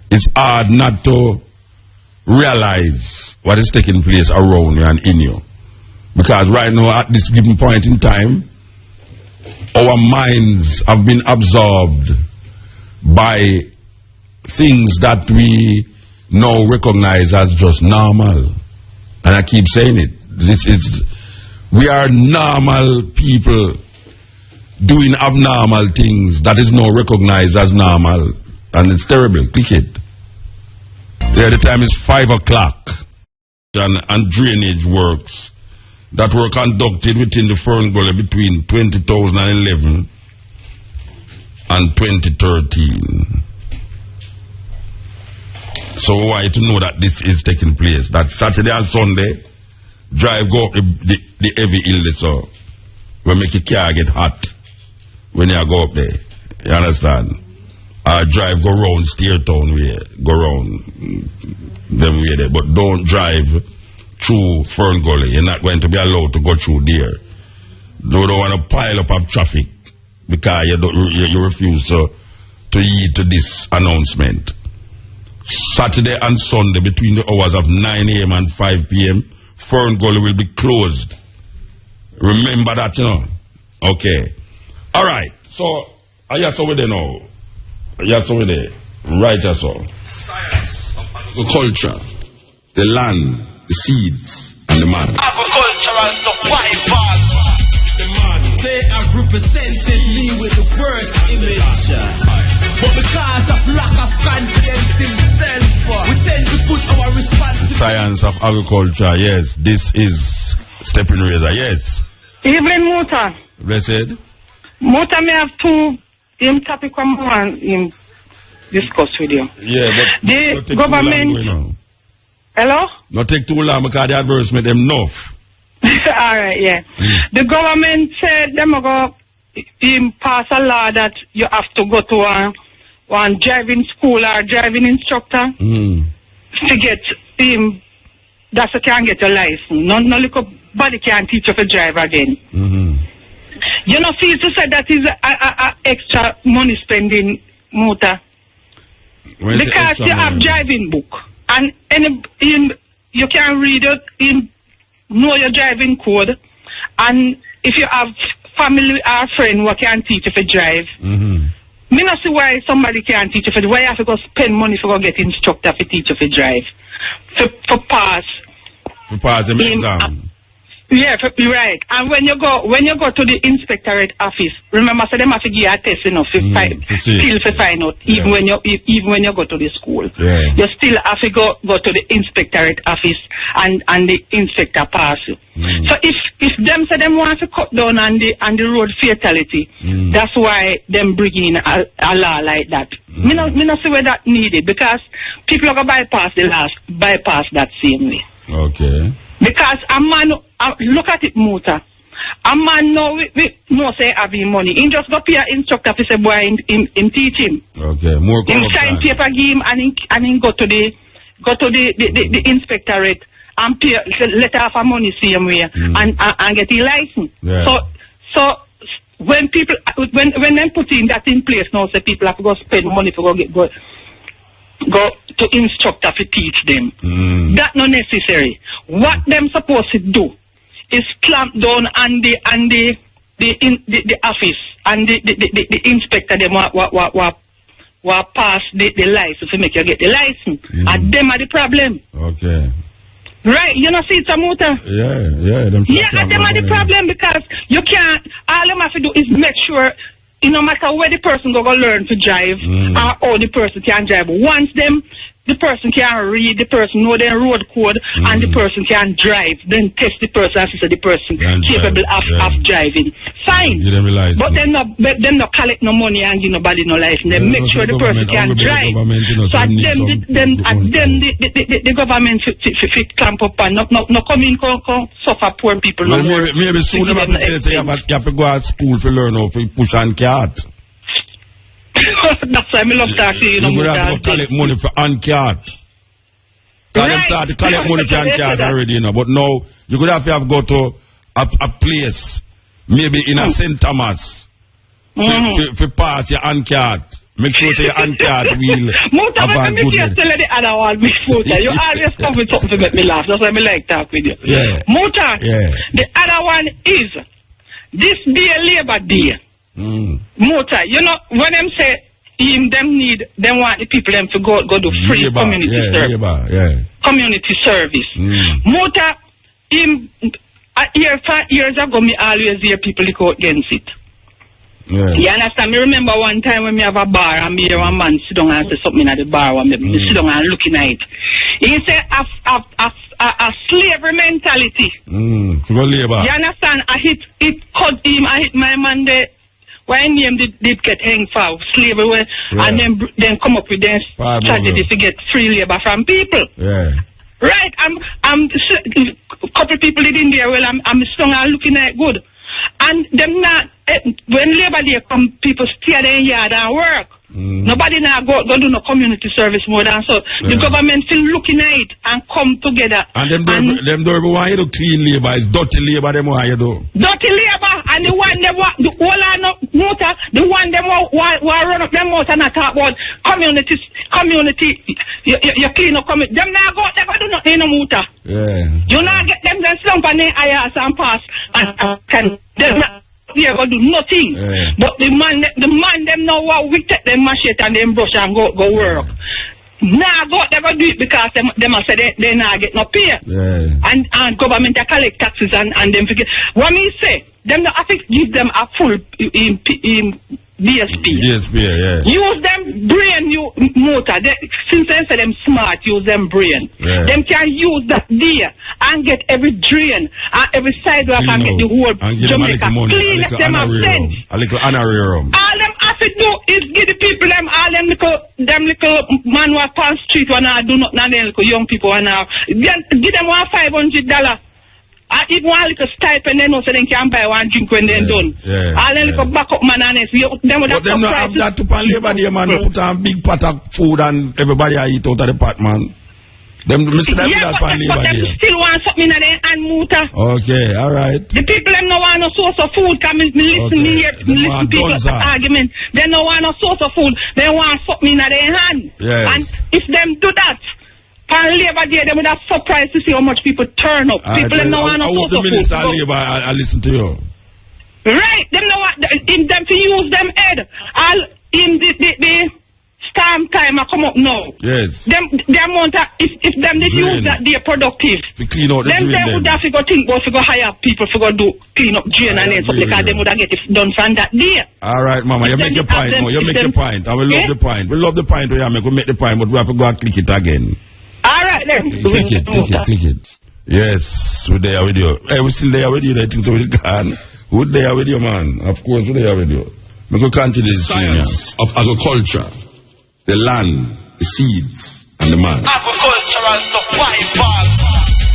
It's hard not to realize what is taking place around you and in you. Because right now, at this given point in time, our minds have been absorbed by things that we now recognize as just normal. And I keep saying it. We are normal people doing abnormal things that is now recognized as normal. And it's terrible. Click it. Yeah, the time is 5 o'clock. And drainage works that were conducted within the Fern Gully between 2011 and 2013. So we want you to know that this is taking place. That Saturday and Sunday, drive go up the heavy hill so we make your car get hot when you go up there. You understand? drive go round Steertown way, go round them way there, but don't drive through Fern Gully. You're not going to be allowed to go through there. You don't want to pile up of traffic because you refuse to heed to this announcement. Saturday and Sunday between the hours of 9 a.m. and 5 p.m. Fern Gully will be closed. Remember that, you know. Okay. All right. So, I just over there now. Just over there. Right, that's all.
Science of agriculture, the land, the seeds, and the man.
Agricultural survival.
The man.
They have represented me with the worst image. But because of lack of confidence in self, we tend to put our responsibility.
Science of agriculture, yes. This is Steppn Razor, yes.
Evening, Muta.
Blessed.
Muta, may have two topic I want to discuss with you.
Yeah, but
the government. Hello?
Not take too long because the advertisement them enough.
All right, yeah. The government said them go pass a law that you have to go to one driving school or driving instructor to get that's you can get your license. No little body can teach you to drive again. You know, see, to say that is a extra money spending, Muta. Because you have driving book and you can read it know your driving code, and if you have family or friend who can teach you to drive, me not see why somebody can't teach you to drive. Why you have to go spend money for go get instructor to teach you to drive for pass.
For pass the exam.
Yeah, right. And when you go to the inspectorate office, remember, so them have to give you a test, you know, still to find out, even when you go to the school.
Yeah.
You still have to go to the inspectorate office and the inspector pass you. So if them say them want to cut down on the road fatality, that's why them bring in a law like that. Me not see where that needed, because people are gonna bypass that same way.
Okay.
Because a man, look at it, Muta. A man we say having money. He just go pay an instructor to say boy him teach him.
Okay, more
him sign paper give him and he go to the inspectorate and pay let off a money same way and get his license.
Yeah.
So when people when them putting that in place now, say people have to go spend money to go to instructor to teach them. That not necessary. What them supposed to do is clamp down on the office and the inspector them what pass the license to make you get the license. And them are the problem.
Okay.
Right, you know, see it's a motor.
Yeah, them
are the problem, because you can't, all them have to do is make sure, no matter where the person go learn to drive, or the person can drive. Once the person can read, the person know their road code, and the person can drive, then test the person and see the person capable of driving. Fine. But them not collect no money and give nobody no license. They make sure the person can drive. So the government should clamp up and not come in, suffer poor people no more.
Maybe soon you have to go to school to learn how to push and cart.
That's why I love talking to you.
You would have to collect money for on-cart. Because them start to collect money for on-cart already, you know. But now, you could have to go to a place, maybe in a St. Thomas, to pass your on-cart. Make sure your on-cart wheel have a good
tell the other one before. You always come with something to make me laugh. That's why I like talk with you.
Yeah.
Muta, the other one is, this day, Labor Day. Muta, you know, when them say them want the people them to go do free community service. Community service. Muta, 5 years ago, me always hear people go against it.
Yeah.
You understand? Me remember one time when me have a bar and me hear one man sit down and say something at the bar and me sit down and looking at it. He said a slavery mentality.
Labor.
You understand? It cut him, I hit my man there. Why name did get hanged for slavery, and then come up with their strategy to get free labor from people.
Yeah.
Right, I'm a couple people in there. Well, I'm strong and looking at good, and them not when Labor Day come, people stay there in yard and work. Nobody now go do no community service more than so. The government still looking at it and come together.
And them don't want you to clean labor. It's dirty labor. Them want you do.
Dirty labor, and the one them want the whole motor. The one them want run up them motor and talk about community. You clean up community. Them now go do nothing in a motor.
Yeah.
You now get them slump on their eyes and pass and them not go do nothing.
Yeah.
But the man them know what we take them machete and them brush and go work. Now they go do it because them say they not get no pay.
Yeah.
And government collect taxes and them forget. What me say, them not have to give them a full DSP.
Yeah.
Use them brain motor. Since they say them smart, use them brain.
Yeah.
Them can use that there and get every drain and every sidewalk and get the whole Jamaica clean. Them have sense.
A little honorarium.
All them have to do is give the people all them little man who are on street when I do not them little young people and now give them $500. If one little stipend, they know so they can buy one drink when they're done. All them little back up man and them would
but them not have that to pan labor there, man. Put on big pot of food and everybody eat out of the pot, man. Them that pan labor there.
Still want something in their hand, Muta.
Okay, all right.
The people them no want no source of food. Come listen people's argument. They no want no source of food. They want something in their hand.
Yes.
And if them do that, pan labor there, they would have surprised to see how much people turn up. People them no want no source of food. I hope the minister of labor, I listen to you. Right. Them no want in them to use them head. All in the storm time I come up now.
Yes.
Them want if them did use that they're productive.
To clean out the
them they would have to go think about to go hire people to go do clean up drain and then something because they would have get it done from that day.
All right, Mama, you make your point. You make your point. And we love the point. We love the point where you make. We make the point, but we have to go and click it again.
All right then.
Click it. Yes, we're there with you. Hey, we're still there with you. I think so we can. We're there with you, man. Of course, we're there with you. We go continue this science of agriculture. The land, the seeds, and the man.
Agricultural survival.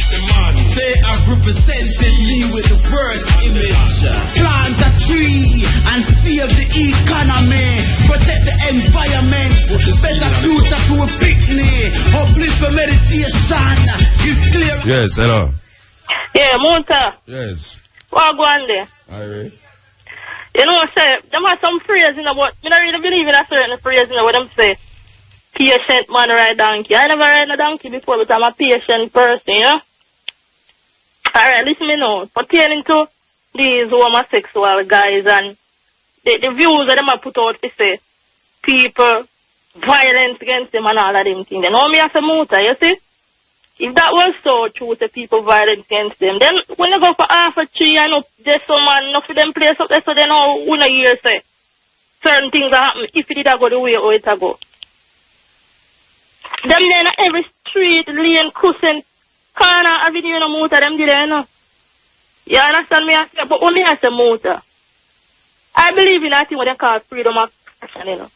The man.
They have represented me with the first image. Plant a tree and save the economy. Protect the environment. Better future to a picnic. Uplift for meditation. Give clear.
Yes, hello.
Yeah, Monta.
Yes.
What go on there?
Myrie.
You know what I say? Them have some phrase, you know, but I don't really believe in a certain phrase, you know, what them say. Patient man ride donkey. I never ride a donkey before, but I'm a patient person, you know? Alright, listen me now. Pertaining to these homosexual guys and the views that them have put out to say people, violence against them and all of them things. You know me as a motor, you see? If that was so true, the people violent against them, then when they go for half a tree, I know there's some man, enough for them place up there, so they know when a year say certain things that happen if it did go the way or it go. Them then every street, lane, crescent, corner, avenue in a motor, them did you know. You understand me? I say, but when me as a motor, I believe in that thing what they call freedom of expression, you know.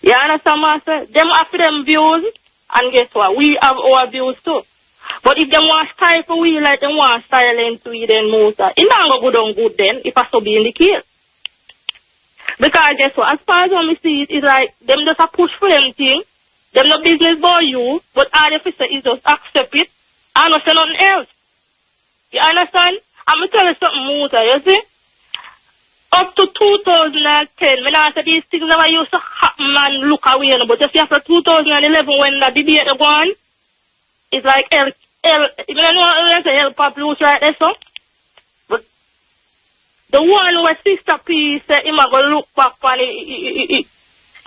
You understand me? I say, them after them views. And guess what? We have our views too. But if they want to stifle we like they want silence we then motor, it not go down good then if I so be in the case. Because guess what? As far as we see it, it's like them just a push for them thing. Them no business by you, but all they say is just accept it and not say nothing else. You understand? I'm going to tell you something, motor, you see? Up to 2010, when I said these things never used to happen and look away, but just after 2011 when the debate was gone, it's like you know when I say hell pop loose right there, so? But the one where Sister P said him go look back on it,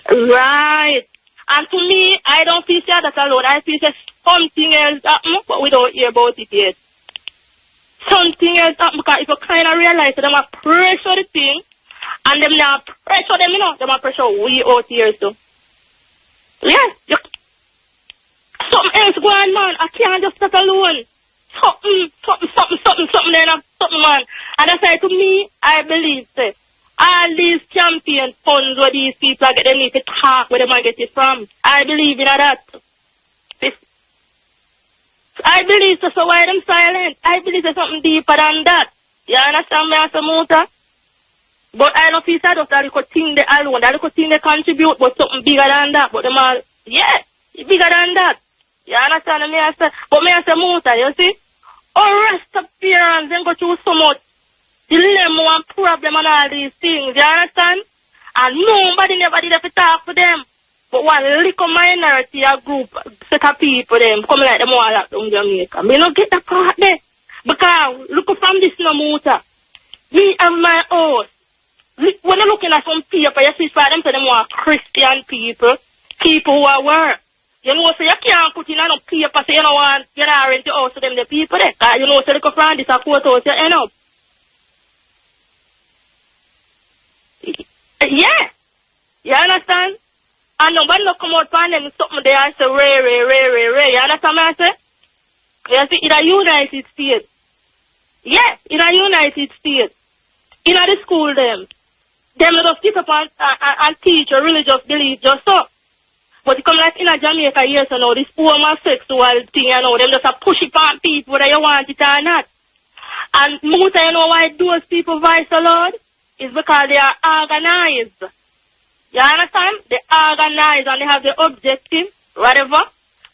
right. And to me, I don't feel that alone. I feel something else happened, but we don't hear about it yet. Something else happened because if you kind of realize that them are pressure the thing, and them now pressure them, you know, them are pressure we out here, so. Yeah, something else go on, man. I can't just sit alone. Something there, something, man. And I say to me, I believe, say, all these campaign funds where these people get, they need to talk where they might get it from. I believe in that. I believe so why them silent? I believe there's something deeper than that. You understand me as a motor? But I know people just that little thing they alone, that little thing they contribute, but something bigger than that. But them all, yeah, it's bigger than that. You understand me? I say, but me I say, Muta, you see? Our rest of parents, they go through so much dilemma and problem and all these things, you understand? And nobody never did have to talk to them. But one little minority, a group, set of people, them, come like them all out in Jamaica. Me don't get the part there. Because, look from this no Muta. Me and my house. When you're looking at some paper, you see for them, so them are Christian people who are work. You know, so you can't put in no paper, so you don't want, you don't rent your house to them, the people there. You know, so look from this, a courthouse, you end up. Yeah. You understand? And nobody no come out from them, something there, I say, ray. You understand what I say? You see, in a United States. Yeah, in a United States. In the school, them just sit up and teach a religious belief just so. But it come like in a Jamaica years so now, this homosexual thing, you know, them just a push it on people whether you want it or not. And Muta, you know why those people voice so loud? It's because they are organized. You understand? They organize and they have the objective, whatever.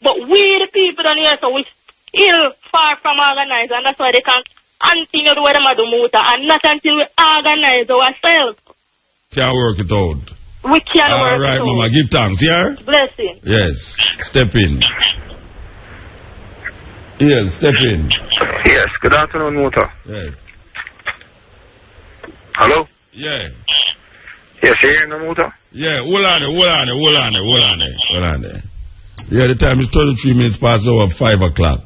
But we the people down here, so we still far from organized, and that's why they can't continue to do what they do, Muta, and not until we organize ourselves.
Can't work it out.
We can't work it out.
All right, Mama, give thanks, yeah?
Blessing.
Yes, step in. Yes, step in.
Yes, good afternoon, Muta.
Yes.
Hello?
Yeah.
Yes, you hearing the Muta?
Yeah, hold on there. Yeah, the time is 33 minutes past over 5 o'clock.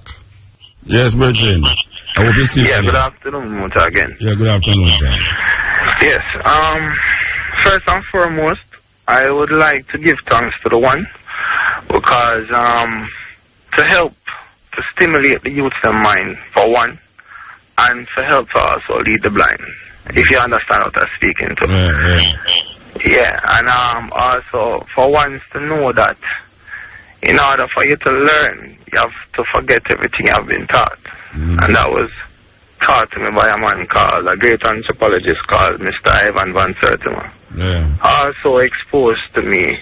Yes, Brethren. I hope you're still
Yeah,
there.
good afternoon, Muta, again.
Yeah, good afternoon, guys.
Yes, first and foremost, I would like to give thanks to the one, because to help to stimulate the youth's mind, for one, and for help to also lead the blind, if you understand what I'm speaking to. Yeah, and also for once to know that in order for you to learn, you have to forget everything you have been taught. And that was taught to me by a man called, a great anthropologist called Mr. Ivan Van Sertima. Also exposed to me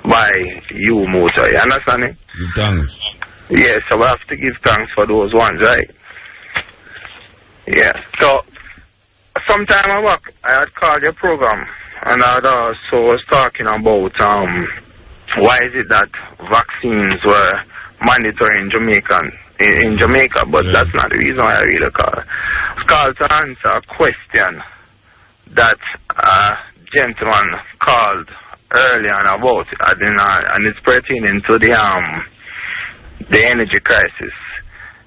by you, Muta. You understand it?
Give thanks.
Yes, so I have to give thanks for those ones, right? Yeah, so sometime I had called your program, and I also was talking about why is it that vaccines were mandatory in Jamaica, but that's not the reason why I really called. It's called to answer a question that a gentleman called earlier on about, and it's pertaining to the energy crisis,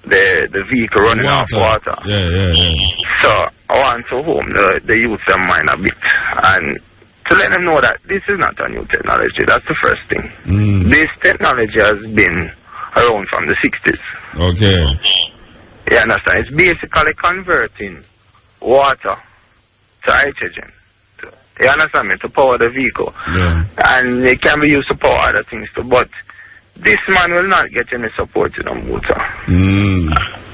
the vehicle running off water.
Yeah.
So I want to home the youth and mind a bit, and to let them know that this is not a new technology. That's the first thing. This technology has been around from the 60s.
Okay.
You understand? It's basically converting water to hydrogen. You understand me? To power the vehicle.
Yeah.
And it can be used to power other things too. But this man will not get any support in the motor.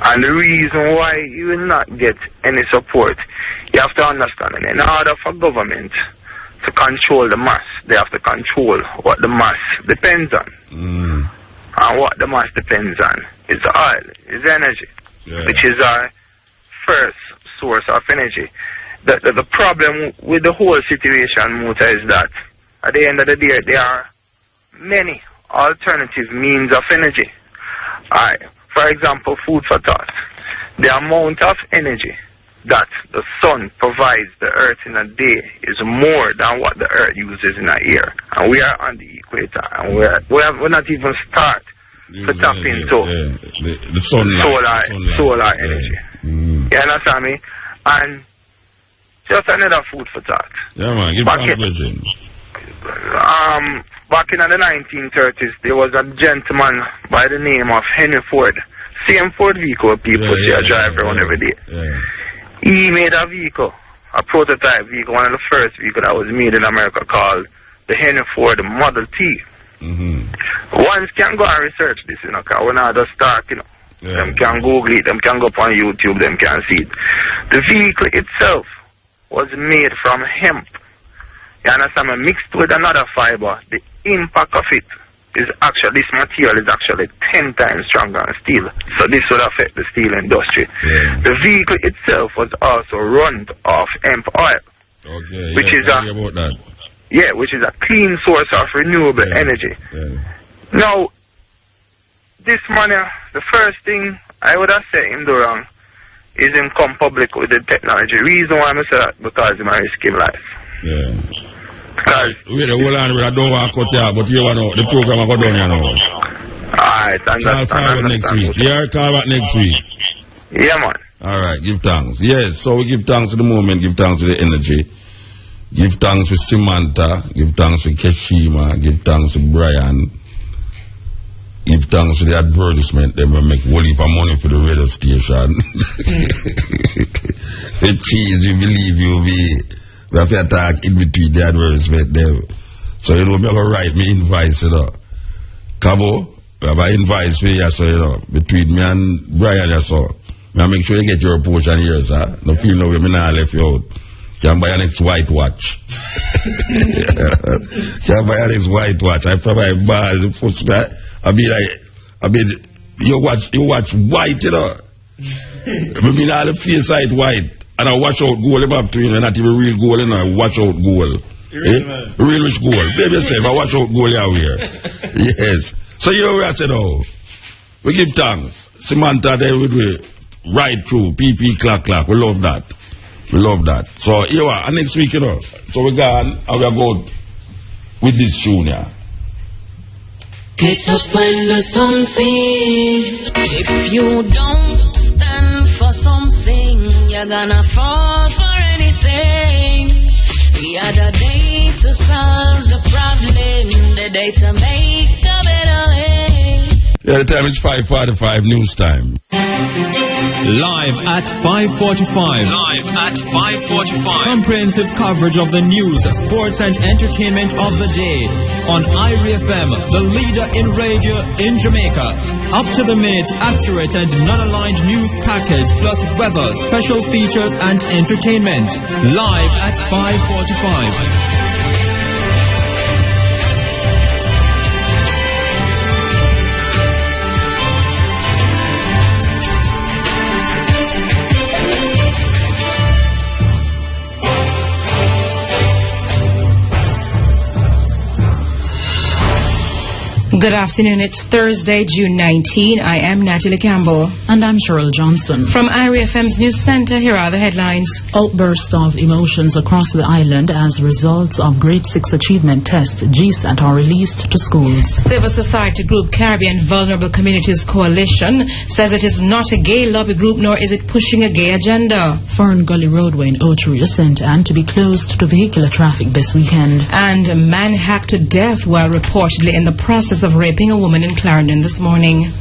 And the reason why you will not get any support, you have to understand, in order for government to control the mass, they have to control what the mass depends on. And what the mass depends on is oil, is energy, which is our first source of energy. The problem with the whole situation, Muta, is that at the end of the day, there are many alternative means of energy. For example, food for thought. The amount of energy that the sun provides the earth in a day is more than what the earth uses in a year. And we are on the equator, and we're not even start to tap into
the
solar energy. You understand me? And just another food for thought.
Yeah, man, give back
in the 1930s, there was a gentleman by the name of Henry Ford. Same Ford vehicle people drive around every day. He made a vehicle, a prototype vehicle, one of the first vehicles that was made in America, called the Henry Ford Model T. Ones can go and research this, because we're not just talking. Them can Google it, them can go up on YouTube, them can see it. The vehicle itself was made from hemp. You understand me? Mixed with another fiber, the impact of it is actually, this material is actually 10 times stronger than steel. So this would affect the steel industry.
Yeah.
The vehicle itself was also run off hemp oil.
Okay,
which is
about that.
Yeah, which is a clean source of renewable energy.
Yeah.
Now, this man, the first thing I would have said him do wrong is him come public with the technology. Reason why I say that, because he might risk his life.
Yeah. Wait, hold on, I don't want to cut you out, but you want to, the program I got done here now.
Alright,
understand. Next week. Yeah, call back next week.
Yeah, man.
Alright, give thanks. Yes, so we give thanks to the moment, give thanks to the energy. Give thanks to Samantha, give thanks to Keshima, give thanks to Brian. Give thanks to the advertisement, they will make a whole heap of money for the radio station. The cheese, we believe you, we have to talk in between the advertisement there. So, you know, me have to write me invoice, you know. Cabo, we have an invoice for you, so, you know, between me and Brian, so. I make sure you get your portion here, sir. No feel no way, me not left you out. Can buy an next white watch. Can buy an next white watch. I probably buy the foot. I mean, you watch white, you know. I mean, all the face side white. And I watch out goal, I'm to, you know, not even real goal, you know, I watch out goal. Real which goal. Baby yourself, I watch out goal here. Yes. So you know what I said, oh, we give thanks. Samantha, there with we right through, PP, clack. We love that. We love that. So here we are, next week, you know. So we gone, and we are going with this tune here.
Get up when the sun sings. If you don't stand for something, you're gonna fall for anything. We are the day to solve the problem, the day to make a better way.
Yeah, the time is 5:45 news time.
Live at 5:45.
Live at 5:45.
Comprehensive coverage of the news, sports and entertainment of the day on Myrie FM, the leader in radio in Jamaica. Up to the minute, accurate and non-aligned news package plus weather, special features and entertainment. Live at 5:45.
Good afternoon. It's Thursday, June 19. I am Natalie Campbell.
And I'm Cheryl Johnson.
From Myrie FM's News Center, here are the headlines.
Outburst of emotions across the island as results of Grade 6 achievement test. GSAT are released to schools.
Civil society group Caribbean Vulnerable Communities Coalition says it is not a gay lobby group, nor is it pushing a gay agenda.
Fern Gully roadway in Otery is sent and to be closed to vehicular traffic this weekend.
And a man hacked to death while reportedly in the process of raping a woman in Clarendon this morning.